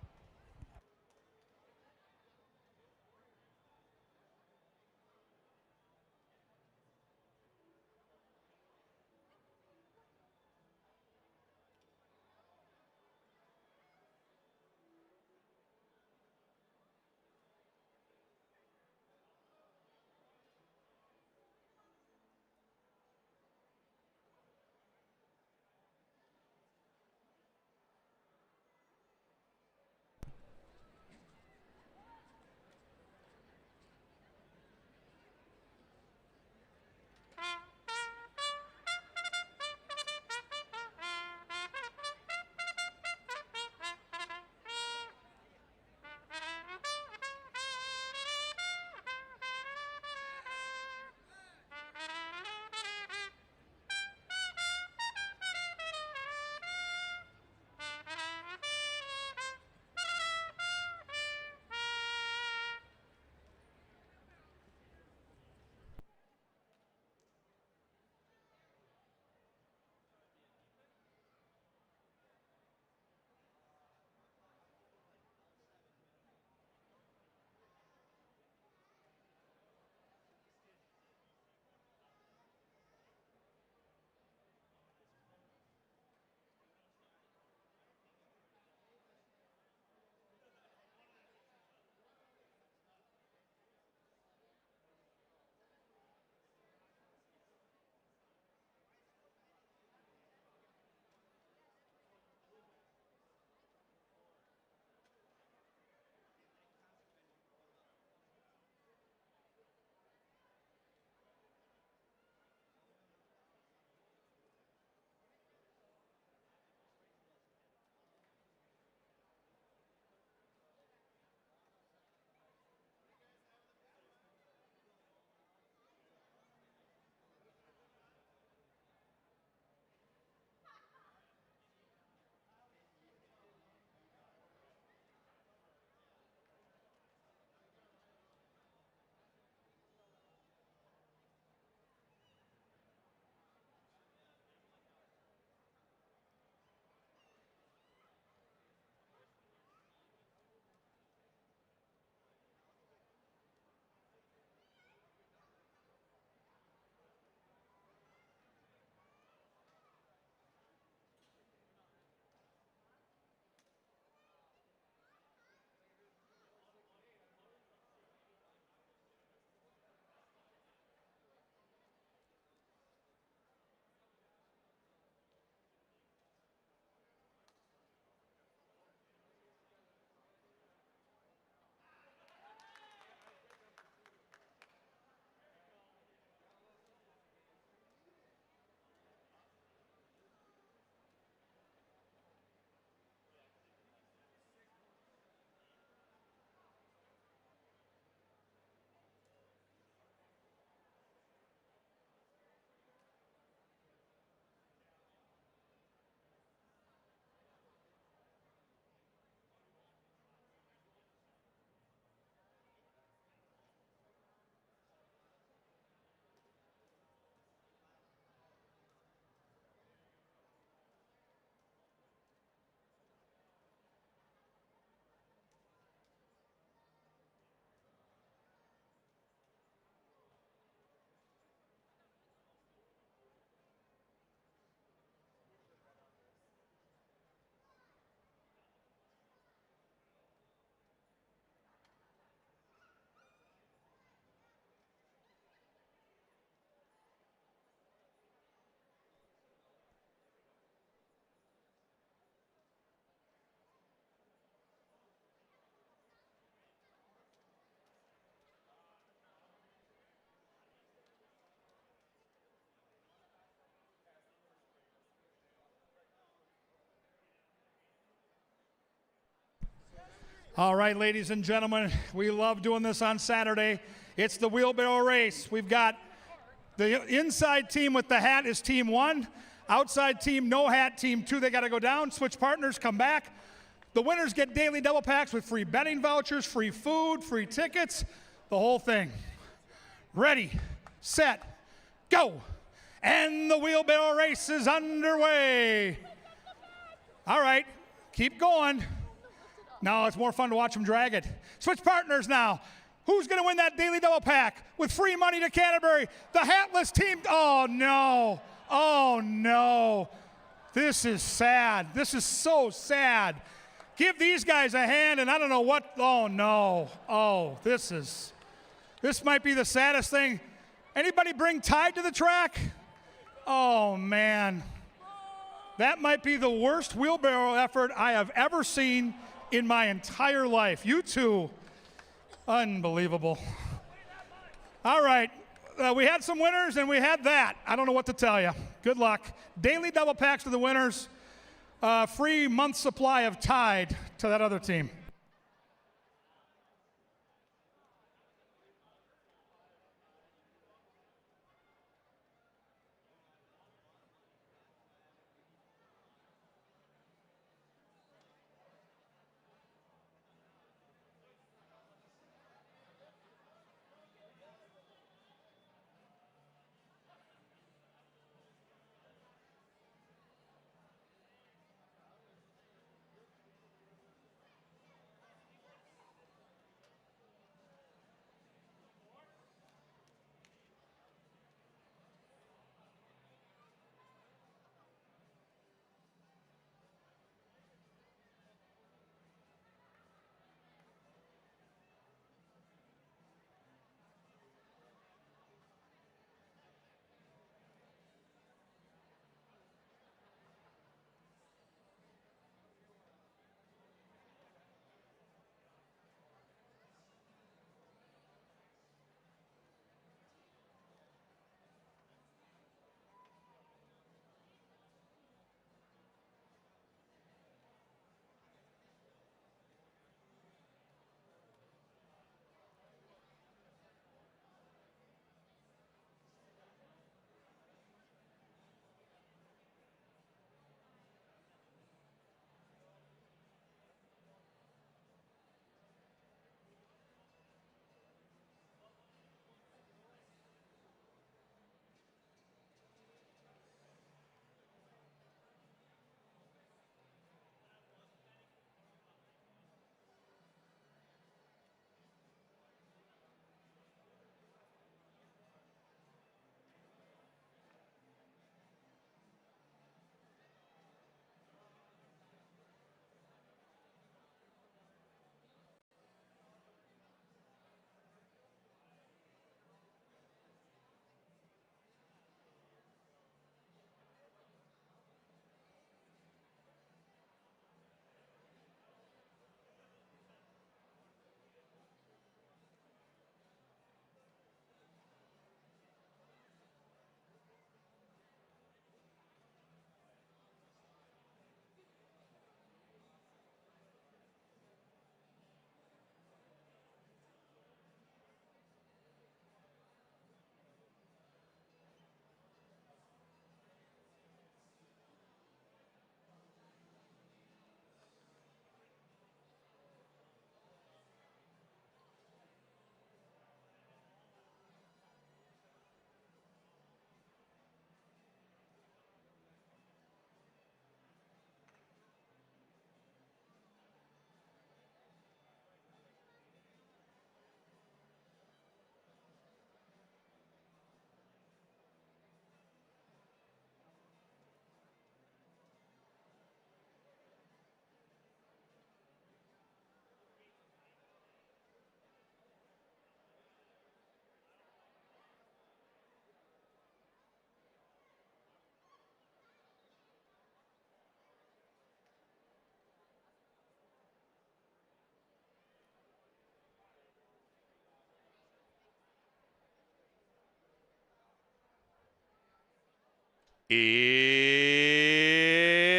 All right, ladies and gentlemen, we love doing this on Saturday. It's the wheelbarrow race. We've got the inside team with the hat is team 1. Outside team, no hat, team 2. They got to go down, switch partners, come back. The winners get daily double packs with free betting vouchers, free food, free tickets, the whole thing. Ready, set, go. And the wheelbarrow race is underway. All right, keep going. Now it's more fun to watch them drag it. Switch partners now. Who's going to win that daily double pack with free money to Canterbury? The hatless team. Oh, no. Oh, no. This is sad. This is so sad. Give these guys a hand, and I don't know what. Oh, no. Oh, this might be the saddest thing. Anybody bring Tide to the track? Oh, man. That might be the worst wheelbarrow effort I have ever seen in my entire life. You two, unbelievable. All right, we had some winners and we had that. I don't know what to tell you. Good luck. Daily double packs to the winners. Free month supply of Tide to that other team.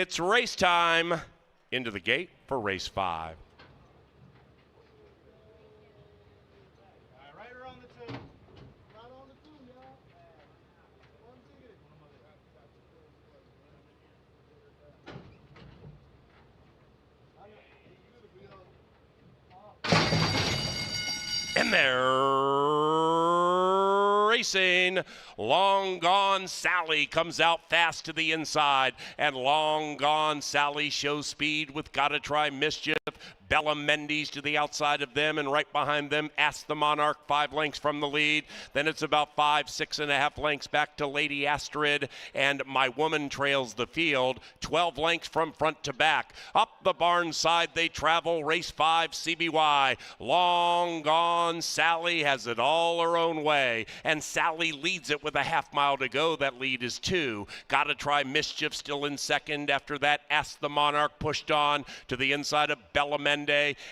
It's race time. Into the gate for race 5. And they're racing. Long Gone Sally comes out fast to the inside, and Long Gone Sally shows speed with Gotta Try Mischief. Bella Mendes to the outside of them, and right behind them, Ask the Monarch, 5 lengths from the lead. Then it's about 5, 6.5 lengths back to Lady Astrid, and My Woman trails the field, 12 lengths from front to back. Up the barn side they travel, race 5, CBY. Long Gone Sally has it all her own way, and Sally leads it with a half mile to go. That lead is 2. Gotta Try Mischief still in second. After that, Ask the Monarch pushed on to the inside of Bella Mendes,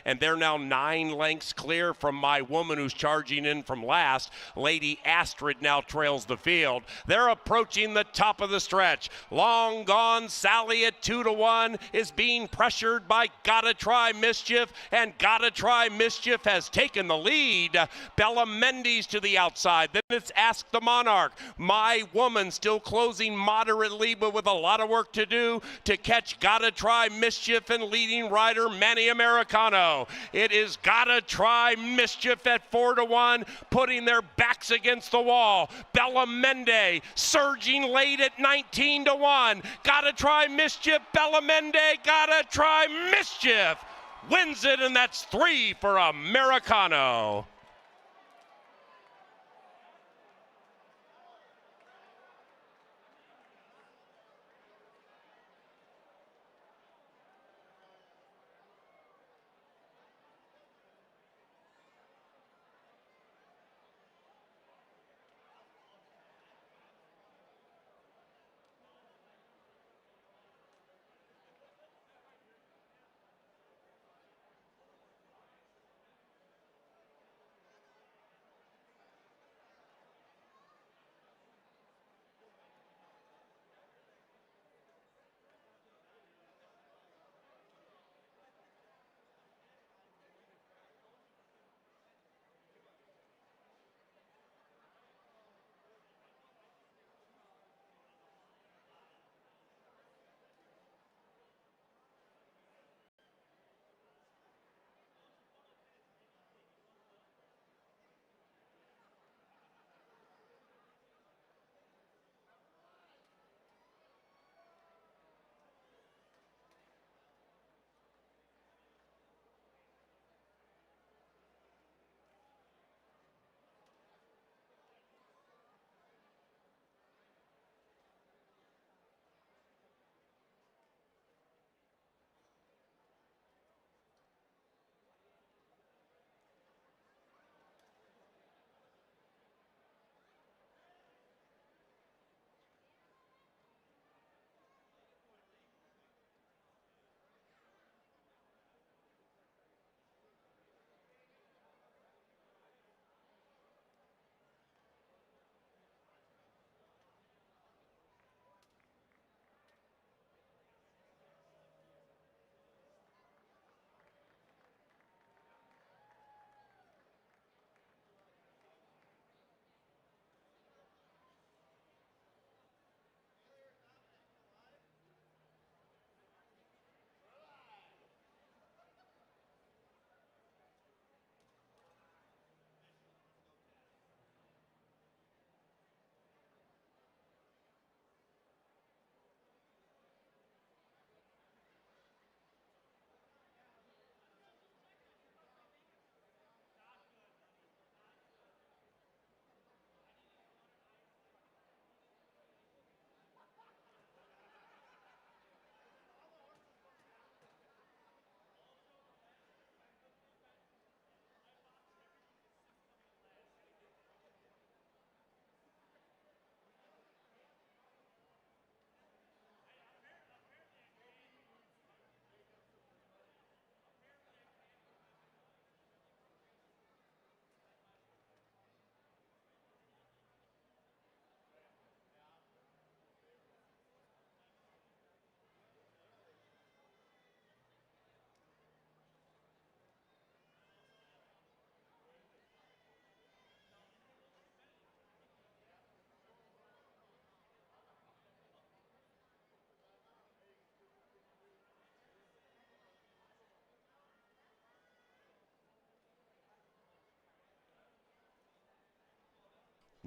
and they're now 9 lengths clear from My Woman, who's charging in from last. Lady Astrid now trails the field. They're approaching the top of the stretch. Long Gone Sally at 2-1 is being pressured by Gotta Try Mischief, and Gotta Try Mischief has taken the lead. Bella Mendes to the outside. Then it's Ask the Monarch. My Woman still closing moderately, but with a lot of work to do to catch Gotta Try Mischief and leading rider Manny Americano. It is Gotta Try Mischief at 4-1, putting their backs against the wall. Bella Mendes surging late at 19-1. Gotta Try Mischief, Bella Mendes, Gotta Try Mischief wins it, and that's 3 for Americano.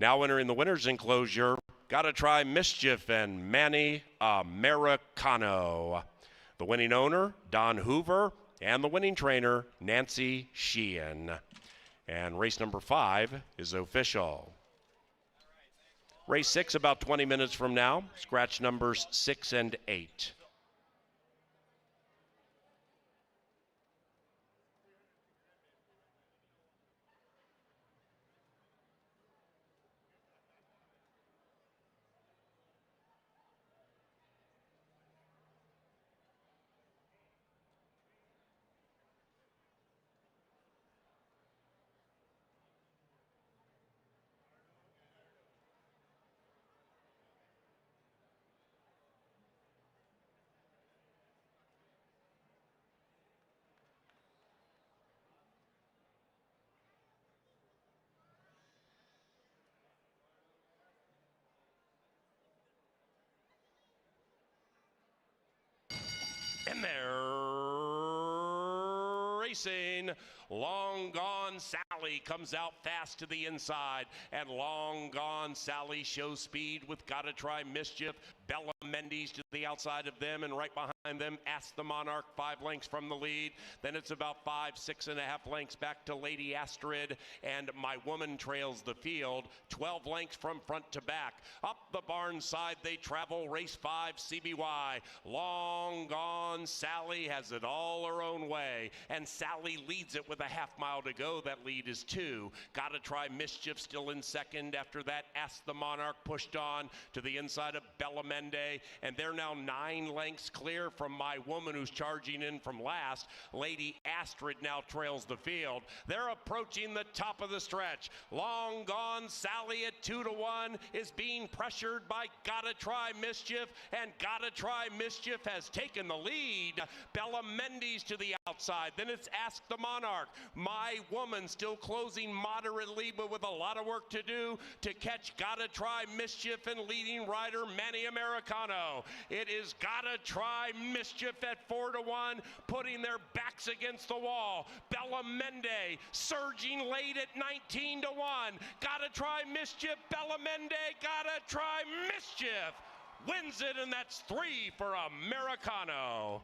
Now entering the winner's enclosure, Gotta Try Mischief and Manny Americano. The winning owner, Don Hoover, and the winning trainer, Nancy Sheehan. And race number 5 is official. Race 6 about 20 minutes from now. Scratch numbers 6 and 8. And they're racing. Long Gone Sally comes out fast to the inside, and Long Gone Sally shows speed with Gotta Try Mischief. Bella Mendes to the outside of them, and right behind them, Ask the Monarch, 5 lengths from the lead. Then it's about 5, 6.5 lengths back to Lady Astrid, and My Woman trails the field, 12 lengths from front to back. Up the barn side they travel, race 5, CBY. Long Gone Sally has it all her own way, and Sally leads it with a half mile to go. That lead is 2. Gotta Try Mischief still in second. After that, Ask the Monarch pushed on to the inside of Bella Mendes, and they're now 9 lengths clear from My Woman, who's charging in from last. Lady Astrid now trails the field. They're approaching the top of the stretch. Long Gone Sally at 2-1 is being pressured by Gotta Try Mischief, and Gotta Try Mischief has taken the lead. Bella Mendes to the outside. Then it's Ask the Monarch. My Woman still closing moderately, but with a lot of work to do to catch Gotta Try Mischief and leading rider Manny Americano. It is Gotta Try Mischief at 4-1, putting their backs against the wall. Bella Mende surging late at 19-1. Gotta Try Mischief, Bella Mende, Gotta Try Mischief wins it, and that's 3 for Americano.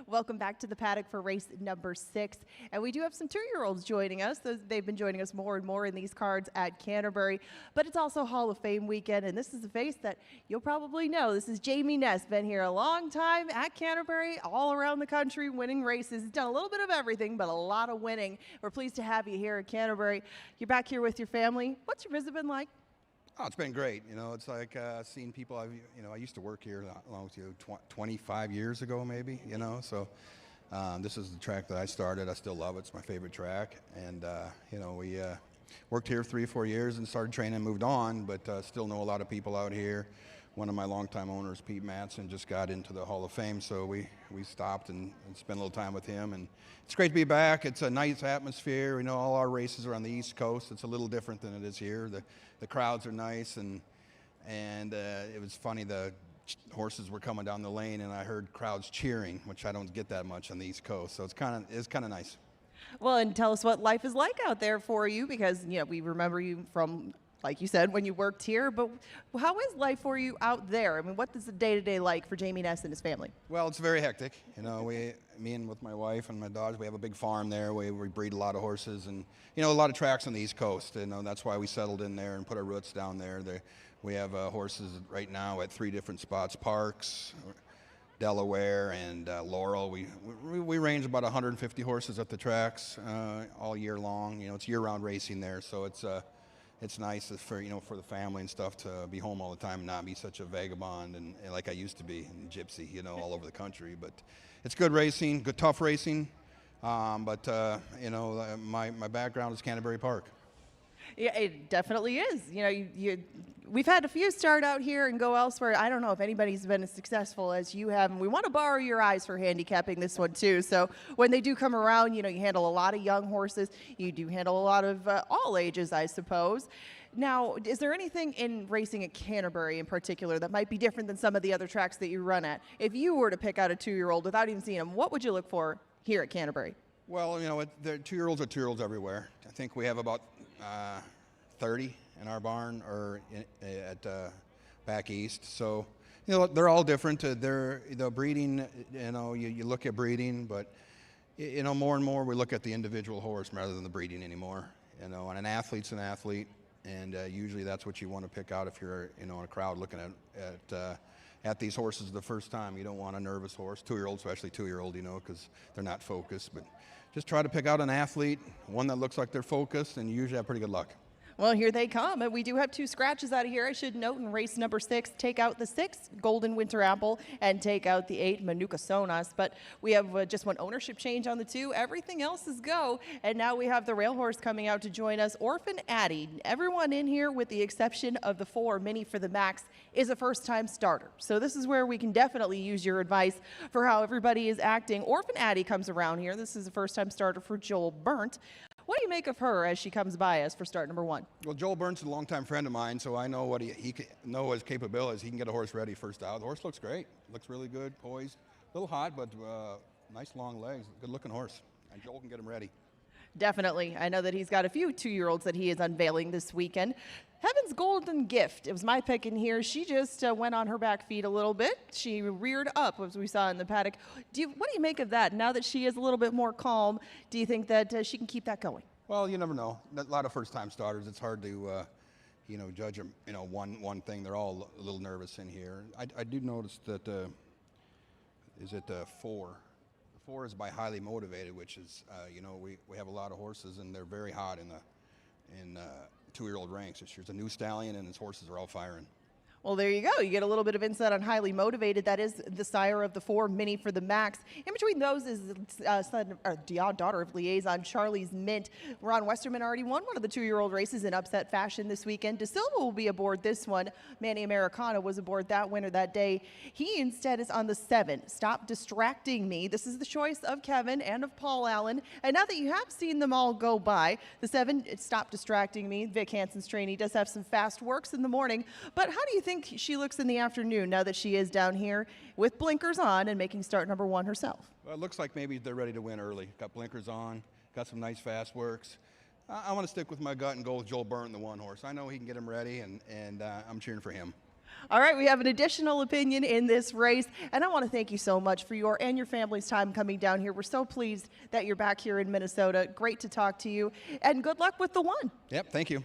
Welcome back to the paddock for race number 6. And we do have some 2-year-olds joining us. They've been joining us more and more in these cards at Canterbury. But it's also Hall of Fame weekend, and this is a face that you'll probably know. This is Jamie Ness, been here a long time at Canterbury, all around the country, winning races. He's done a little bit of everything, but a lot of winning. We're pleased to have you here at Canterbury. You're back here with your family. What's your visit been like? Oh, it's been great. You know, it's like seeing people. I used to work here along with you 25 years ago, maybe. You know, so this is the track that I started. I still love it. It's my favorite track. And you know, we worked here 3 or 4 years and started training and moved on, but still know a lot of people out here. One of my longtime owners, Pete Matson, just got into the Hall of Fame, so we stopped and spent a little time with him. And it's great to be back. It's a nice atmosphere. You know, all our races are on the East Coast. It's a little different than it is here. The crowds are nice, and it was funny. The horses were coming down the lane, and I heard crowds cheering, which I don't get that much on the East Coast. So it's kind of nice. Well, and tell us what life is like out there for you, because you know we remember you from, like you said, when you worked here. But how is life for you out there? I mean, what is the day-to-day like for Jamie Ness and his family? Well, it's very hectic. You know, me and with my wife and my daughters, we have a big farm there. We breed a lot of horses, and you know, a lot of tracks on the East Coast. You know, that's why we settled in there and put our roots down there. We have horses right now at 3 different spots: Parks, Delaware, and Laurel. We range about 150 horses at the tracks all year long. You know, it's year-round racing there, so it's nice for the family and stuff to be home all the time and not be such a vagabond and like I used to be, and gypsy, you know, all over the country. But it's good racing, good tough racing. But you know, my background is Canterbury Park. Yeah, it definitely is. You know, we've had a few start out here and go elsewhere. I don't know if anybody's been as successful as you have, and we want to borrow your eyes for handicapping this one too. So when they do come around, you know, you handle a lot of young horses. You do handle a lot of all ages, I suppose. Now, is there anything in racing at Canterbury in particular that might be different than some of the other tracks that you run at? If you were to pick out a 2-year-old without even seeing him, what would you look for here at Canterbury? Well, you know, the 2-year-olds are 2-year-olds everywhere. I think we have about 30 in our barn or at back east. So, you know, they're all different. The breeding, you know, you look at breeding, but, you know, more and more we look at the individual horse rather than the breeding anymore. You know, and an athlete's an athlete, and usually that's what you want to pick out if you're, you know, in a crowd looking at these horses the first time. You don't want a nervous horse, 2-year-old, especially 2-year-old, you know, because they're not focused. But just try to pick out an athlete, one that looks like they're focused, and you usually have pretty good luck. Well, here they come. And we do have 2 scratches out of here. I should note in race number 6, take out the 6, Golden Winter Apple, and take out the 8, Manuka Sonas. But we have just one ownership change on the 2. Everything else is go. And now we have the rail horse coming out to join us, Orphan Addie. Everyone in here, with the exception of the 4, Mini for the Max, is a first-time starter. So this is where we can definitely use your advice for how everybody is acting. Orphan Addie comes around here. This is a first-time starter for Joel Burnt. What do you make of her as she comes by us for start number 1? Well, Joel Burns is a longtime friend of mine, so I know what he know his capabilities. He can get a horse ready first out. The horse looks great. Looks really good, poised. A little hot, but nice long legs. Good-looking horse. And Joel can get him ready. Definitely. I know that he's got a few 2-year-olds that he is unveiling this weekend. Heaven's Golden Gift. It was my pick in here. She just went on her back feet a little bit. She reared up, as we saw in the paddock. What do you make of that? Now that she is a little bit more calm, do you think that she can keep that going? Well, you never know. A lot of first-time starters. It's hard to, you know, judge them. You know, one thing. They're all a little nervous in here. I do notice that. Is it 4? 4 is by Highly Motivated, which is, you know, we have a lot of horses, and they're very hot in 2-year-old ranks. There's a new stallion, and his horses are all firing. Well, there you go. You get a little bit of insight on Highly Motivated. That is the sire of the 4, Mini for the Max. In between those is daughter of Liaison, Charlie's Mint. Ron Westerman already won one of the 2-year-old races in upset fashion this weekend. De Silva will be aboard this one. Manny Americano was aboard that winner that day. He instead is on the 7, Stop Distracting Me. This is the choice of Kevin and of Paul Allen. And now that you have seen them all go by, the 7, Stop Distracting Me. Vic Hansen's trainee does have some fast works in the morning. But how do you think she looks in the afternoon now that she is down here with blinkers on and making start number 1 herself? Well, it looks like maybe they're ready to win early. Got blinkers on, got some nice fast works. I want to stick with my gut and go with Joel Burnt, the 1 horse. I know he can get him ready, and I'm cheering for him. All right, we have an additional opinion in this race, and I want to thank you so much for your and your family's time coming down here. We're so pleased that you're back here in Minnesota. Great to talk to you, and good luck with the one. Yep, thank you.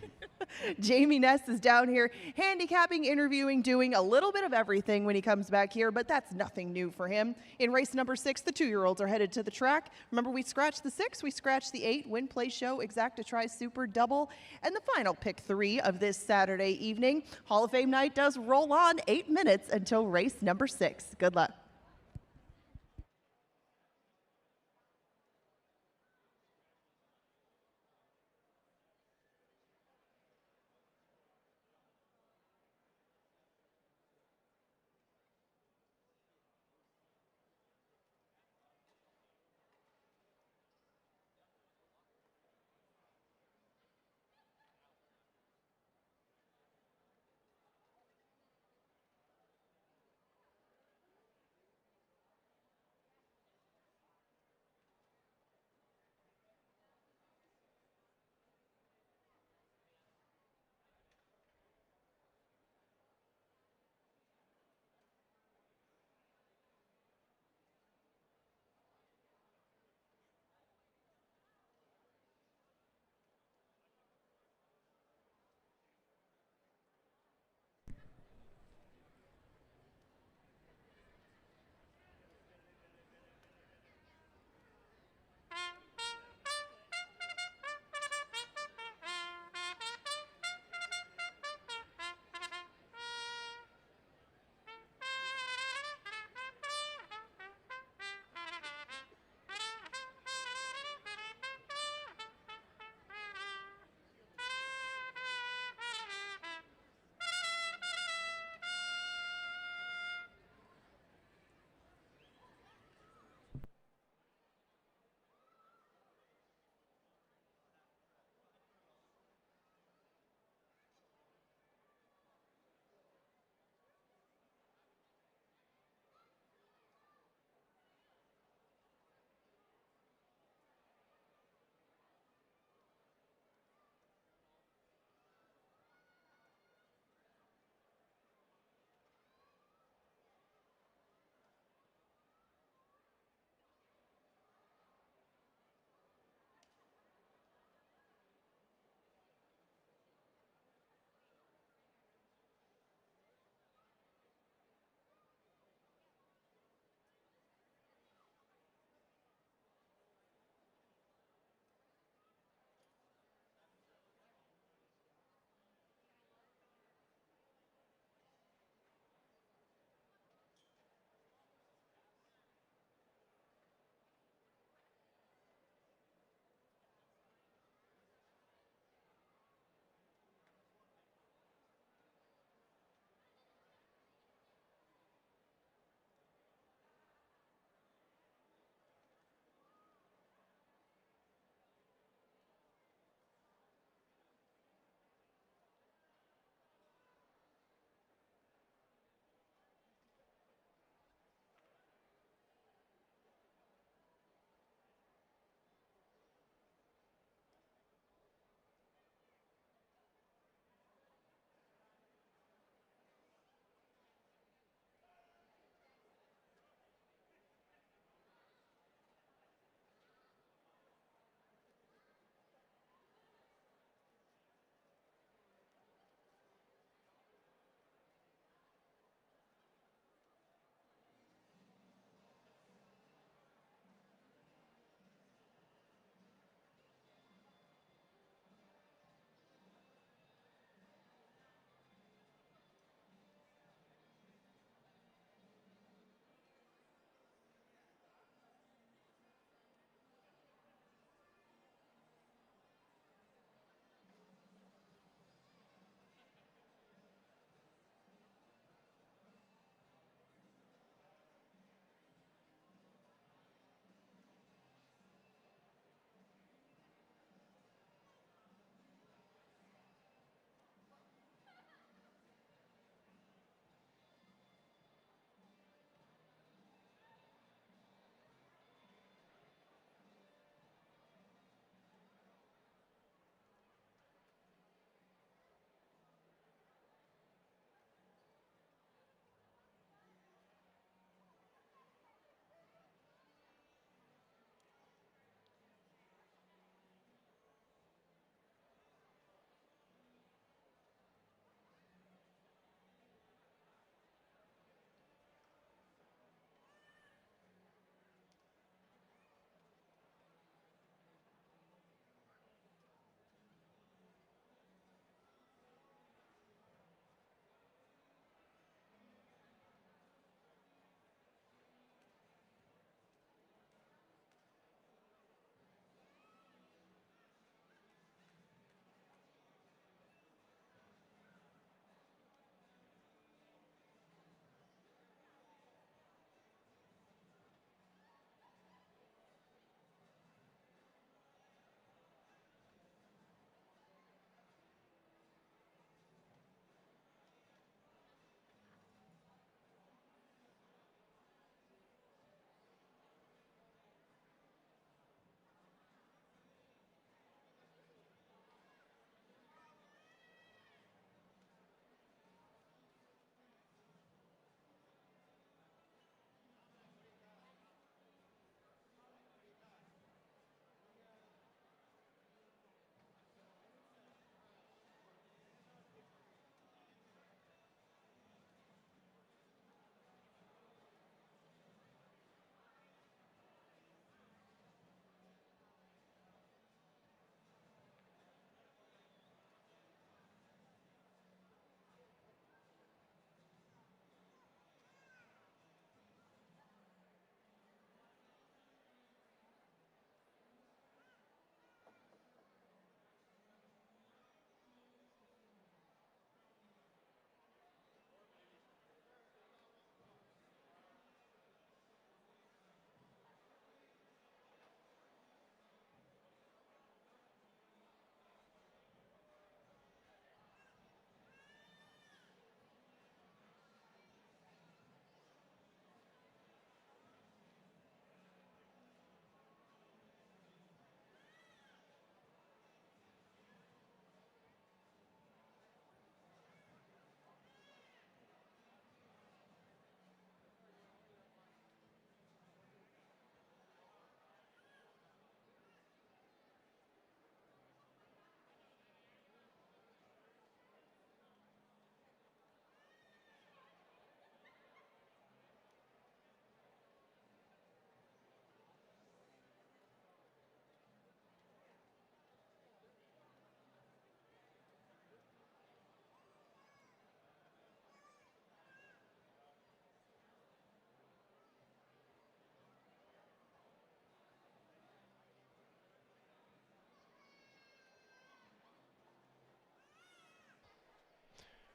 Jamie Ness is down here handicapping, interviewing, doing a little bit of everything when he comes back here, but that's nothing new for him. In race number 6, the 2-year-olds are headed to the track. Remember, we scratched the 6, we scratched the 8, win, play, show, exacta, try, super, double, and the final pick 3 of this Saturday evening. Hall of Fame night does roll on 8 minutes until race number 6. Good luck.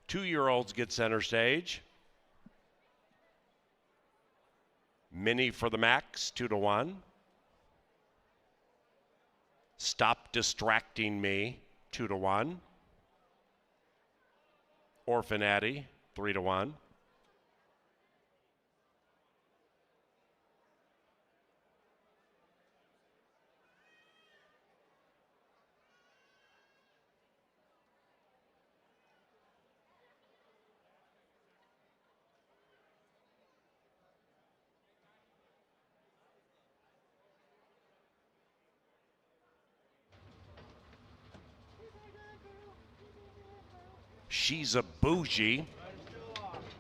2-year-olds get center stage. Mini for the max, 2-1. Stop Distracting Me, 2-1. Orphan Addie, 3-1. She's a Bougie,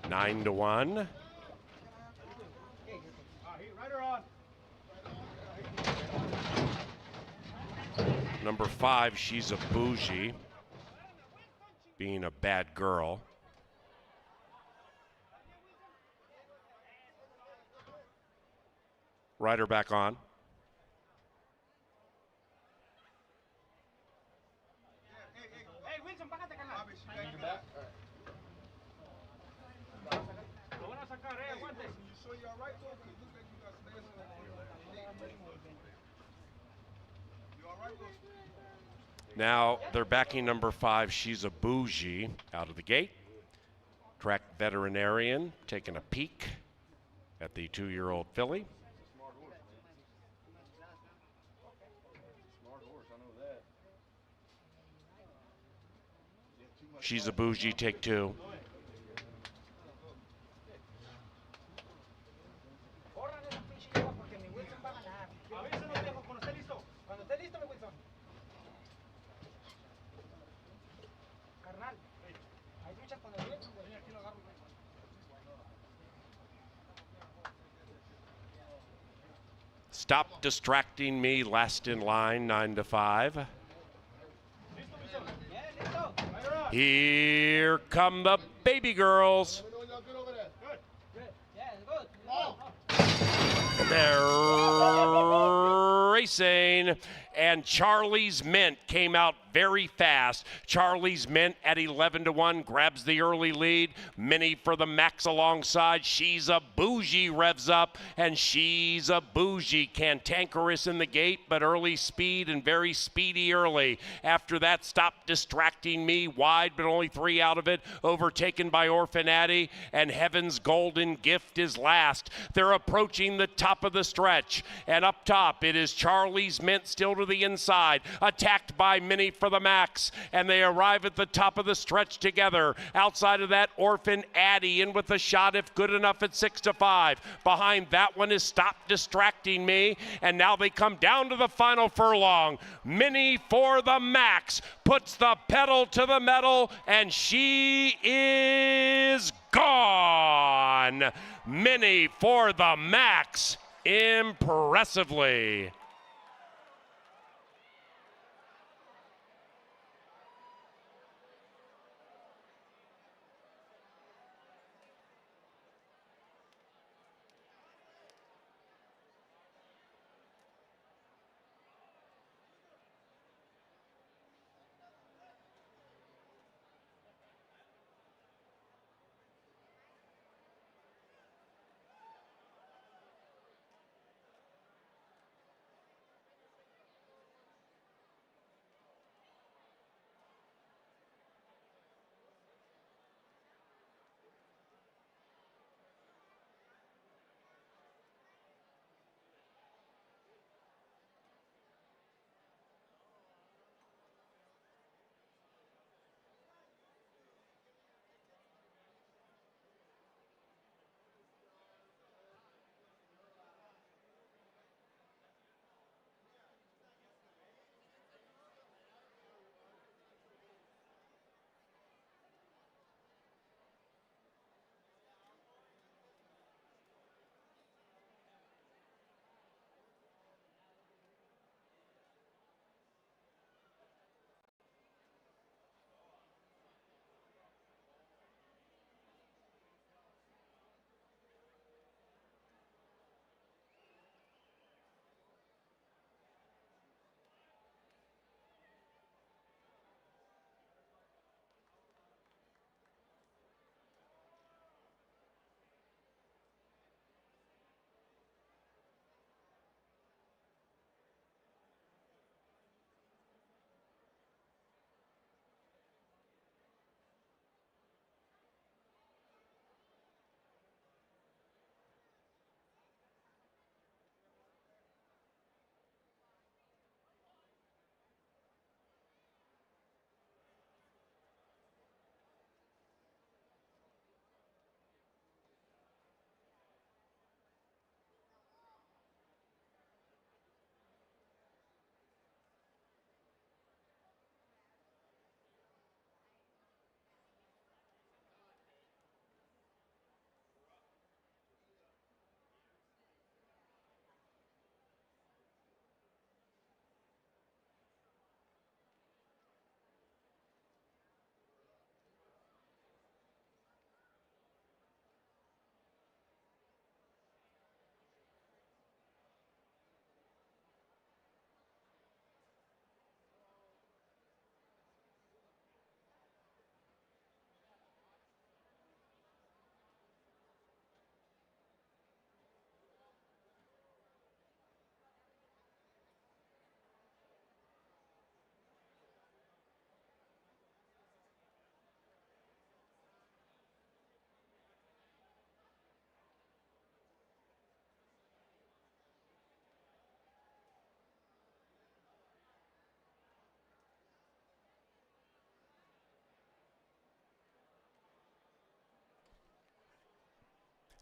9-1. Number 5, She's a Bougie, being a bad girl. Rider back on. Now they're backing number 5, She's a Bougie, out of the gate. Track veterinarian taking a peek at the 2-year-old filly. She's a Bougie, take 2. Stop Distracting Me, last in line, 9-5. Here come the baby girls. And they're racing. And Charlie's Mint came out very fast. Charlie's Mint at 11-1 grabs the early lead. Mini for the max alongside. She's a Bougie revs up, and She's a Bougie. Cantankerous in the gate, but early speed and very speedy early. After that, Stop Distracting Me, wide, but only 3 out of it. Overtaken by Orphan Addie, and Heaven's Golden Gift is last. They're approaching the top of the stretch, and up top it is Charlie's Mint still to the inside, attacked by Mini for the max, and they arrive at the top of the stretch together. Outside of that, Orphan Addie in with a shot if good enough at 6-5. Behind that one is Stop Distracting Me, and now they come down to the final furlong. Mini for the max puts the pedal to the metal, and she is gone. Mini for the max, impressively.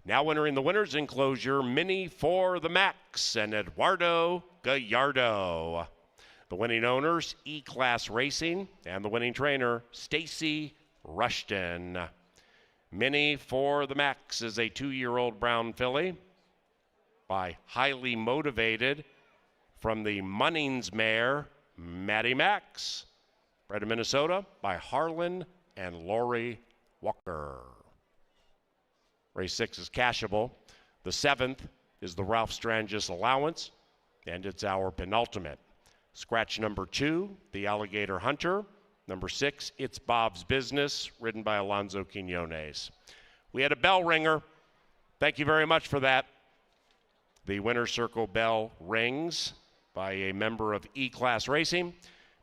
Now entering the winner's enclosure, Mini for the Max and Eduardo Gallardo. The winning owners, E-Class Racing, and the winning trainer, Stacy Rushton. Mini for the Max is a 2-year-old brown filly by Highly Motivated from the Munnings mare, Maddie Max. Bred in Minnesota by Harlan and Lori Walker. Race 6 is cashable. The 7th is the Ralph Strangis Allowance, and it's our penultimate. Scratch number 2, the Alligator Hunter. Number 6, It's Bob's Business, ridden by Alonzo Quinones. We had a bell ringer. Thank you very much for that. The winner's circle bell rings by a member of E-Class Racing,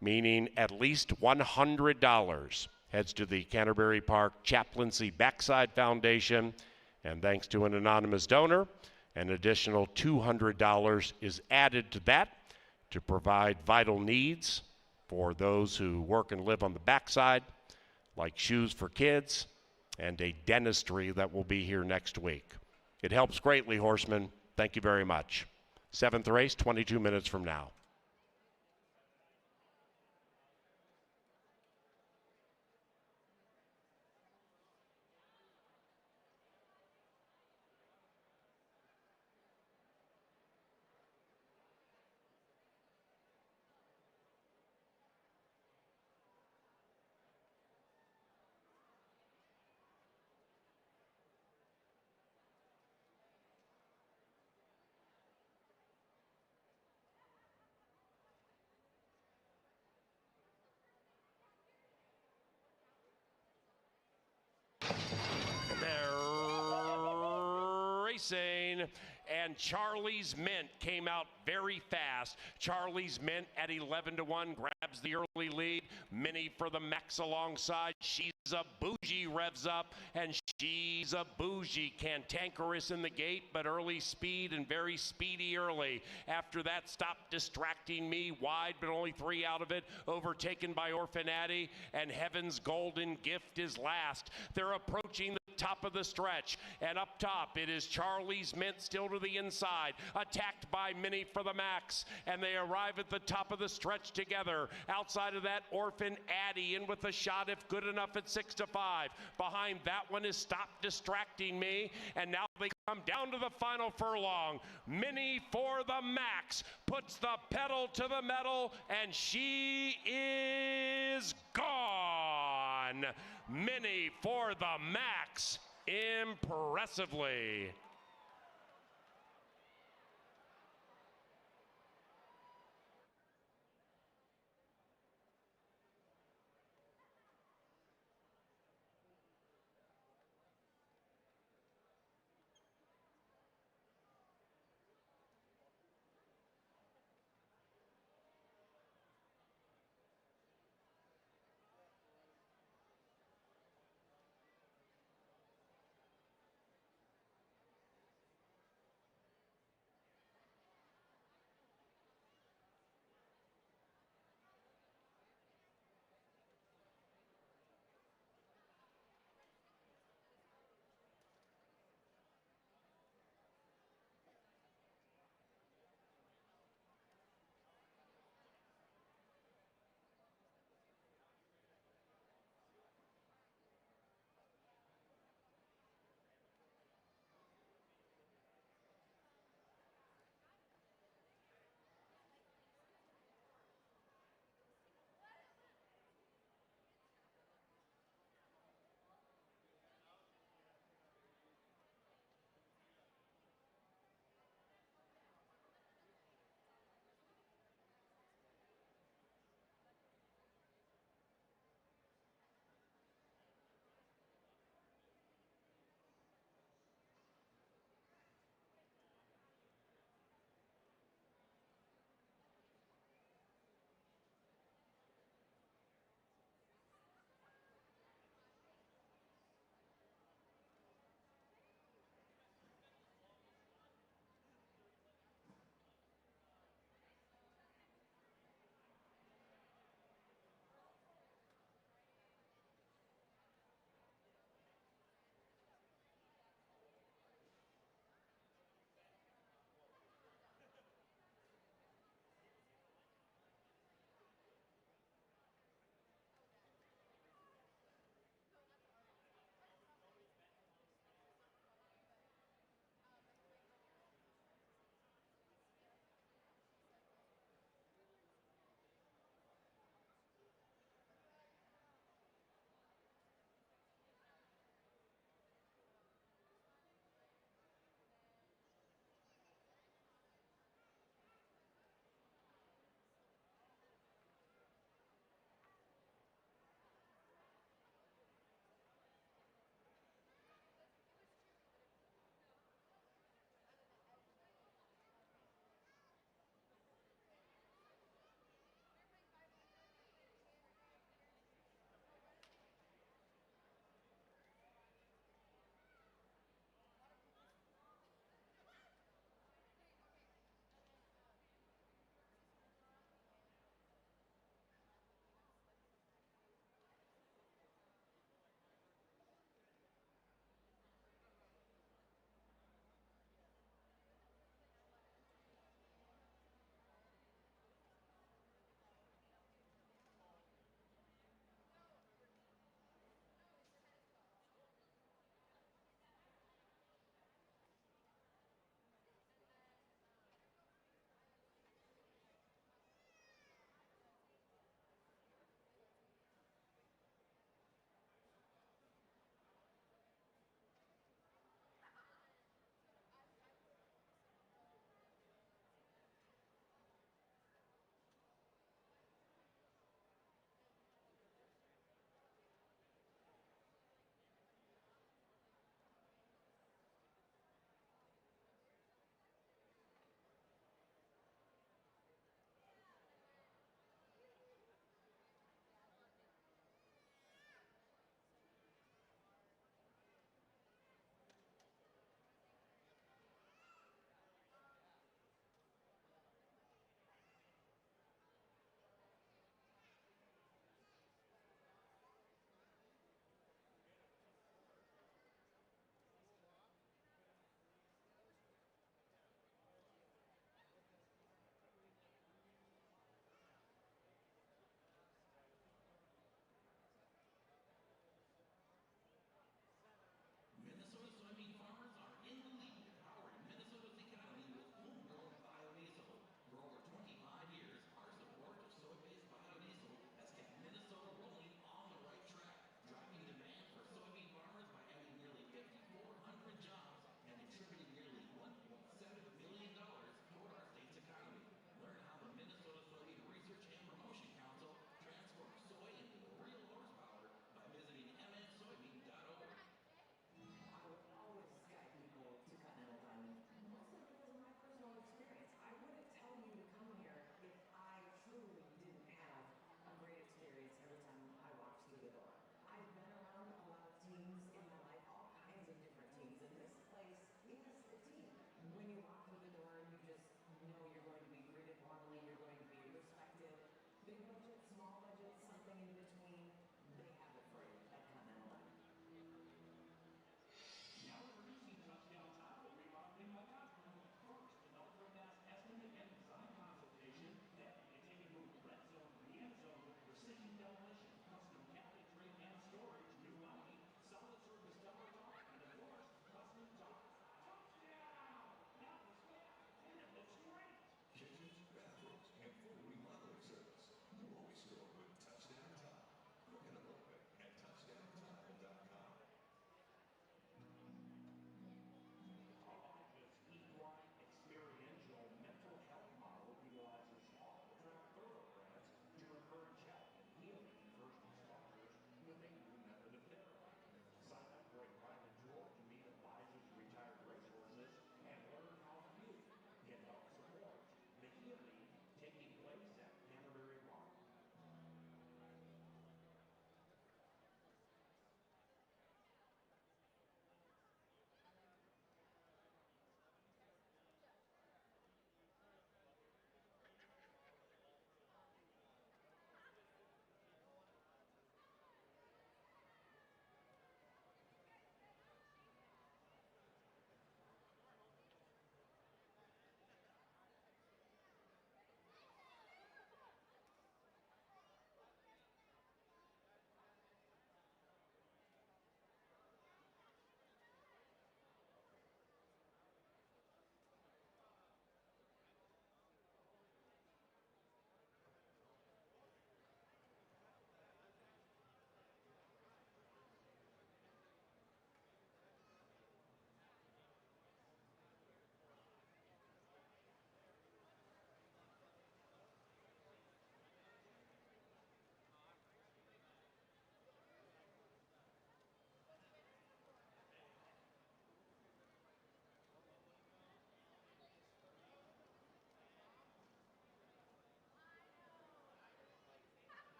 meaning at least $100 heads to the Canterbury Park Chaplaincy Backside Foundation. And thanks to an anonymous donor, an additional $200 is added to that to provide vital needs for those who work and live on the backside, like shoes for kids and a dentistry that will be here next week. It helps greatly, horsemen. Thank you very much. 7th race, 22 minutes from now. Racing, and Charlie's Mint came out very fast. Charlie's Mint at 11-1 grabs the early lead. Mini for the Max alongside. She's a Bougie revs up, and she's a Bougie. Cantankerous in the gate, but early speed and very speedy early. After that, Stop Distracting Me wide, but only 3 out of it. Overtaken by Orphanati, and Heaven's Golden Gift is last. They're approaching the top of the stretch, and up top it is Charlie's Mint still to the inside, attacked by Mini for the Max, and they arrive at the top of the stretch together. Outside of that, Orphan Addy in with a shot if good enough at 6-5. Behind that one is Stop Distracting Me, and now they come down to the final furlong. Mini for the Max puts the pedal to the metal, and she is gone. Mini for the Max, impressively.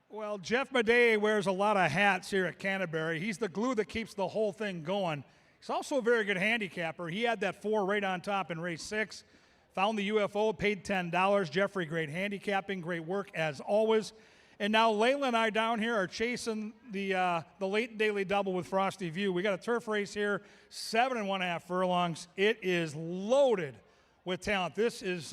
Well, Jeff Madej wears a lot of hats here at Canterbury. He's the glue that keeps the whole thing going. He's also a very good handicapper. He had that 4 right on top in race 6. Found the UFO, paid $10. Jeffrey, great handicapping, great work as always. And now Layla and I down here are chasing the late daily double with Frosty View. We got a turf race here, 7 1/2 furlongs. It is loaded with talent. This is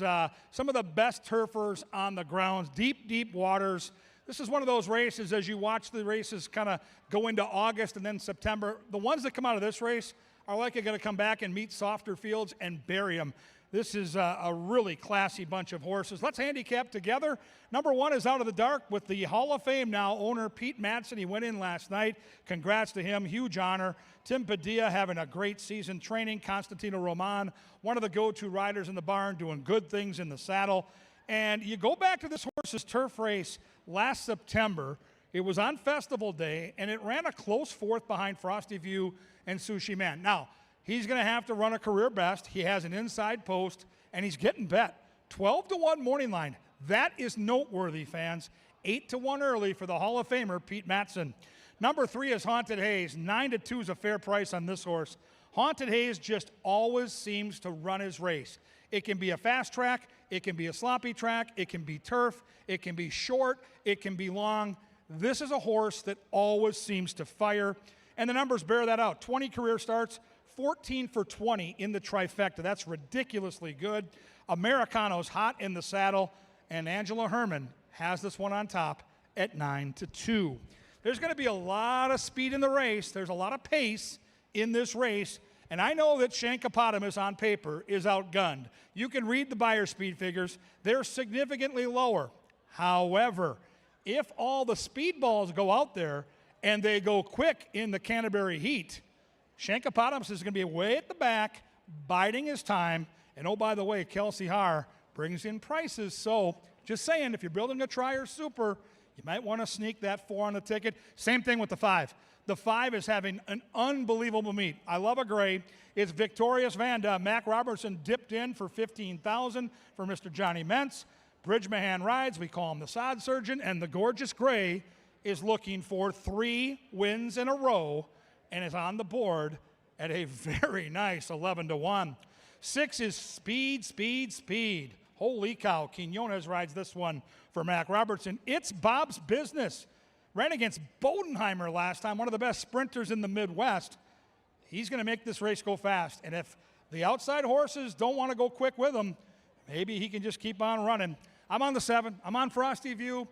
some of the best turfers on the grounds, deep, deep waters. This is one of those races, as you watch the races kind of go into August and then September, the ones that come out of this race are likely going to come back and meet softer fields and bury them. This is a really classy bunch of horses. Let's handicap together. Number 1 is out of the dark with the Hall of Fame now owner, Pete Madsen. He went in last night. Congrats to him. Huge honor. Tim Padilla having a great season training. Constantino Roman, one of the go-to riders in the barn, doing good things in the saddle. And you go back to this horse's turf race last September. It was on Festival Day, and it ran a close 4th behind Frosty View and Sushi Man. Now, he's going to have to run a career best. He has an inside post, and he's getting bet. 12-1 morning line. That is noteworthy, fans. 8-1 early for the Hall of Famer, Pete Madsen. Number 3 is Haunted Haze. 9-2 is a fair price on this horse. Haunted Haze just always seems to run his race. It can be a fast track. It can be a sloppy track. It can be turf. It can be short. It can be long. This is a horse that always seems to fire. And the numbers bear that out. 20 career starts, 14 for 20 in the trifecta. That's ridiculously good. Americano's hot in the saddle, and Angela Herman has this one on top at 9-2. There's going to be a lot of speed in the race. There's a lot of pace in this race, and I know that Shankopotamus on paper is outgunned. You can read the buyer speed figures. They're significantly lower. However, if all the speed balls go out there and they go quick in the Canterbury heat, Shankopotamus is going to be way at the back, biding his time. And oh, by the way, Kelsey Haar brings in prices. So just saying, if you're building a tri or super, you might want to sneak that 4 on the ticket. Same thing with the 5. The 5 is having an unbelievable meet. I love a gray. It's Victorious Vanda. Mac Robertson dipped in for $15,000 for Mr. Johnny Mentz. Bridge Mahan rides. We call him the sod surgeon. And the gorgeous gray is looking for 3 wins in a row and is on the board at a very nice 11-1. 6 is Speed, Speed, Speed. Holy cow. Quinones rides this one for Mac Robertson. It's Bob's Business. Ran against Bodenheimer last time, one of the best sprinters in the Midwest. He's going to make this race go fast. And if the outside horses don't want to go quick with him, maybe he can just keep on running. I'm on the 7. I'm on Frosty View.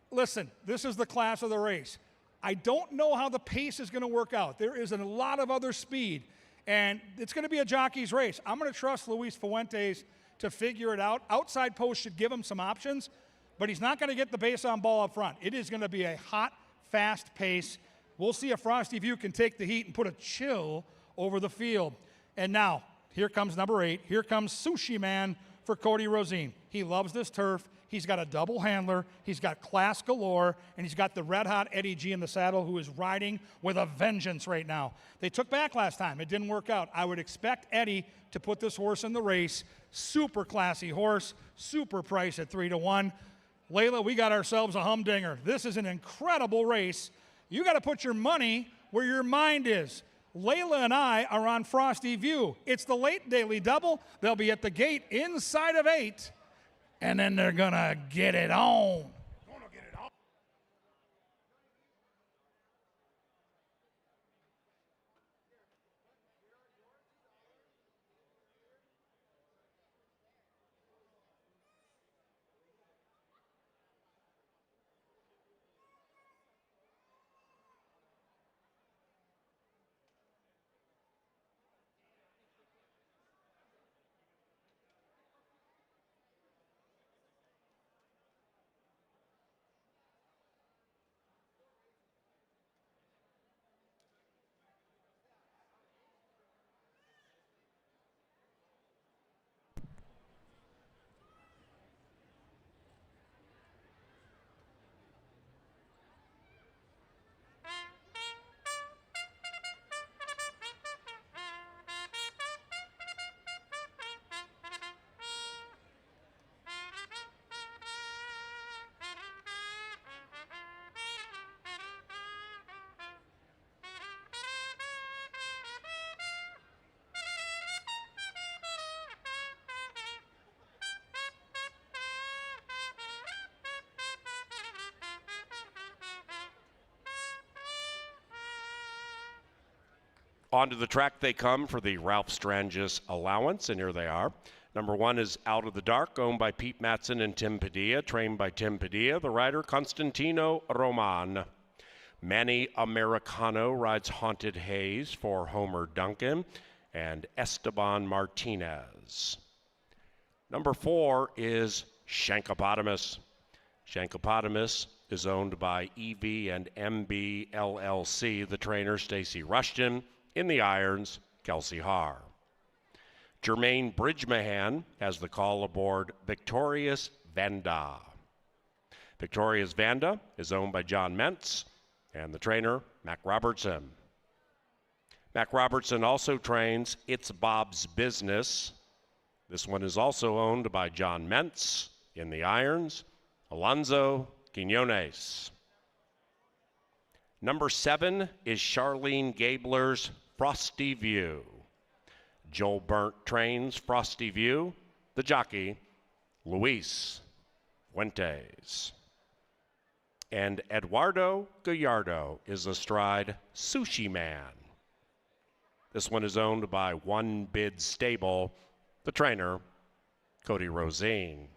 Listen, this is the class of the race. I don't know how the pace is going to work out. There is a lot of other speed, and it's going to be a jockey's race. I'm going to trust Luis Fuentes to figure it out. Outside post should give him some options, but he's not going to get the base on ball up front. It is going to be a hot, fast pace. We'll see if Frosty View can take the heat and put a chill over the field. And now, here comes number 8. Here comes Sushi Man for Cody Rosine. He loves this turf. He's got a double handler. He's got class galore, and he's got the red-hot Eddie G in the saddle, who is riding with a vengeance right now. They took back last time. It didn't work out. I would expect Eddie to put this horse in the race. Super classy horse, super price at 3-1. Layla, we got ourselves a humdinger. This is an incredible race. You got to put your money where your mind is. Layla and I are on Frosty View. It's the late daily double. They'll be at the gate inside of 8. And then they're going to get it on. Onto the track they come for the Ralph Strangis allowance, and here they are. Number 1 is Out of the Dark, owned by Pete Matson and Tim Padilla, trained by Tim Padilla. The rider, Constantino Roman. Manny Americano rides Haunted Haze for Homer Duncan and Esteban Martinez. Number 4 is Shankopotamus. Shankopotamus is owned by EV and MB LLC. The trainer, Stacy Rushton. In the irons, Kelsey Haar. Jermaine Bridgemahan has the call aboard Victorious Vanda. Victorious Vanda is owned by John Mentz and the trainer, Mac Robertson. Mac Robertson also trains It's Bob's Business. This one is also owned by John Mentz. In the irons, Alonzo Quinones. Number 7 is Charlene Gabler's Frosty View. Joel Burnt trains Frosty View. The jockey, Luis Fuentes. And Eduardo Gallardo is astride Sushi Man. This one is owned by One Bid Stable. The trainer, Cody Rosine.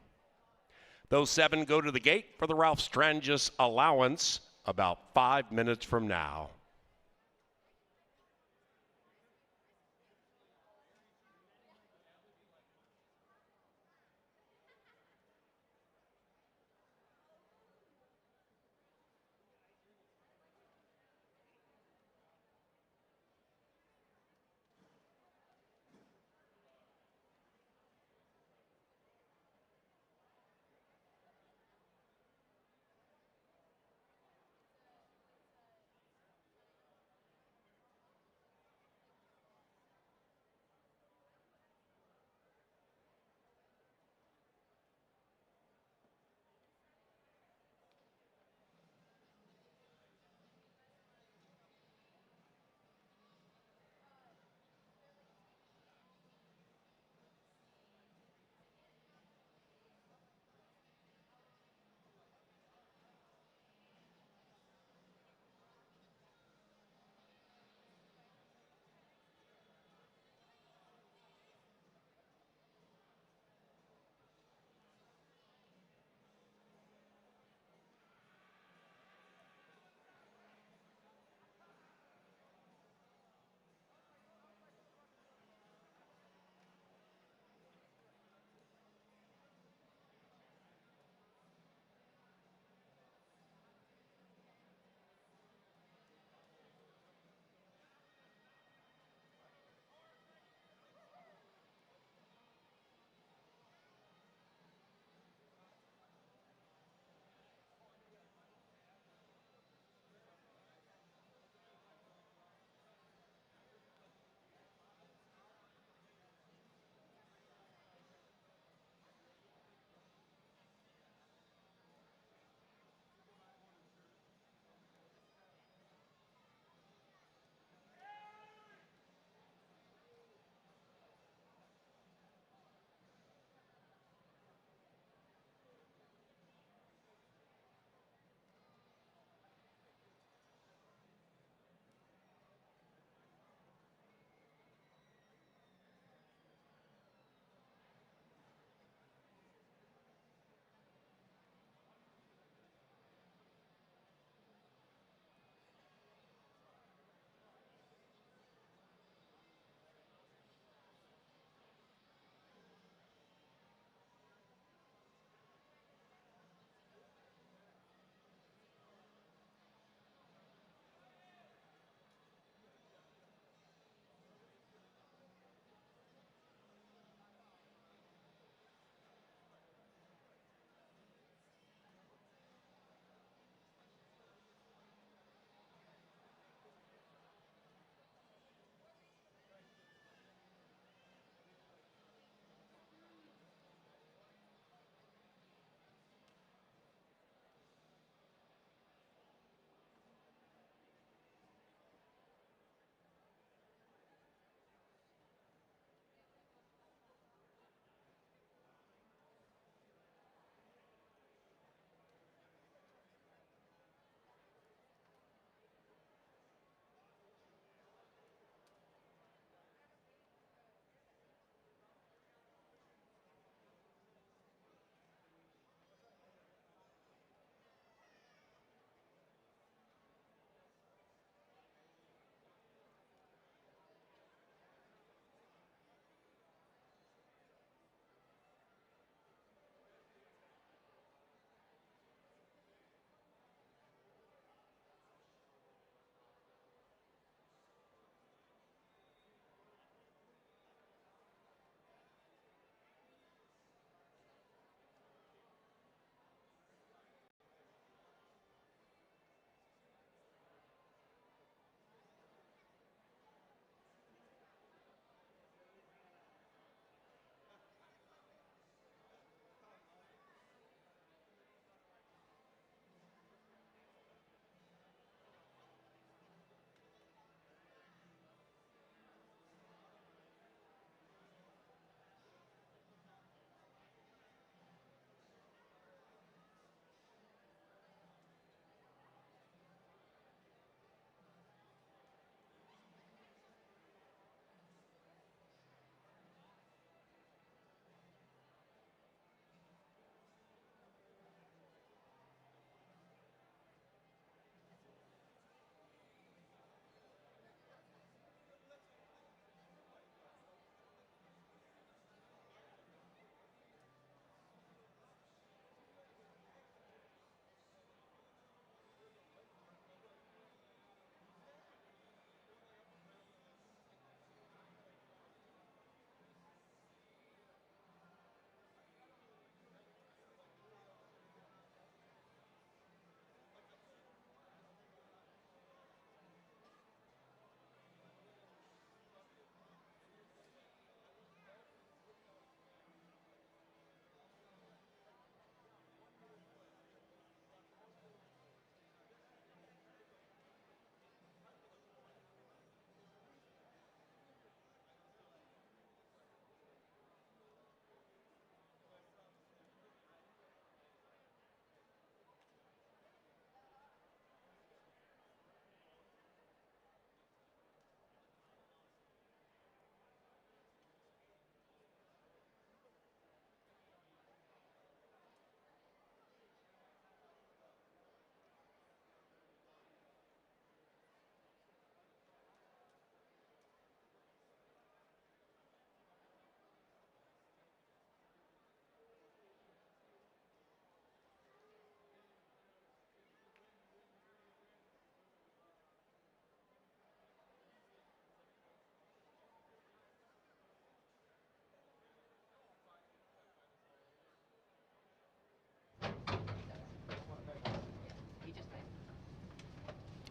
Those 7 go to the gate for the Ralph Strangis allowance about 5 minutes from now.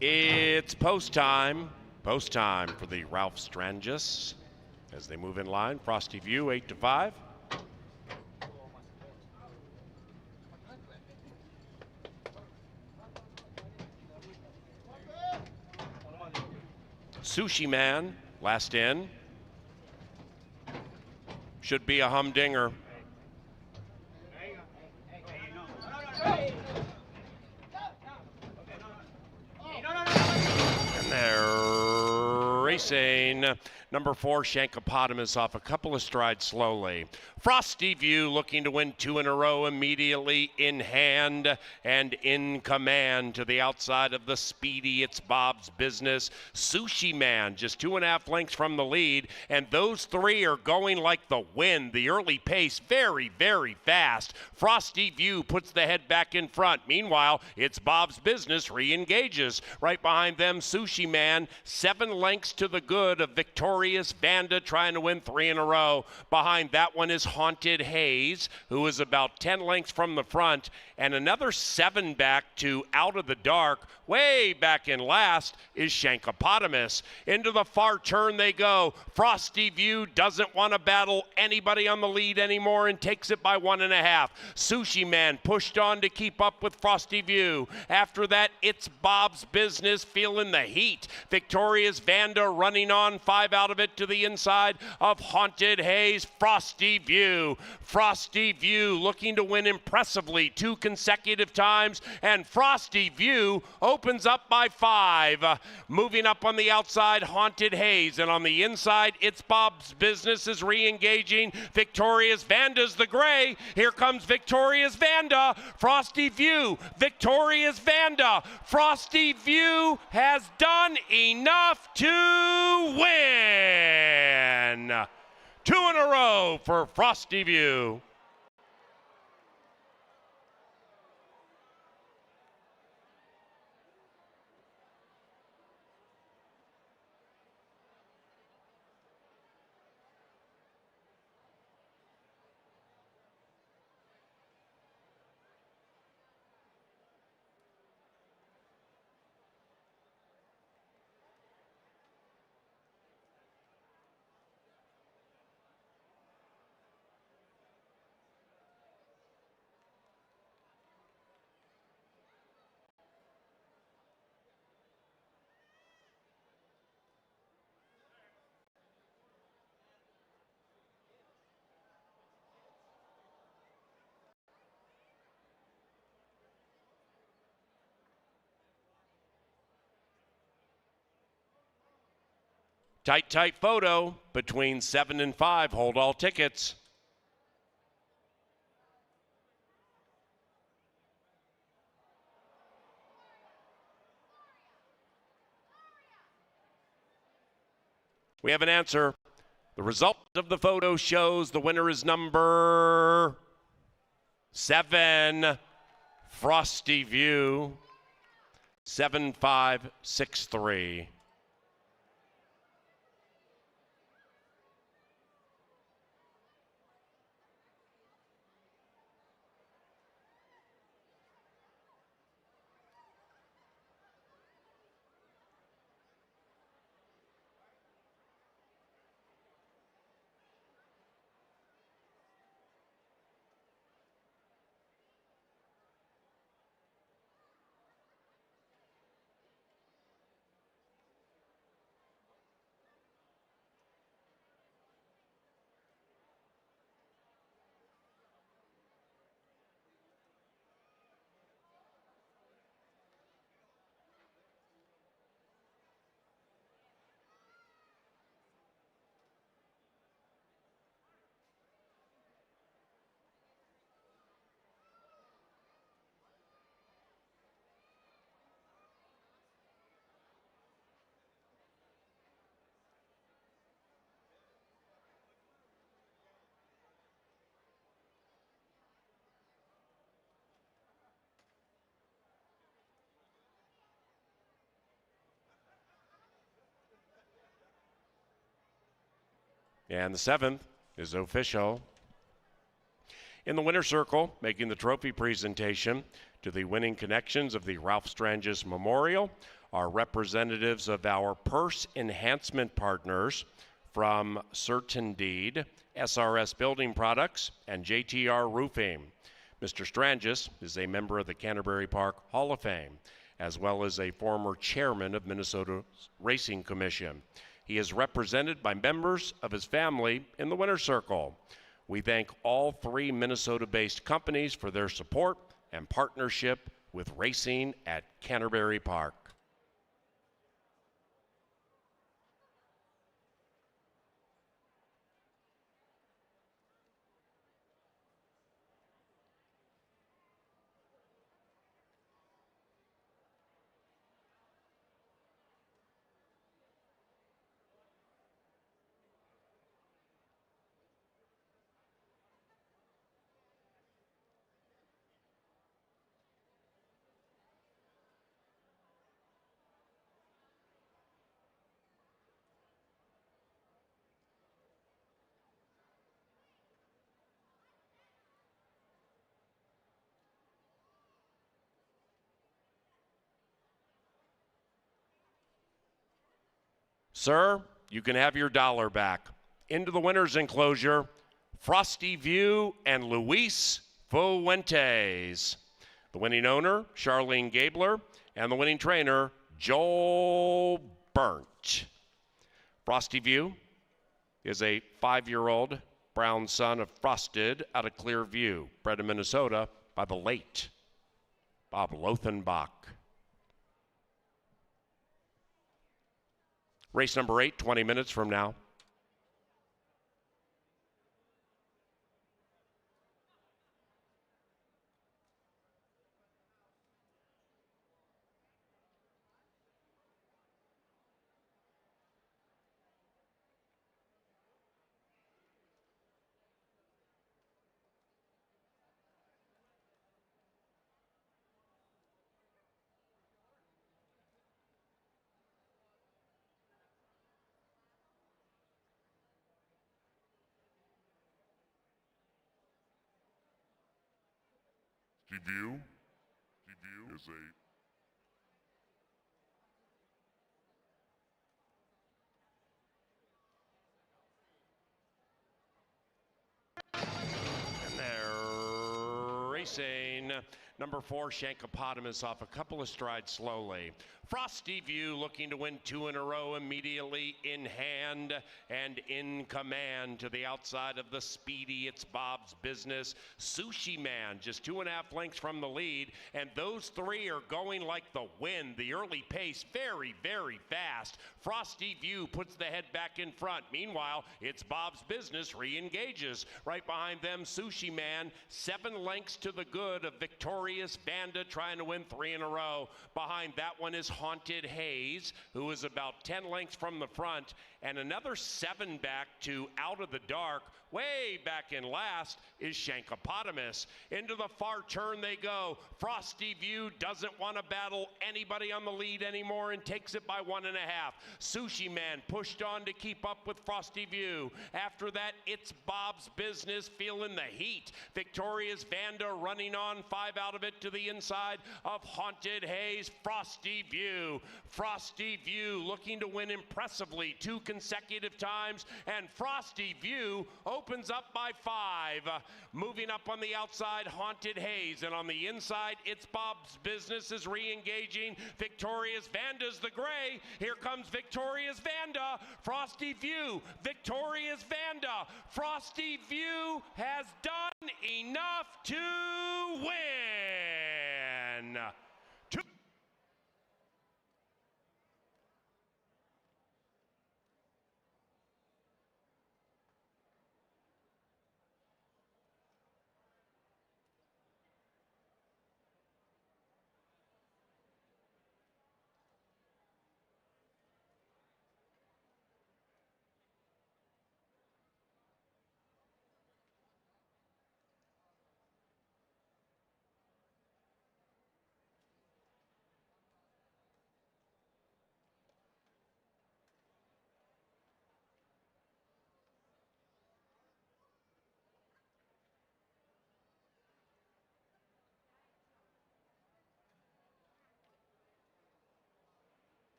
It's post time. Post time for the Ralph Strangis as they move in line. Frosty View, 8-5. Sushi Man, last in. Should be a humdinger. And they're racing. Number 4, Shankopotamus off a couple of strides slowly. Frosty View looking to win 2 in a row immediately in hand and in command to the outside of the speedy It's Bob's Business. Sushi Man just 2.5 lengths from the lead, and those 3 are going like the wind. The early pace very, very fast. Frosty View puts the head back in front. Meanwhile, It's Bob's Business re-engages. Right behind them, Sushi Man, 7 lengths to the good of Victorious Vanda trying to win 3 in a row. Behind that one is Haunted Haze, who is about 10 lengths from the front, and another 7 back to Out of the Dark. Way back in last is Shankopotamus. Into the far turn they go. Frosty View doesn't want to battle anybody on the lead anymore and takes it by 1.5. Sushi Man pushed on to keep up with Frosty View. After that, It's Bob's Business feeling the heat. Victorious Vanda running on, 5 out of it to the inside of Haunted Haze. Frosty View. Frosty View looking to win impressively 2 consecutive times, and Frosty View opens up by 5. Moving up on the outside, Haunted Haze, and on the inside, It's Bob's Business is re-engaging. Victorious Vanda's the gray. Here comes Victorious Vanda. Frosty View, Victorious Vanda. Frosty View has done enough to win. 2 in a row for Frosty View. Tight photo between 7 and 5. Hold all tickets. We have an answer. The result of the photo shows the winner is number 7, Frosty View, 7563. And the 7th is official. In the winner's circle, making the trophy presentation to the winning connections of the Ralph Strangis Memorial are representatives of our purse enhancement partners from CertainDeed, SRS Building Products, and JTR Roofing. Mr. Strangis is a member of the Canterbury Park Hall of Fame, as well as a former chairman of Minnesota's Racing Commission. He is represented by members of his family in the winner's circle. We thank all 3 Minnesota-based companies for their support and partnership with racing at Canterbury Park. Sir, you can have your dollar back. Into the winner's enclosure, Frosty View and Luis Fuentes. The winning owner, Charlene Gabler, and the winning trainer, Joel Burnt. Frosty View is a 5-year-old brown son of Frosted out of Clearview, bred in Minnesota by the late Bob Lothenbach. Race number 8, 20 minutes from now. View is a And they're racing. Number 4, Shankopotamus off a couple of strides slowly. Frosty View looking to win 2 in a row, immediately in hand and in command to the outside of the speedy It's Bob's Business. Sushi Man just 2.5 lengths from the lead, and those 3 are going like the wind. The early pace very, very fast. Frosty View puts the head back in front. Meanwhile, It's Bob's Business re-engages. Right behind them, Sushi Man, 7 lengths to the good of Victorious Vanda trying to win 3 in a row. Behind that one is Haunted Haze, who is about 10 lengths from the front, and another 7 back to Out of the Dark. Way back in last is Shankopotamus. Into the far turn they go. Frosty View doesn't want to battle anybody on the lead anymore and takes it by 1.5. Sushi Man pushed on to keep up with Frosty View. After that, It's Bob's Business feeling the heat. Victorious Vanda running on, 5 out of it to the inside of Haunted Haze. Frosty View. Frosty View looking to win impressively 2 consecutive times, and Frosty View opens up by 5. Moving up on the outside, Haunted Haze, and on the inside, It's Bob's Business is re-engaging. Victorious Vanda's the gray. Here comes Victorious Vanda. Frosty View, Victorious Vanda. Frosty View has done enough to win.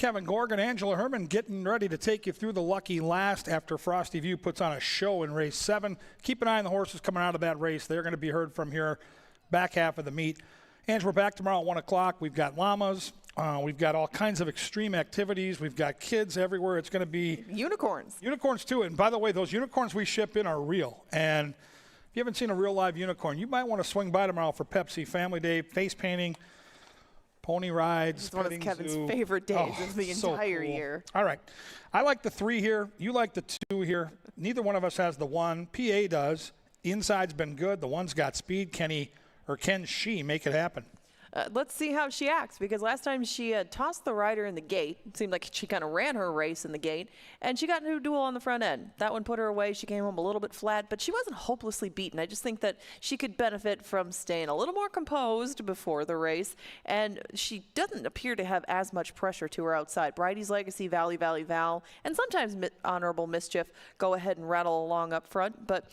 Kevin Gorgon, Angela Herman getting ready to take you through the lucky last after Frosty View puts on a show in race 7. Keep an eye on the horses coming out of that race. They're going to be heard from here back half of the meet. And we're back tomorrow at 1 o'clock. We've got llamas. We've got all kinds of extreme activities. We've got kids everywhere. It's going to be unicorns. Unicorns, too. And by the way, those unicorns we ship in are real. And if you haven't seen a real live unicorn, you might want to swing by tomorrow for Pepsi Family Day, face painting, pony rides. It's one of Kevin's favorite days of the entire year. All right. I like the 3 here. You like the 2 here. Neither one of us has the 1. PA does. The inside's been good. The 1's got speed. Can she make it happen? Let's see how she acts, because last time she tossed the rider in the gate. It seemed like she kind of ran her race in the gate, and she got into a duel on the front end. That one put her away. She came home a little bit flat, but she wasn't hopelessly beaten. I just think that she could benefit from staying a little more composed before the race, and she doesn't appear to have as much pressure to her outside. Bridie's Legacy, Valley, Val, and sometimes Honorable Mischief go ahead and rattle along up front, but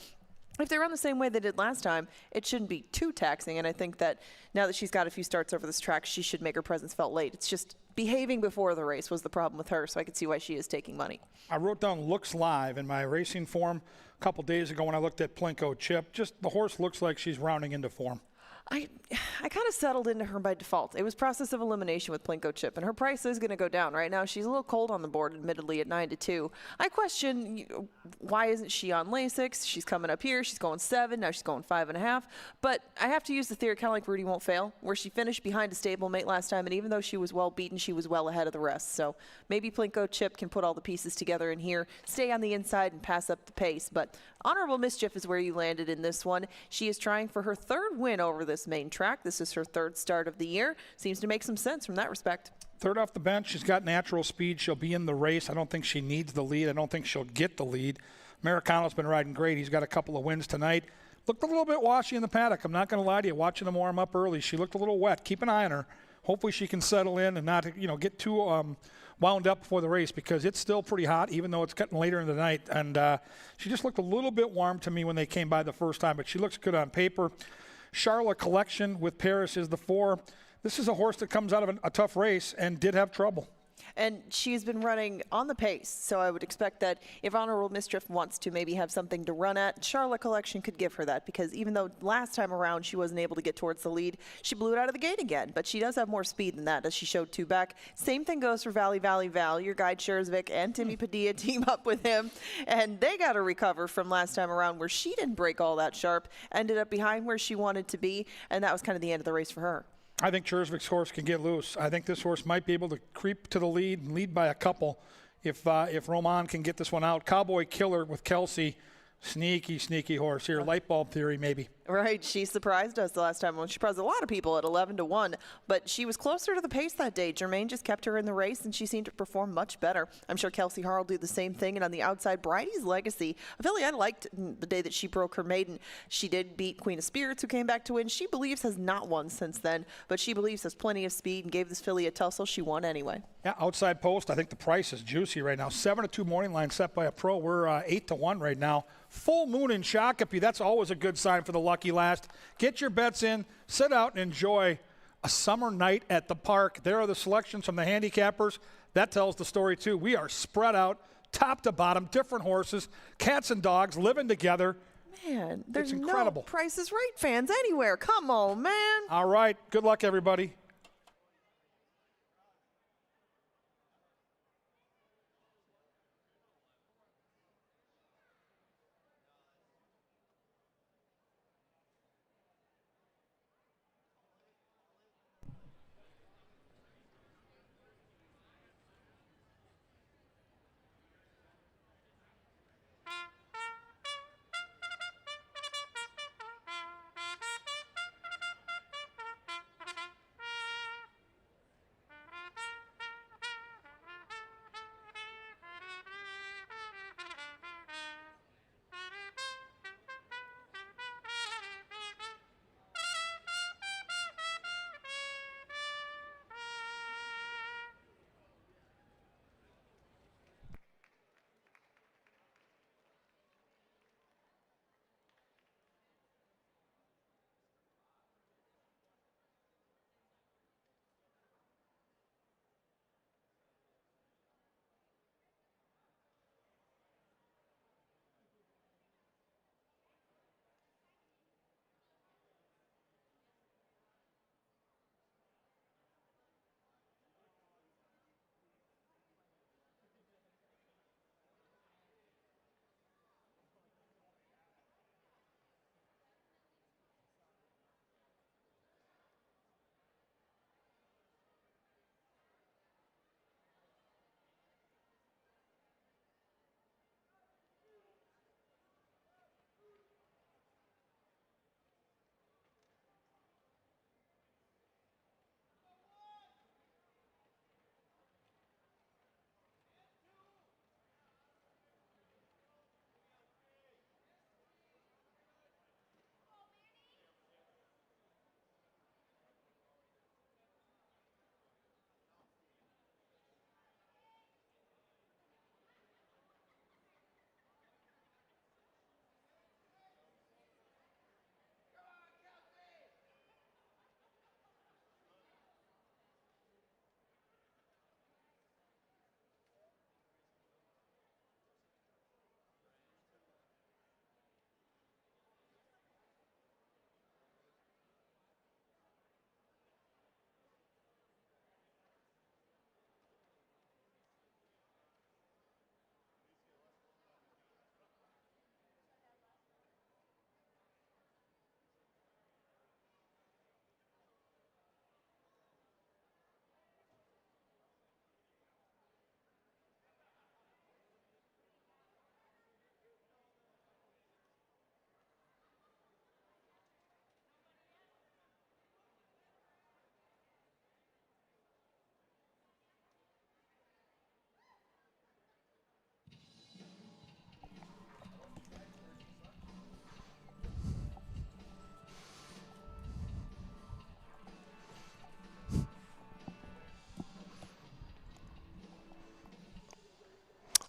if they run the same way they did last time, it shouldn't be too taxing, and I think that now that she's got a few starts over this track, she should make her presence felt late. It's just behaving before the race was the problem with her, so I could see why she is taking money. I wrote down looks live in my racing form a couple days ago when I looked at Plinko Chip. Just the horse looks like she's rounding into form. I kind of settled into her by default. It was process of elimination with Plinko Chip, and her price is going to go down. Right now, she's a little cold on the board, admittedly, at 9-2. I question why isn't she on Lasix? She's coming up here. She's going 7. Now she's going 5.5. But I have to use the theory, kind of like Rudy Won't Fail, where she finished behind a stablemate last time, and even though she was well beaten, she was well ahead of the rest. So maybe Plinko Chip can put all the pieces together in here, stay on the inside, and pass up the pace. But Honorable Mischief is where you landed in this one. She is trying for her 3rd win over this main track. This is her 3rd start of the year. Seems to make some sense from that respect. 3rd off the bench. She's got natural speed. She'll be in the race. I don't think she needs the lead. I don't think she'll get the lead. Americano's been riding great. He's got a couple of wins tonight. Looked a little bit washy in the paddock. I'm not going to lie to you. Watching them warm up early, she looked a little wet. Keep an eye on her. Hopefully she can settle in and not, get too wound up before the race, because it's still pretty hot, even though it's getting later in the night. And she just looked a little bit warm to me when they came by the first time, but she looks good on paper. Charlotte Collection with Paris is the 4. This is a horse that comes out of a tough race and did have trouble. And she's been running on the pace, so I would expect that if Honorable Mischief wants to maybe have something to run at, Charlotte Collection could give her that, because even though last time around she wasn't able to get towards the lead, she blew it out of the gate again. But she does have more speed than that, as she showed 2 back. Same thing goes for Valley Val. Your guide Scherzvik and Timmy Padilla team up with him, and they got to recover from last time around where she didn't break all that sharp, ended up behind where she wanted to be, and that was kind of the end of the race for her. I think Scherzvik's horse can get loose. I think this horse might be able to creep to the lead and lead by a couple if Roman can get this one out. Cowboy Killer with Kelsey. Sneaky horse here. Light bulb theory, maybe. Right. She surprised us the last time. Well, she surprised a lot of people at 11-1, but she was closer to the pace that day. Jermaine just kept her in the race, and she seemed to perform much better. I'm sure Kelsey Harr will do the same thing. And on the outside, Bridie's Legacy, a filly I liked the day that she broke her maiden. She did beat Queen of Spirits, who came back to win. She believes has not won since then, but she believes has plenty of speed and gave this filly a tussle. She won anyway. Yeah, outside post. I think the price is juicy right now. 7-2 morning line set by a pro. We're 8-1 right now. Full moon in Shakopee. That's always a good sign for the lucky last. Get your bets in, sit out and enjoy a summer night at the park. There are the selections from the handicappers. That tells the story too. We are spread out, top to bottom, different horses, cats and dogs living together. Man, there's incredible. No Price is Right fans anywhere. Come on, man. All right. Good luck, everybody.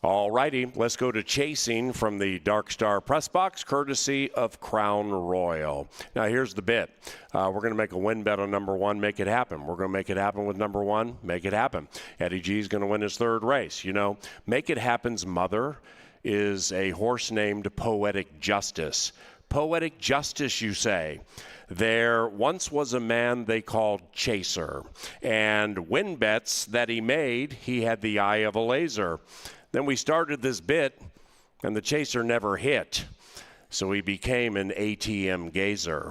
All righty, let's go to chasing from the Dark Star press box, courtesy of Crown Royal. Now, here's the bit. We're going to make a win bet on number one, make it happen. We're going to make it happen with number one, make it happen. Eddie G is going to win his third race. You know, Make It Happen's mother is a horse named Poetic Justice. Poetic Justice, you say? There once was a man they called Chaser, and win bets that he made, he had the eye of a laser. Then we started this bit, and the chaser never hit, so he became an ATM gazer.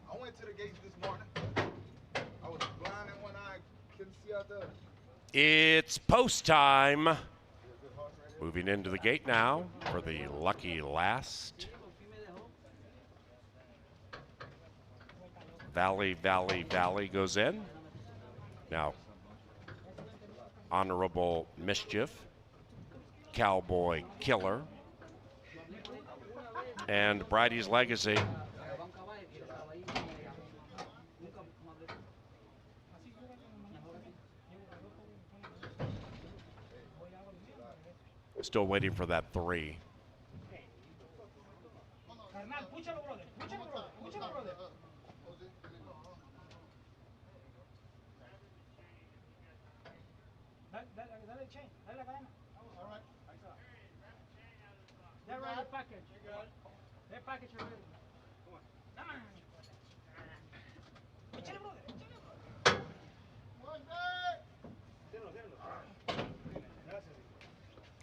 I went to the gates this morning. I was blind in one eye, couldn't see out there. It's post time. Moving into the gate now for the lucky last. Valley, Valley, Valley goes in. Now, Honorable Mischief, Cowboy Killer, and Bridie's Legacy. Still waiting for that 3.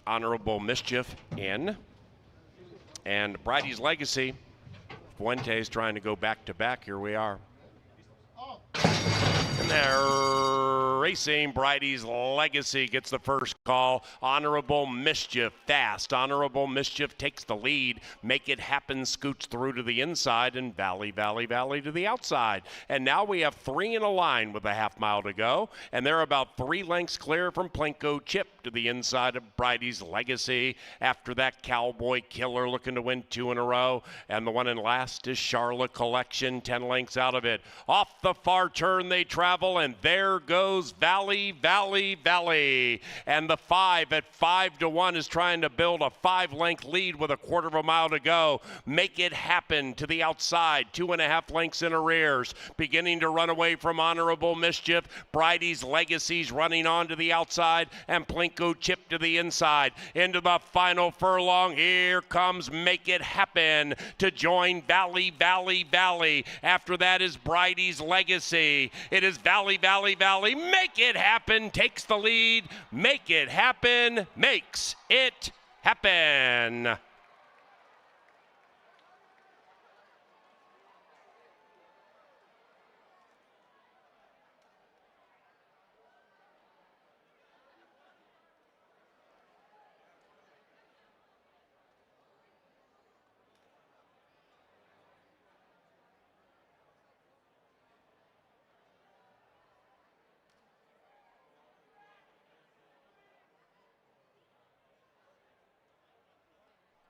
Honorable Mischief in. And Bridie's Legacy. Fuentes trying to go back to back. Here we are. And they're racing. Bridie's Legacy gets the first call. Honorable Mischief fast. Honorable Mischief takes the lead. Make It Happen scoots through to the inside, and Valley, Valley, Valley to the outside. And now we have 3 in a line with a half mile to go, and they're about 3 lengths clear from Plinko Chip to the inside of Bridie's Legacy. After that, Cowboy Killer looking to win 2 in a row, and the one in last is Charlotte Collection, 10 lengths out of it. Off the far turn they travel, and there goes Valley, Valley, Valley. And the 5 at 5-1 is trying to build a 5-length lead with a quarter of a mile to go. Make It Happen to the outside, 2.5 lengths in arrears. Beginning to run away from Honorable Mischief. Bridie's Legacy's running on to the outside, and Plinko Chip to the inside. Into the final furlong, here comes Make It Happen to join Valley, Valley, Valley. After that is Bridie's Legacy. It is Valley, Valley, Valley. Make It Happen takes the lead. Make It Happen makes it happen.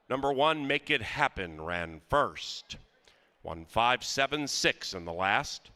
Number 1, Make It Happen, ran first. 1:5.76 in the last.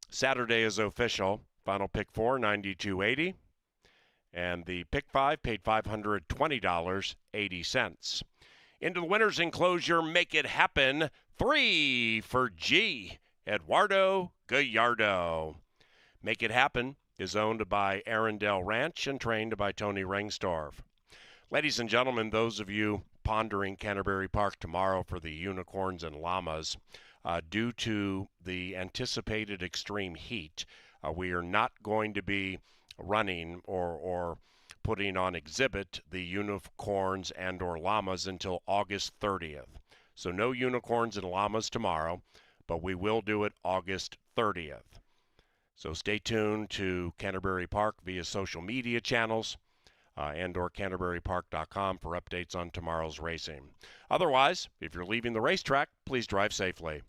Saturday is official. Final pick 4, $92.80. And the pick 5 paid $520.80. Into the winner's enclosure, Make It Happen. 3 for G. Eduardo Gallardo. Make It Happen is owned by Arundel Ranch and trained by Tony Rengstorff. Ladies and gentlemen, those of you pondering Canterbury Park tomorrow for the unicorns and llamas, due to the anticipated extreme heat, we are not going to be running or putting on exhibit the unicorns and or llamas until August 30th. So no unicorns and llamas tomorrow, but we will do it August 30th. So stay tuned to Canterbury Park via social media channels and or CanterburyPark.com for updates on tomorrow's racing. Otherwise, if you're leaving the racetrack, please drive safely.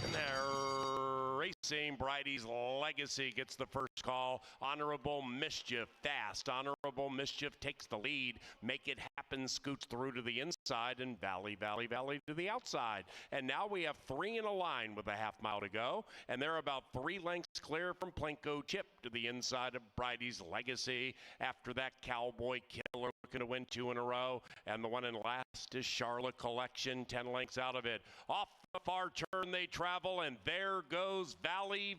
And they're racing. Bridie's Legacy gets the first call. Honorable Mischief fast. Honorable Mischief takes the lead. Make It Happen scoots through to the inside, and Valley to the outside. And now we have 3 in a line with a half mile to go, and they're about 3 lengths clear from Plinko Chip to the inside of Bridie's Legacy. After that, Cowboy Killer looking to win 2 in a row, and the one in last is Charlotte Collection, 10 lengths out of it. Off the far turn they travel, and there goes Valley.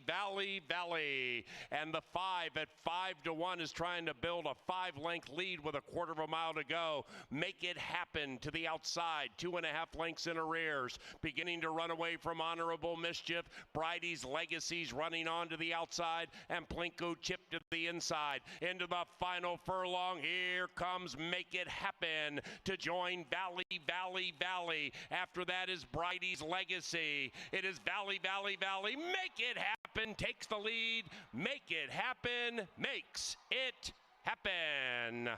And the 5 at 5-1 is trying to build a 5-length lead with a quarter of a mile to go. Make It Happen to the outside, 2.5 lengths in arrears. Beginning to run away from Honorable Mischief. Bridie's Legacy's running on to the outside, and Plinko Chip to the inside. Into the final furlong, here comes Make It Happen to join Valley. After that is Bridie's Legacy. It is Valley. Make It Happen takes the lead. Make It Happen makes it happen.